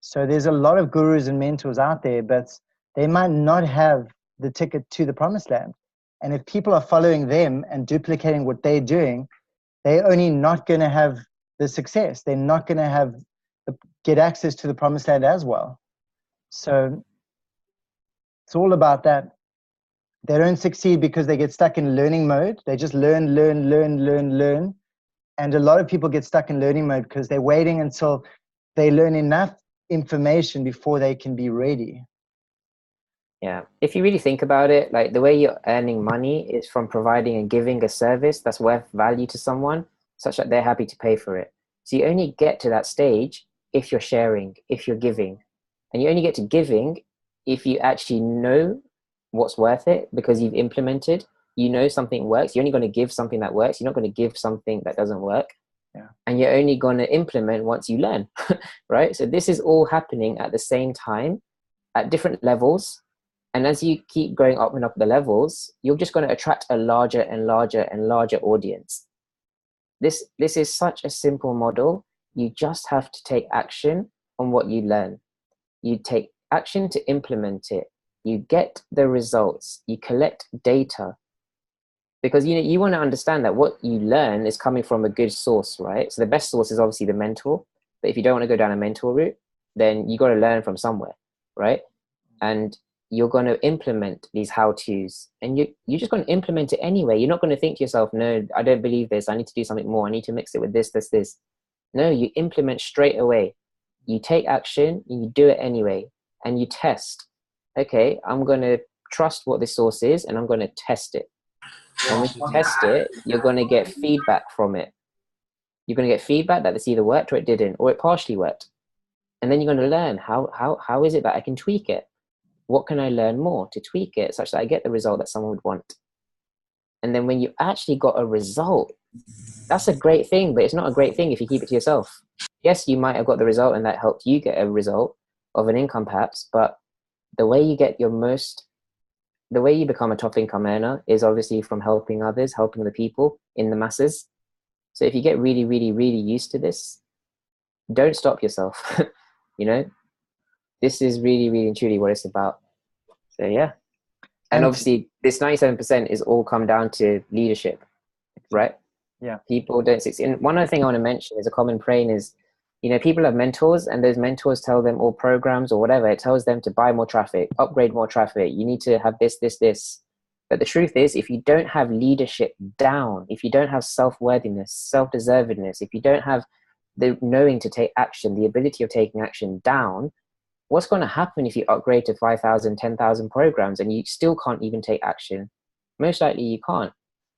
So there's a lot of gurus and mentors out there, but they might not have the ticket to the promised land. And if people are following them and duplicating what they're doing, they're only not going to have the success. They're not going to have get access to the promised land as well. So it's all about that. They don't succeed because they get stuck in learning mode. They just learn. And a lot of people get stuck in learning mode because they're waiting until they learn enough information before they can be ready. Yeah, if you really think about it, like the way you're earning money is from providing and giving a service that's worth value to someone, such that they're happy to pay for it. So you only get to that stage if you're sharing, if you're giving. And you only get to giving if you actually know what's worth it, because you've implemented, you know something works. You're only going to give something that works. You're not going to give something that doesn't work. Yeah. And you're only going to implement once you learn, right? So this is all happening at the same time at different levels. And as you keep going up and up the levels, you're just going to attract a larger and larger and larger audience. This is such a simple model. You just have to take action on what you learn. You take action to implement it. You get the results. You collect data. Because you want to understand that what you learn is coming from a good source, right? So the best source is obviously the mentor. But if you don't want to go down a mentor route, then you got to learn from somewhere, right? And you're going to implement these how-tos, and you're just going to implement it anyway. You're not going to think to yourself, no, I don't believe this. I need to do something more. I need to mix it with this. No, you implement straight away. You take action, and you do it anyway, and you test. Okay, I'm going to trust what this source is, and I'm going to test it. And when you test it, you're going to get feedback from it. You're going to get feedback that this either worked or it didn't, or it partially worked. And then you're going to learn how is it that I can tweak it? What can I learn more to tweak it such that I get the result that someone would want? And then when you actually got a result, that's a great thing, but it's not a great thing if you keep it to yourself. Yes, you might have got the result and that helped you get a result of an income perhaps, but the way you become a top income earner is obviously from helping others, helping the people in the masses. So if you get really, really, really used to this, don't stop yourself. This is really, really and truly what it's about. So yeah. And obviously this 97% is all come down to leadership, right? Yeah. People don't succeed. And one other thing I want to mention is a common praying is, people have mentors, and those mentors tell them, or programs or whatever, it tells them to buy more traffic, upgrade more traffic. You need to have this. But the truth is, if you don't have leadership down, if you don't have self-worthiness, self-deservedness, if you don't have the knowing to take action, the ability of taking action down, what's going to happen if you upgrade to 5,000, 10,000 programs and you still can't even take action? Most likely you can't.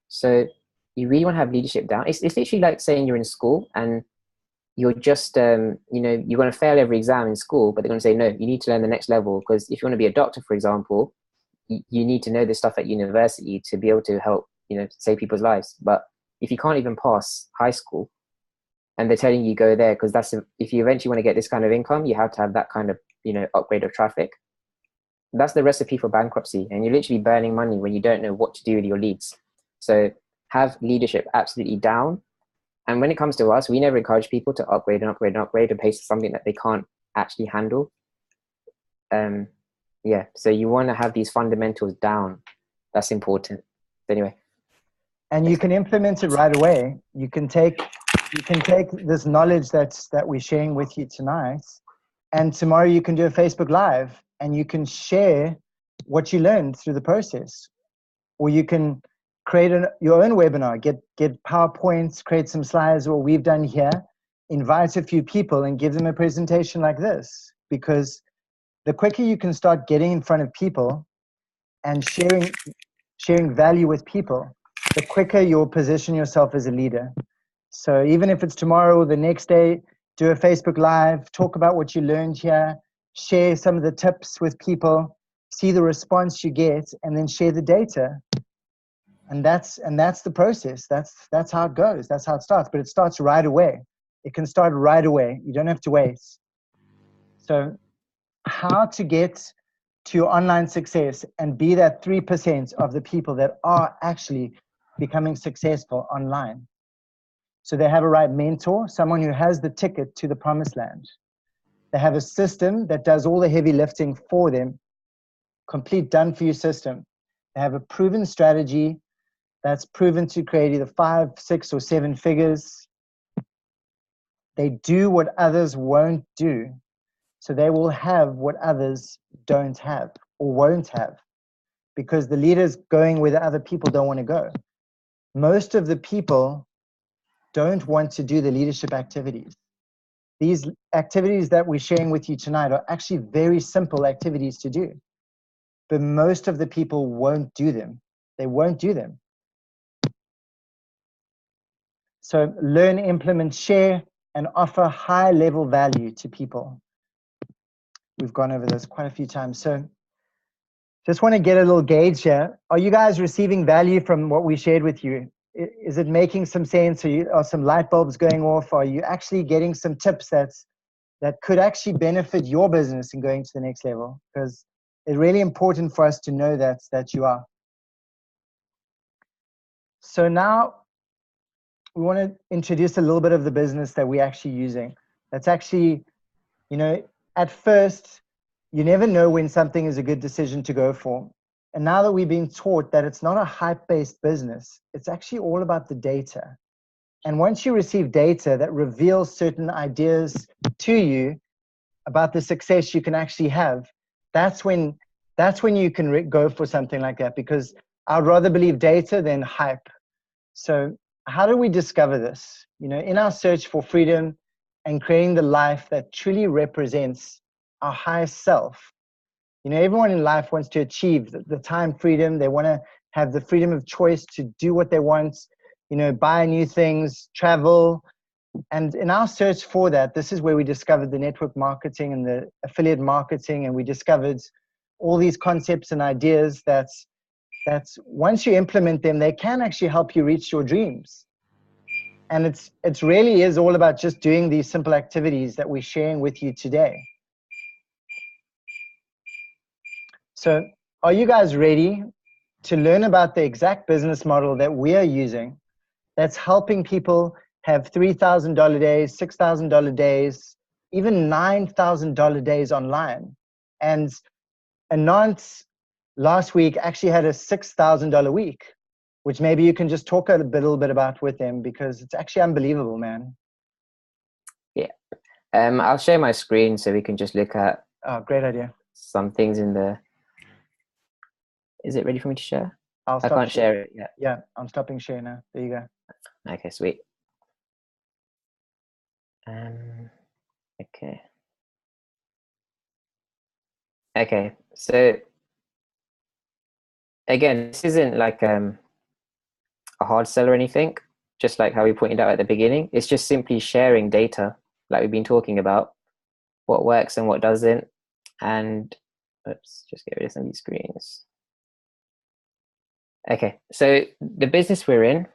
So you really want to have leadership down. It's literally like saying you're in school and you're just, you're going to fail every exam in school, but they're going to say, no, you need to learn the next level. Because if you want to be a doctor, for example, you need to know this stuff at university to be able to help, save people's lives. But if you can't even pass high school and they're telling you go there, because if you eventually want to get this kind of income, you have to have that kind of, upgrade of traffic. That's the recipe for bankruptcy. And you're literally burning money when you don't know what to do with your leads. So have leadership absolutely down. And when it comes to us, we never encourage people to upgrade and pay for something that they can't actually handle. So you want to have these fundamentals down. That's important. Anyway. And you can implement it right away. You can take this knowledge that we're sharing with you tonight, and tomorrow you can do a Facebook Live and you can share what you learned through the process. Or you can create your own webinar, get PowerPoints, create some slides, what we've done here, invite a few people and give them a presentation like this. Because the quicker you can start getting in front of people and sharing value with people, the quicker you'll position yourself as a leader. So even if it's tomorrow or the next day, do a Facebook Live, talk about what you learned here, share some of the tips with people, see the response you get, and then share the data. And that's the process. That's how it goes. That's how it starts. But it starts right away. It can start right away. You don't have to wait. So how to get to your online success and be that 3% of the people that are actually becoming successful online. So they have a right mentor, someone who has the ticket to the promised land. They have a system that does all the heavy lifting for them, complete done-for-you system. They have a proven strategy that's proven to create either 5, 6, or 7 figures. They do what others won't do. So they will have what others don't have or won't have, because the leader's going where the other people don't want to go. Most of the people don't want to do the leadership activities. These activities that we're sharing with you tonight are actually very simple activities to do, but most of the people won't do them. They won't do them. So learn, implement, share, and offer high-level value to people. We've gone over this quite a few times. So just want to get a little gauge here. Are you guys receiving value from what we shared with you? Is it making some sense? Are some light bulbs going off? Are you actually getting some tips that could actually benefit your business in going to the next level? Because it's really important for us to know that you are. So now we want to introduce a little bit of the business that we're actually using. That's actually, you know, at first, you never know when something is a good decision to go for. And now that we've been taught that it's not a hype-based business, it's actually all about the data. And once you receive data that reveals certain ideas to you about the success you can actually have, that's when you can go for something like that, because I'd rather believe data than hype. So how do we discover this? You know, in our search for freedom and creating the life that truly represents our highest self. You know, everyone in life wants to achieve the time freedom. They want to have the freedom of choice to do what they want, you know, buy new things, travel. And in our search for that, this is where we discovered the network marketing and the affiliate marketing. And we discovered all these concepts and ideas that's once you implement them, they can actually help you reach your dreams. And it's really is all about just doing these simple activities that we're sharing with you today. So are you guys ready to learn about the exact business model that we are using that's helping people have $3,000 days, $6,000 days, even $9,000 days online? And Anant last week actually had a $6,000 week, which maybe you can just talk a little bit about with them, because it's actually unbelievable, man. Yeah. I'll share my screen so we can just look at great idea. some things in the... Is it ready for me to share? I can't share it yet. Yeah, I'm stopping share now. There you go. Okay, sweet. Okay. Okay, so again, this isn't like a hard sell or anything, just like how we pointed out at the beginning. It's just simply sharing data, like we've been talking about, what works and what doesn't. And oops, just get rid of some of these screens. Okay, so the business we're in,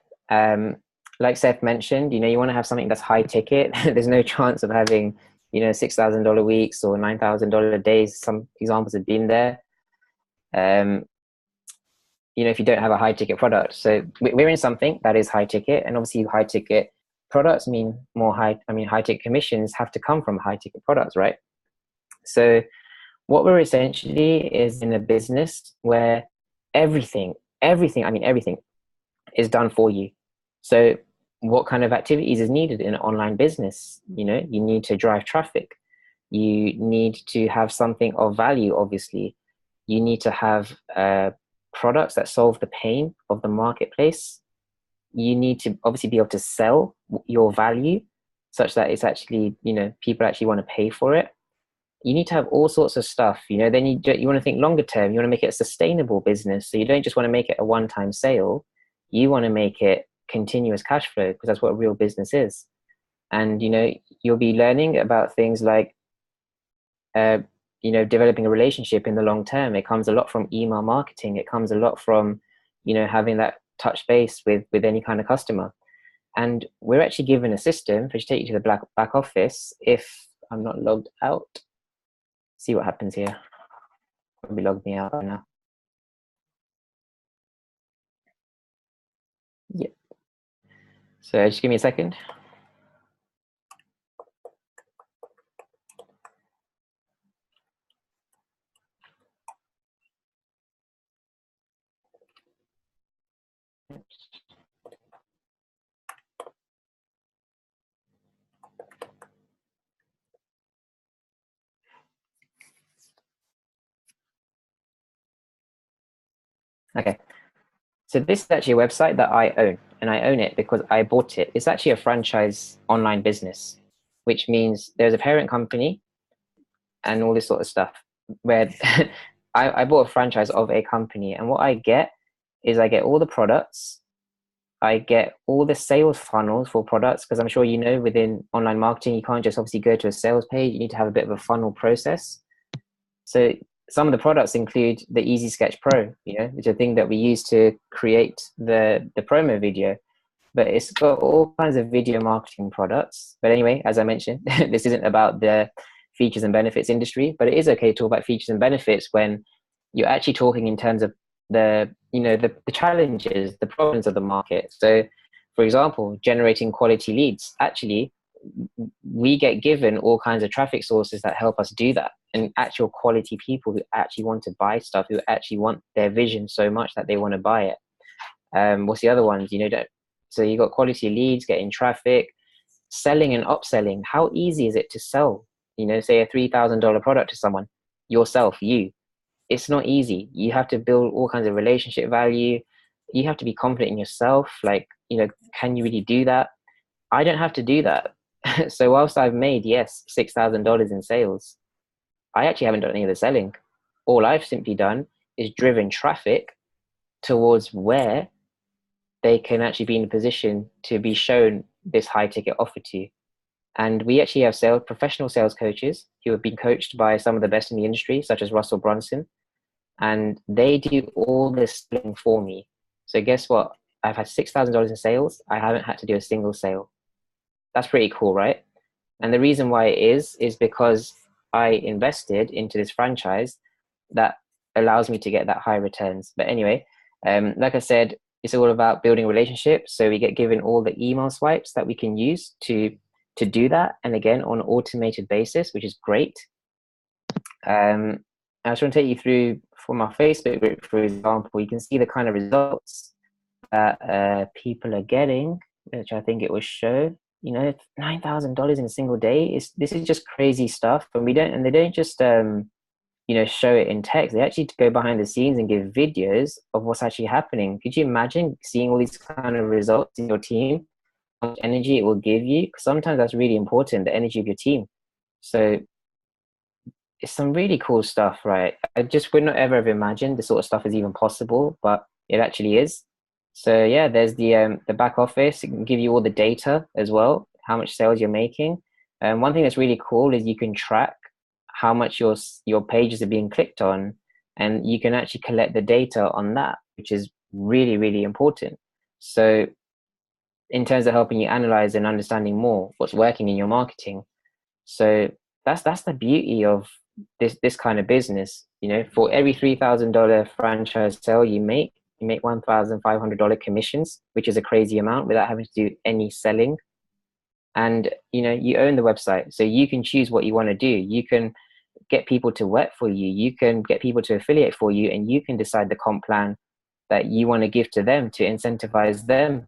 like Seth mentioned, you know, you want to have something that's high ticket. There's no chance of having, you know, $6,000 weeks or $9,000 days. Some examples have been there. You know, if you don't have a high ticket product. So we're in something that is high ticket, and obviously high ticket products mean high ticket commissions have to come from high ticket products, right? So what we're essentially is in a business where everything is done for you. So what kind of activities is needed in an online business? You know, you need to drive traffic. You need to have something of value, obviously. You need to have products that solve the pain of the marketplace. You need to obviously be able to sell your value such that it's actually, you know, people actually want to pay for it. You need to have all sorts of stuff, you know. Then you want to think longer term. You want to make it a sustainable business. So you don't just want to make it a one-time sale. You want to make it continuous cash flow, because that's what real business is. And, you know, you'll be learning about things like, you know, developing a relationship in the long term. It comes a lot from email marketing. It comes a lot from, you know, having that touch base with any kind of customer. And we're actually given a system which take you to the back office. If I'm not logged out, see what happens here. Probably logged me out right now. Yep. So just give me a second. Okay, so this is actually a website that I own, and I own it because I bought it. It's actually a franchise online business, which means there's a parent company and all this sort of stuff, where I bought a franchise of a company, and what I get is I get all the products, I get all the sales funnels for products, because I'm sure you know within online marketing, you can't just obviously go to a sales page, you need to have a bit of a funnel process. So some of the products include the Easy Sketch Pro, you know, which is a thing that we use to create the promo video. But it's got all kinds of video marketing products. But anyway, as I mentioned, this isn't about the features and benefits industry, but it is okay to talk about features and benefits when you're actually talking in terms of the, you know, the challenges, the problems of the market. So for example, generating quality leads. Actually, we get given all kinds of traffic sources that help us do that, and actual quality people who actually want to buy stuff, who actually want their vision so much that they want to buy it. What's the other ones? You know, so you got quality leads, getting traffic, selling and upselling. How easy is it to sell, you know, say a $3,000 product to someone, yourself, you? It's not easy. You have to build all kinds of relationship value. You have to be confident in yourself. Like, you know, can you really do that? I don't have to do that. So whilst I've made, yes, $6,000 in sales, I actually haven't done any of the selling. All I've simply done is driven traffic towards where they can actually be in a position to be shown this high ticket offer to. And we actually have professional sales coaches who have been coached by some of the best in the industry, such as Russell Brunson, and they do all this selling for me. So guess what? I've had $6,000 in sales. I haven't had to do a single sale. That's pretty cool, right? And the reason why it is because I invested into this franchise that allows me to get that high returns. But anyway, like I said, it's all about building relationships. So we get given all the email swipes that we can use to do that. And again, on an automated basis, which is great. I just want to take you through from our Facebook group, for example, you can see the kind of results that people are getting, which I think it will show. You know, $9,000 in a single day. This is just crazy stuff, and they don't just you know, show it in text. They actually go behind the scenes and give videos of what's actually happening. Could you imagine seeing all these kind of results in your team? How much energy it will give you? Because sometimes that's really important, the energy of your team. So it's some really cool stuff, right? I just would not ever have imagined this sort of stuff is even possible, but it actually is. So yeah, there's the back office. It can give you all the data as well, how much sales you're making. And one thing that's really cool is you can track how much your pages are being clicked on, and you can actually collect the data on that, which is really, really important. So in terms of helping you analyze and understanding more what's working in your marketing. So that's the beauty of this kind of business. You know, for every $3,000 franchise sale you make $1,500 commissions, which is a crazy amount without having to do any selling. And you know, you own the website, so you can choose what you want to do. You can get people to work for you, you can get people to affiliate for you, and you can decide the comp plan that you want to give to them to incentivize them.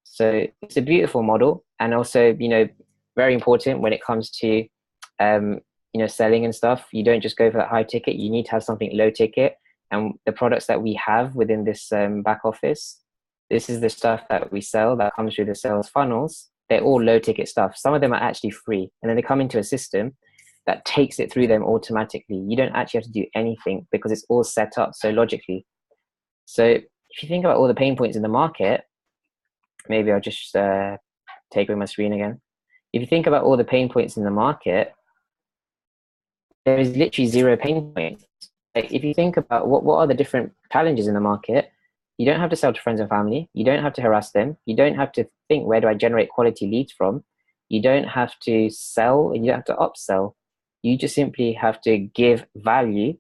So it's a beautiful model, and also, you know, very important when it comes to you know, selling and stuff. You don't just go for that high ticket, you need to have something low ticket. And the products that we have within this back office, this is the stuff that we sell that comes through the sales funnels. They're all low ticket stuff. Some of them are actually free, and then they come into a system that takes it through them automatically. You don't actually have to do anything because it's all set up so logically. So if you think about all the pain points in the market, maybe I'll just take away my screen again. If you think about all the pain points in the market, there is literally zero pain points. Like if you think about what are the different challenges in the market, you don't have to sell to friends and family. You don't have to harass them. You don't have to think, where do I generate quality leads from? You don't have to sell, and you don't have to upsell. You just simply have to give value,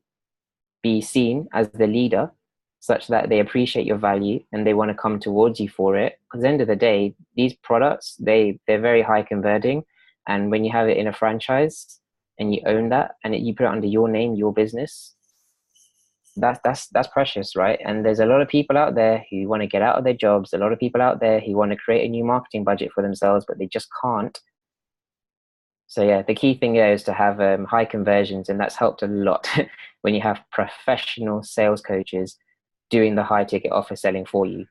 be seen as the leader, such that they appreciate your value and they want to come towards you for it. Because at the end of the day, these products, they're very high converting. And when you have it in a franchise and you own that and you put it under your name, your business, that's precious, right? And there's a lot of people out there who want to get out of their jobs, a lot of people out there who want to create a new marketing budget for themselves, but they just can't. So yeah, the key thing there is to have high conversions, and that's helped a lot when you have professional sales coaches doing the high ticket offer selling for you,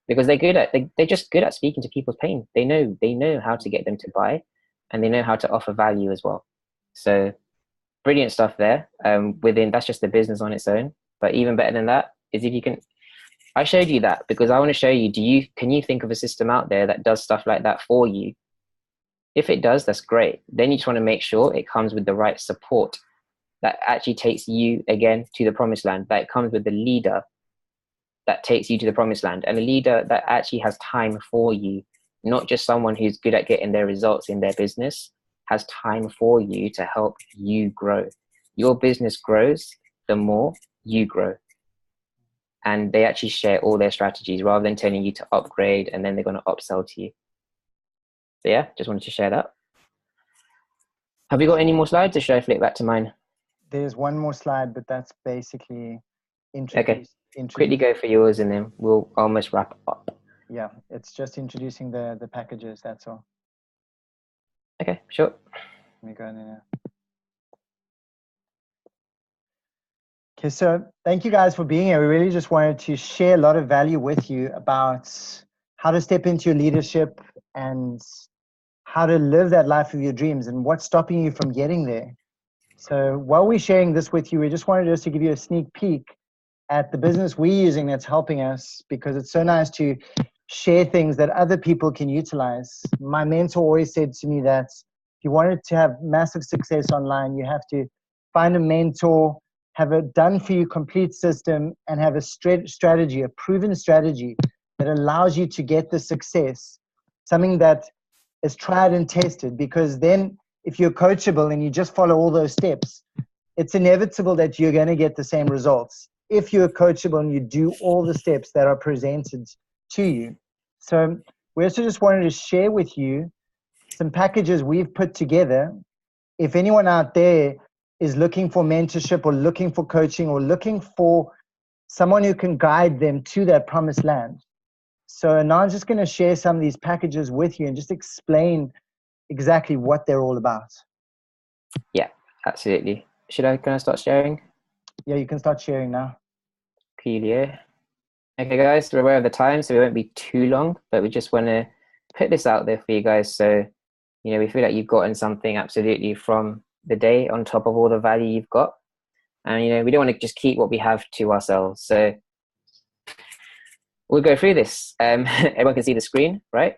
because they're just good at speaking to people's pain. They know how to get them to buy, and they know how to offer value as well. So brilliant stuff there. That's just the business on its own. But even better than that is if you can, I showed you that because I want to show you, can you think of a system out there that does stuff like that for you? If it does, that's great. Then you just want to make sure it comes with the right support that actually takes you again to the promised land, that it comes with the leader that takes you to the promised land, and a leader that actually has time for you, not just someone who's good at getting their results in their business, has time for you to help you grow. Your business grows the more you grow. And they actually share all their strategies rather than telling you to upgrade and then they're going to upsell to you. So yeah, just wanted to share that. Have you got any more slides or should I flick back to mine? There's one more slide, but that's basically Okay, quickly go for yours and then we'll almost wrap up. Yeah, it's just introducing the packages, that's all. Okay, sure. Let me go in there. Okay, so thank you guys for being here. We really just wanted to share a lot of value with you about how to step into your leadership and how to live that life of your dreams and what's stopping you from getting there. So while we're sharing this with you, we just wanted just to give you a sneak peek at the business we're using that's helping us, because it's so nice to share things that other people can utilize. My mentor always said to me that if you wanted to have massive success online, you have to find a mentor, have a done for you complete system, and have a strategy, a proven strategy that allows you to get the success, something that is tried and tested. Because then if you're coachable and you just follow all those steps, it's inevitable that you're going to get the same results if you're coachable and you do all the steps that are presented to you. So we also just wanted to share with you some packages we've put together. If anyone out there is looking for mentorship or looking for coaching or looking for someone who can guide them to that promised land. So now I'm just going to share some of these packages with you and just explain exactly what they're all about. Yeah, absolutely. Can I start sharing? Yeah, you can start sharing now. Coolio. Okay guys, we're aware of the time, so we won't be too long, but we just want to put this out there for you guys. So, we feel like you've gotten something absolutely from the day on top of all the value you've got. And, we don't want to just keep what we have to ourselves. So we'll go through this. Everyone can see the screen, right?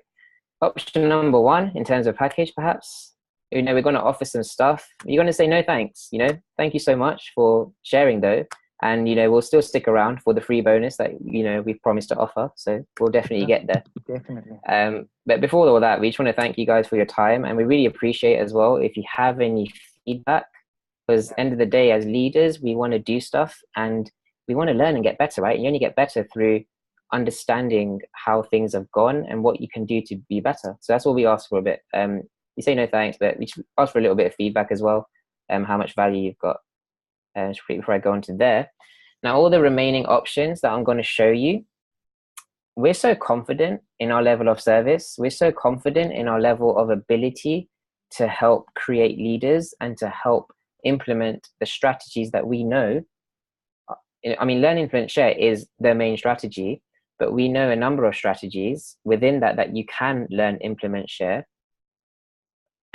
Option number one, in terms of package, perhaps, we're going to offer some stuff. You're going to say no thanks, thank you so much for sharing though. And, we'll still stick around for the free bonus that, we've promised to offer. So we'll definitely get there. Definitely. But before all that, we just want to thank you guys for your time. And we really appreciate as well if you have any feedback, because end of the day, as leaders, we want to do stuff and we want to learn and get better, right? You only get better through understanding how things have gone and what you can do to be better. So that's all we ask for a bit. You say no thanks, but we should ask for a little bit of feedback as well, how much value you've got. Before I go into there. Now, all the remaining options that I'm going to show you, we're so confident in our level of service. We're so confident in our level of ability to help create leaders and to help implement the strategies that we know. I mean, learn, implement, share is the main strategy, but we know a number of strategies within that you can learn, implement, share.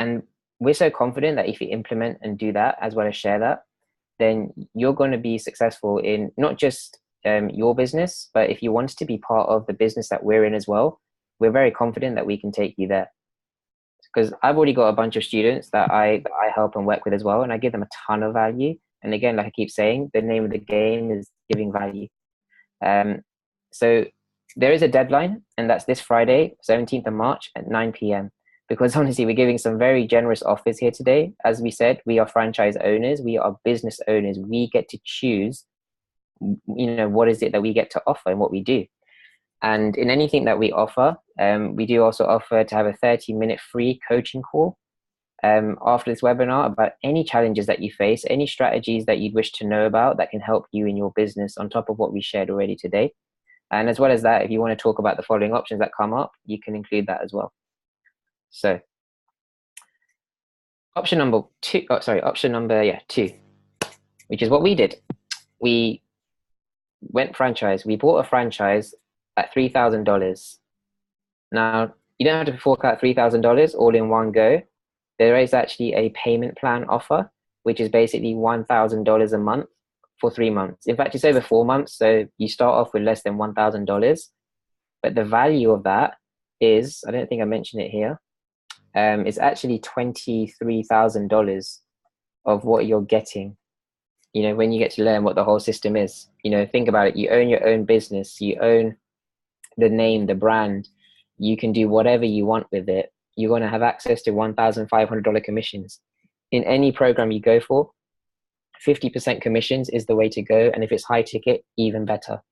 And we're so confident that if you implement and do that as well as share that, then you're going to be successful in not just your business, but if you want to be part of the business that we're in as well, we're very confident that we can take you there. Because I've already got a bunch of students that I help and work with as well, and I give them a ton of value. And again, like I keep saying, the name of the game is giving value. So there is a deadline, and that's this Friday, 17th of March at 9 p.m. Because honestly, we're giving some very generous offers here today. As we said, we are franchise owners. We are business owners. We get to choose what is it that we get to offer and what we do. And in anything that we offer, we do also offer to have a 30-minute free coaching call after this webinar about any challenges that you face, any strategies that you'd wish to know about that can help you in your business on top of what we shared already today. And as well as that, if you want to talk about the following options that come up, you can include that as well. So option number two, which is what we did. We went franchise. We bought a franchise at $3,000. Now, you don't have to fork out $3,000 all in one go. There is actually a payment plan offer, which is basically $1,000 a month for 3 months. In fact, it's over 4 months, so you start off with less than $1,000. But the value of that is, I don't think I mentioned it here, it's actually $23,000 of what you're getting, when you get to learn what the whole system is. Think about it. You own your own business. You own the name, the brand. You can do whatever you want with it. You're going to have access to $1,500 commissions. In any program you go for, 50% commissions is the way to go. And if it's high ticket, even better.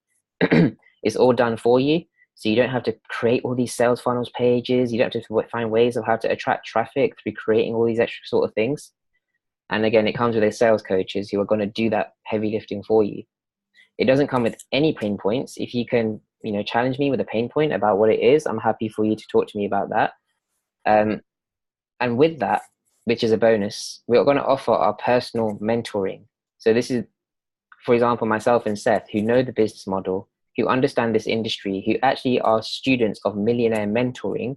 It's all done for you. So you don't have to create all these sales funnels pages. You don't have to find ways of how to attract traffic through creating all these extra sort of things. And again, it comes with their sales coaches who are going to do that heavy lifting for you. It doesn't come with any pain points. If you can, challenge me with a pain point about what it is, I'm happy for you to talk to me about that. And with that, which is a bonus, we're going to offer our personal mentoring. So this is, for example, myself and Seth, who know the business model, who understand this industry, who actually are students of Millionaire Mentoring,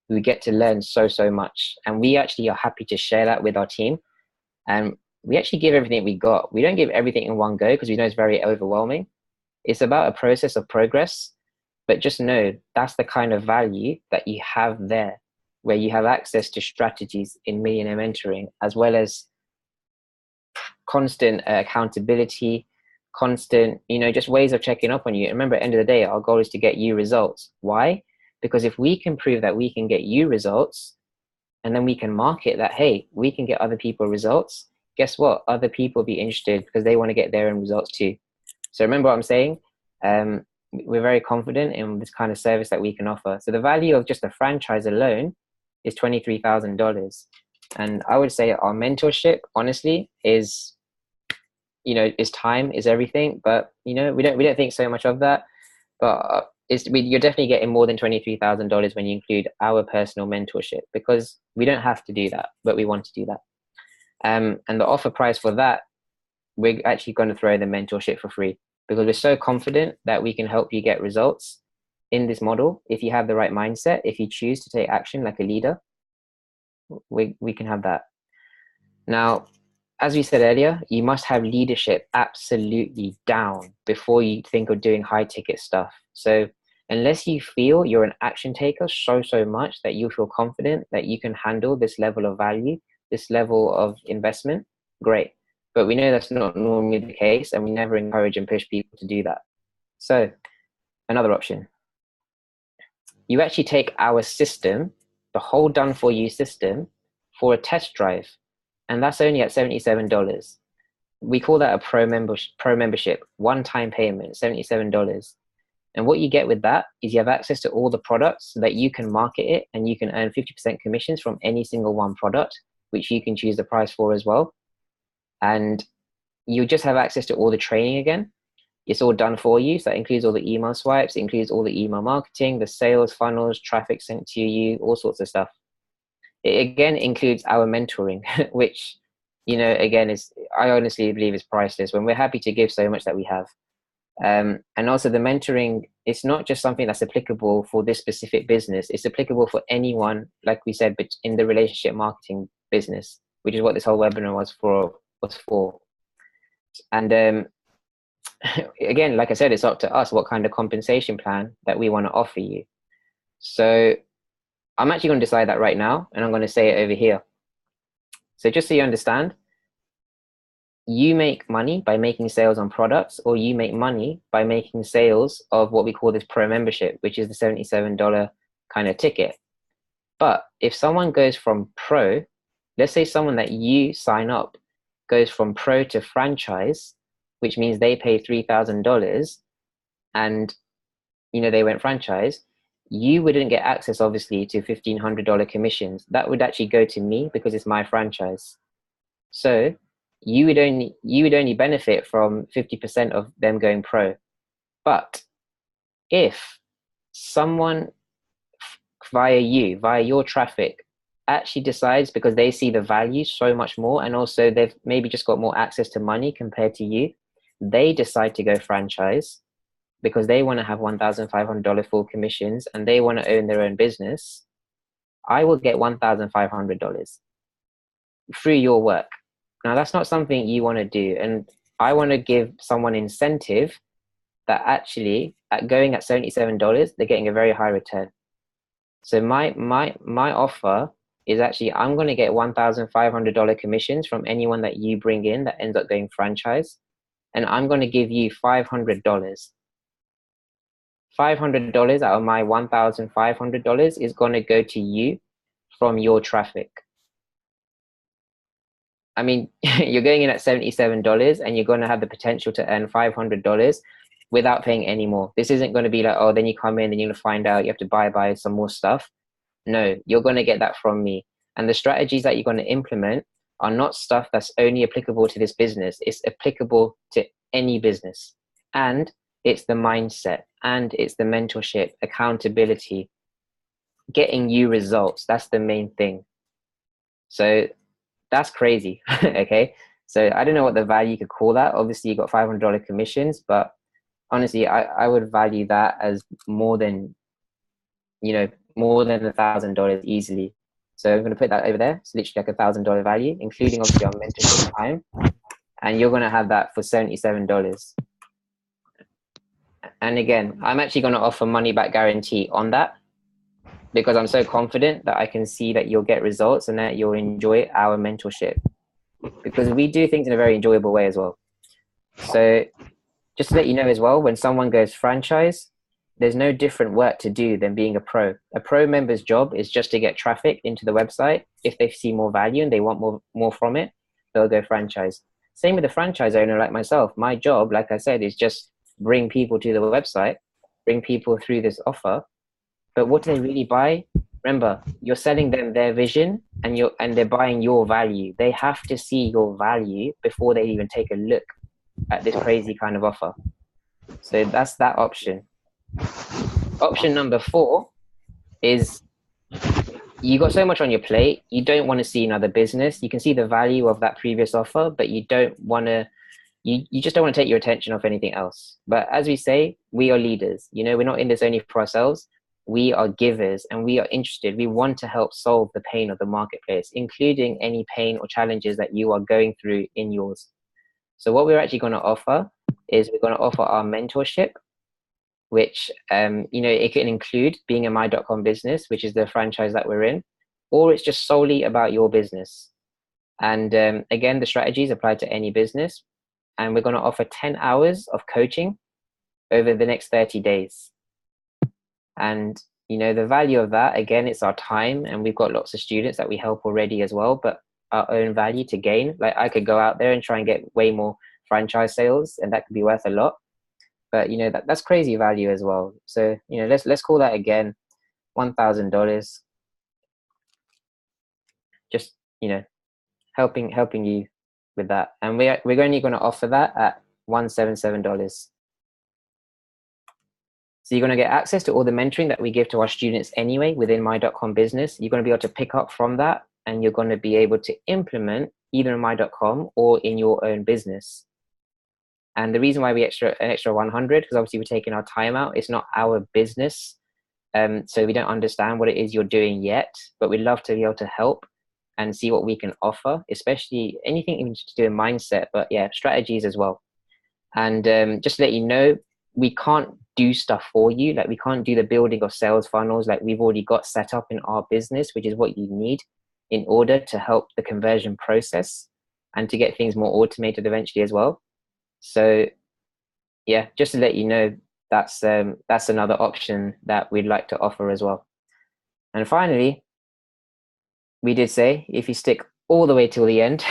who get to learn so much. And we actually are happy to share that with our team. And we actually give everything we got. We don't give everything in one go because we know it's very overwhelming. It's about a process of progress, but just know that's the kind of value that you have there, where you have access to strategies in Millionaire Mentoring, as well as constant accountability, constant, just ways of checking up on you. Remember, at the end of the day, our goal is to get you results. Why? Because if we can prove that we can get you results, and then we can market that, hey, we can get other people results, guess what? Other people will be interested because they want to get their own results too. So remember what I'm saying? We're very confident in this kind of service that we can offer. So the value of just a franchise alone is $23,000. And I would say our mentorship, honestly, is, is time, is everything. But, we don't think so much of that. But you're definitely getting more than $23,000 when you include our personal mentorship, because we don't have to do that, but we want to do that. And the offer price for that, we're actually going to throw the mentorship for free, because we're so confident that we can help you get results in this model. If you have the right mindset, if you choose to take action like a leader, we can have that. Now, as we said earlier, you must have leadership absolutely down before you think of doing high ticket stuff. So unless you feel you're an action taker so much that you feel confident that you can handle this level of value, this level of investment, great. But we know that's not normally the case, and we never encourage and push people to do that. So another option, you actually take our system, the whole done for you system, for a test drive. And that's only at $77. We call that a pro membership, one-time payment, $77. And what you get with that is you have access to all the products so that you can market it, and you can earn 50% commissions from any single one product, which you can choose the price for as well. And you just have access to all the training again. It's all done for you. So that includes all the email swipes, it includes all the email marketing, the sales funnels, traffic sent to you, all sorts of stuff. It again includes our mentoring, which, again, I honestly believe is priceless, when we're happy to give so much that we have. And also the mentoring, it's not just something that's applicable for this specific business. It's applicable for anyone, like we said, but in the relationship marketing business, which is what this whole webinar was for. And again, like I said, it's up to us what kind of compensation plan that we want to offer you. So I'm actually going to decide that right now, and I'm going to say it over here. So just so you understand, you make money by making sales on products, or you make money by making sales of what we call this pro membership, which is the $77 kind of ticket. But if someone goes from pro, let's say someone that you sign up goes from pro to franchise, which means they pay $3,000 and, you know, they went franchise, you wouldn't get access, obviously, to $1,500 commissions. That would actually go to me because it's my franchise. So you would only benefit from 50% of them going pro. But if someone via your traffic actually decides, because they see the value so much more, and also they've maybe just got more access to money compared to you, they decide to go franchise because they want to have $1,500 full commissions and they want to own their own business, I will get $1,500 through your work. Now, that's not something you want to do. And I want to give someone incentive that actually, at going at $77, they're getting a very high return. So my offer is actually, I'm going to get $1,500 commissions from anyone that you bring in that ends up going franchise. And I'm going to give you $500. $500 out of my $1,500 is going to go to you from your traffic. I mean, you're going in at $77 and you're going to have the potential to earn $500 without paying any more. This isn't going to be like, oh, then you come in and you're going to find out you have to buy some more stuff. No, you're going to get that from me. And the strategies that you're going to implement are not stuff that's only applicable to this business. It's applicable to any business. And it's the mindset, and it's the mentorship, accountability, getting you results. That's the main thing. So that's crazy. Okay. So I don't know what the value you could call that. Obviously you got $500 commissions, but honestly, I would value that as more than $1,000 easily. So I'm going to put that over there. It's literally like $1,000 value, including obviously our mentorship time. And you're going to have that for $77. And again, I'm actually going to offer money back guarantee on that because I'm so confident that I can see that you'll get results and that you'll enjoy our mentorship, because we do things in a very enjoyable way as well. So just to let you know as well, when someone goes franchise, there's no different work to do than being a pro. A pro member's job is just to get traffic into the website. If they see more value and they want more from it, they'll go franchise. Same with the franchise owner like myself. My job, like I said, is just bring people to the website, bring people through this offer. But what do they really buy? Remember, you're selling them their vision and they're buying your value. They have to see your value before they even take a look at this crazy kind of offer. So that's that option. Option number 4 is you got so much on your plate, you don't want to see another business. You can see the value of that previous offer, but you don't want to, you just don't want to take your attention off anything else. But as we say, we are leaders. You know, we're not in this only for ourselves. We are givers and we are interested. We want to help solve the pain of the marketplace, including any pain or challenges that you are going through in yours. So what we're actually going to offer is we're going to offer our mentorship, which, it can include being a my.com business, which is the franchise that we're in, or it's just solely about your business. And again, the strategies apply to any business. And we're going to offer 10 hours of coaching over the next 30 days. And, the value of that, again, it's our time. And we've got lots of students that we help already as well, but our own value to gain. Like I could go out there and try and get way more franchise sales, and that could be worth a lot. But, that's crazy value as well. So, let's call that again, $1,000. Just, helping you with that. And we're only going to offer that at $177. So you're going to get access to all the mentoring that we give to our students anyway within my.com business. You're going to be able to pick up from that, and you're going to be able to implement either in my.com or in your own business. And the reason why we an extra 100, because obviously we're taking our time out. It's not our business. So we don't understand what it is you're doing yet, but we'd love to be able to help and see what we can offer, especially anything even to do with mindset, but yeah, strategies as well. And just to let you know, we can't do stuff for you. Like we can't do the building of sales funnels. Like we've already got set up in our business, which is what you need in order to help the conversion process and to get things more automated eventually as well. So yeah, just to let you know, that's another option that we'd like to offer as well. And finally, we did say if you stick all the way till the end,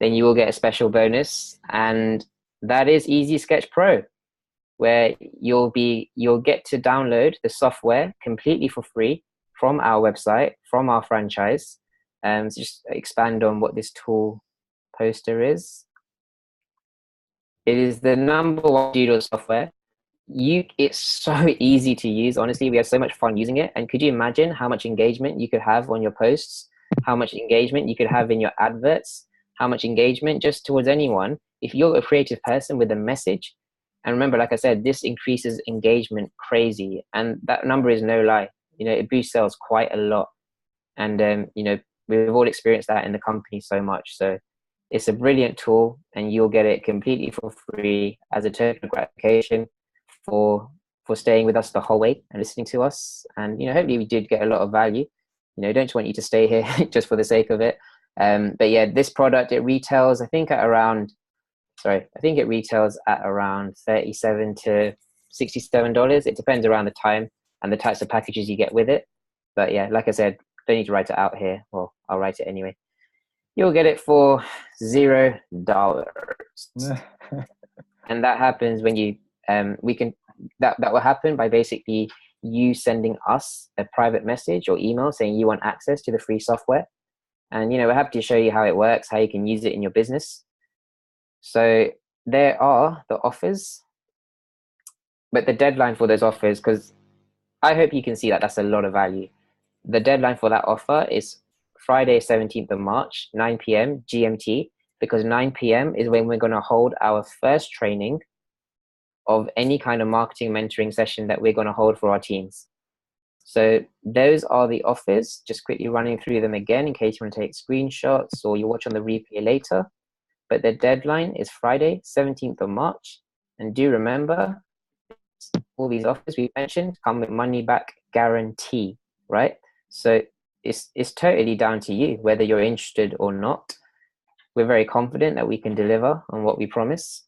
then you will get a special bonus. And that is Easy Sketch Pro, where you'll get to download the software completely for free from our website, from our franchise. So just expand on what this tool poster is. It is the #1 doodle software. It's so easy to use. Honestly, we have so much fun using it. And could you imagine how much engagement you could have on your posts, how much engagement you could have in your adverts, how much engagement just towards anyone if you're a creative person with a message. And remember, like I said, this increases engagement crazy, and that number is no lie. It boosts sales quite a lot. And we've all experienced that in the company so much. So it's a brilliant tool, and you'll get it completely for free as a token of gratification for staying with us the whole way and listening to us. And hopefully we did get a lot of value. Don't just want you to stay here just for the sake of it. But yeah, this product, it retails I think it retails at around $37 to $67. It depends around the time and the types of packages you get with it. But yeah, like I said, don't need to write it out here. Well, I'll write it anyway. You'll get it for $0. And that happens when you that will happen by basically you sending us a private message or email saying you want access to the free software. And we're happy to show you how it works, how you can use it in your business. So there are the offers, but the deadline for those offers, because I hope you can see that that's a lot of value. The deadline for that offer is Friday, 17th of March, 9 p.m. GMT, because 9 p.m. is when we're going to hold our first training of any kind of marketing mentoring session that we're going to hold for our teams. So those are the offers, just quickly running through them again in case you want to take screenshots or you watch on the replay later. But the deadline is Friday, 17th of March. And do remember, all these offers we mentioned come with money back guarantee, right? So it's totally down to you whether you're interested or not. We're very confident that we can deliver on what we promise.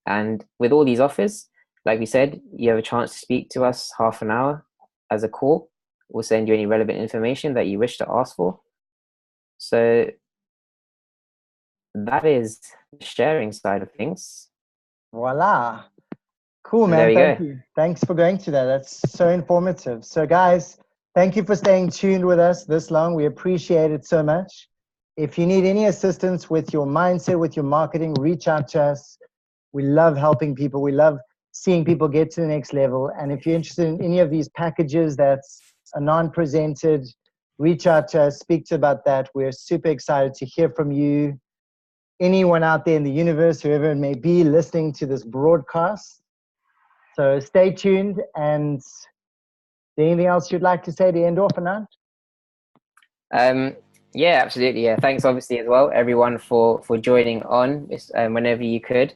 And with all these offers, like we said, you have a chance to speak to us half an hour as a call. We'll send you any relevant information that you wish to ask for. So that is the sharing side of things. Voila. Cool, man. There we Thank go. you. Thanks for going to that. That's so informative. So guys, thank you for staying tuned with us this long. We appreciate it so much. If you need any assistance with your mindset, with your marketing, reach out to us. We love helping people. We love seeing people get to the next level. And if you're interested in any of these packages that's a non-presented, reach out to us, speak to about that. We're super excited to hear from you. Anyone out there in the universe, whoever it may be, listening to this broadcast. So stay tuned. And is there anything else you'd like to say to end off, Anand? Yeah, absolutely. Yeah, thanks obviously as well, everyone, for joining on whenever you could.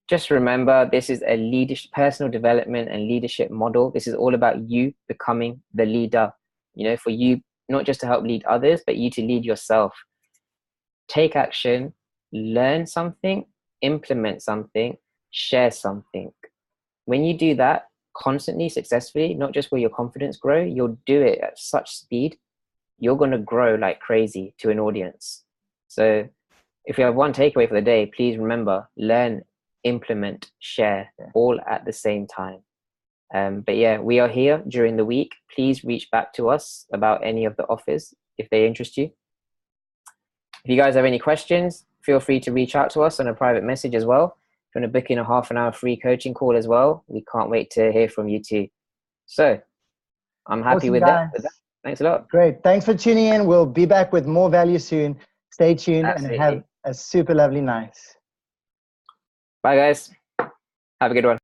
Just remember, this is a personal development and leadership model. This is all about you becoming the leader, for you, not just to help lead others, but you to lead yourself. Take action, learn something, implement something, share something. When you do that constantly, successfully, not just where your confidence grow, you'll do it at such speed, you're going to grow like crazy to an audience. So if you have one takeaway for the day, please remember, learn, implement, share, all at the same time. But yeah, we are here during the week. Please reach back to us about any of the offers if they interest you. If you guys have any questions, feel free to reach out to us on a private message as well. If you want to book in a half-an-hour free coaching call as well, we can't wait to hear from you too. So I'm happy Awesome, with guys. that. Thanks a lot. Great. Thanks for tuning in. We'll be back with more value soon. Stay tuned. Absolutely. And have a super lovely night. Bye, guys. Have a good one.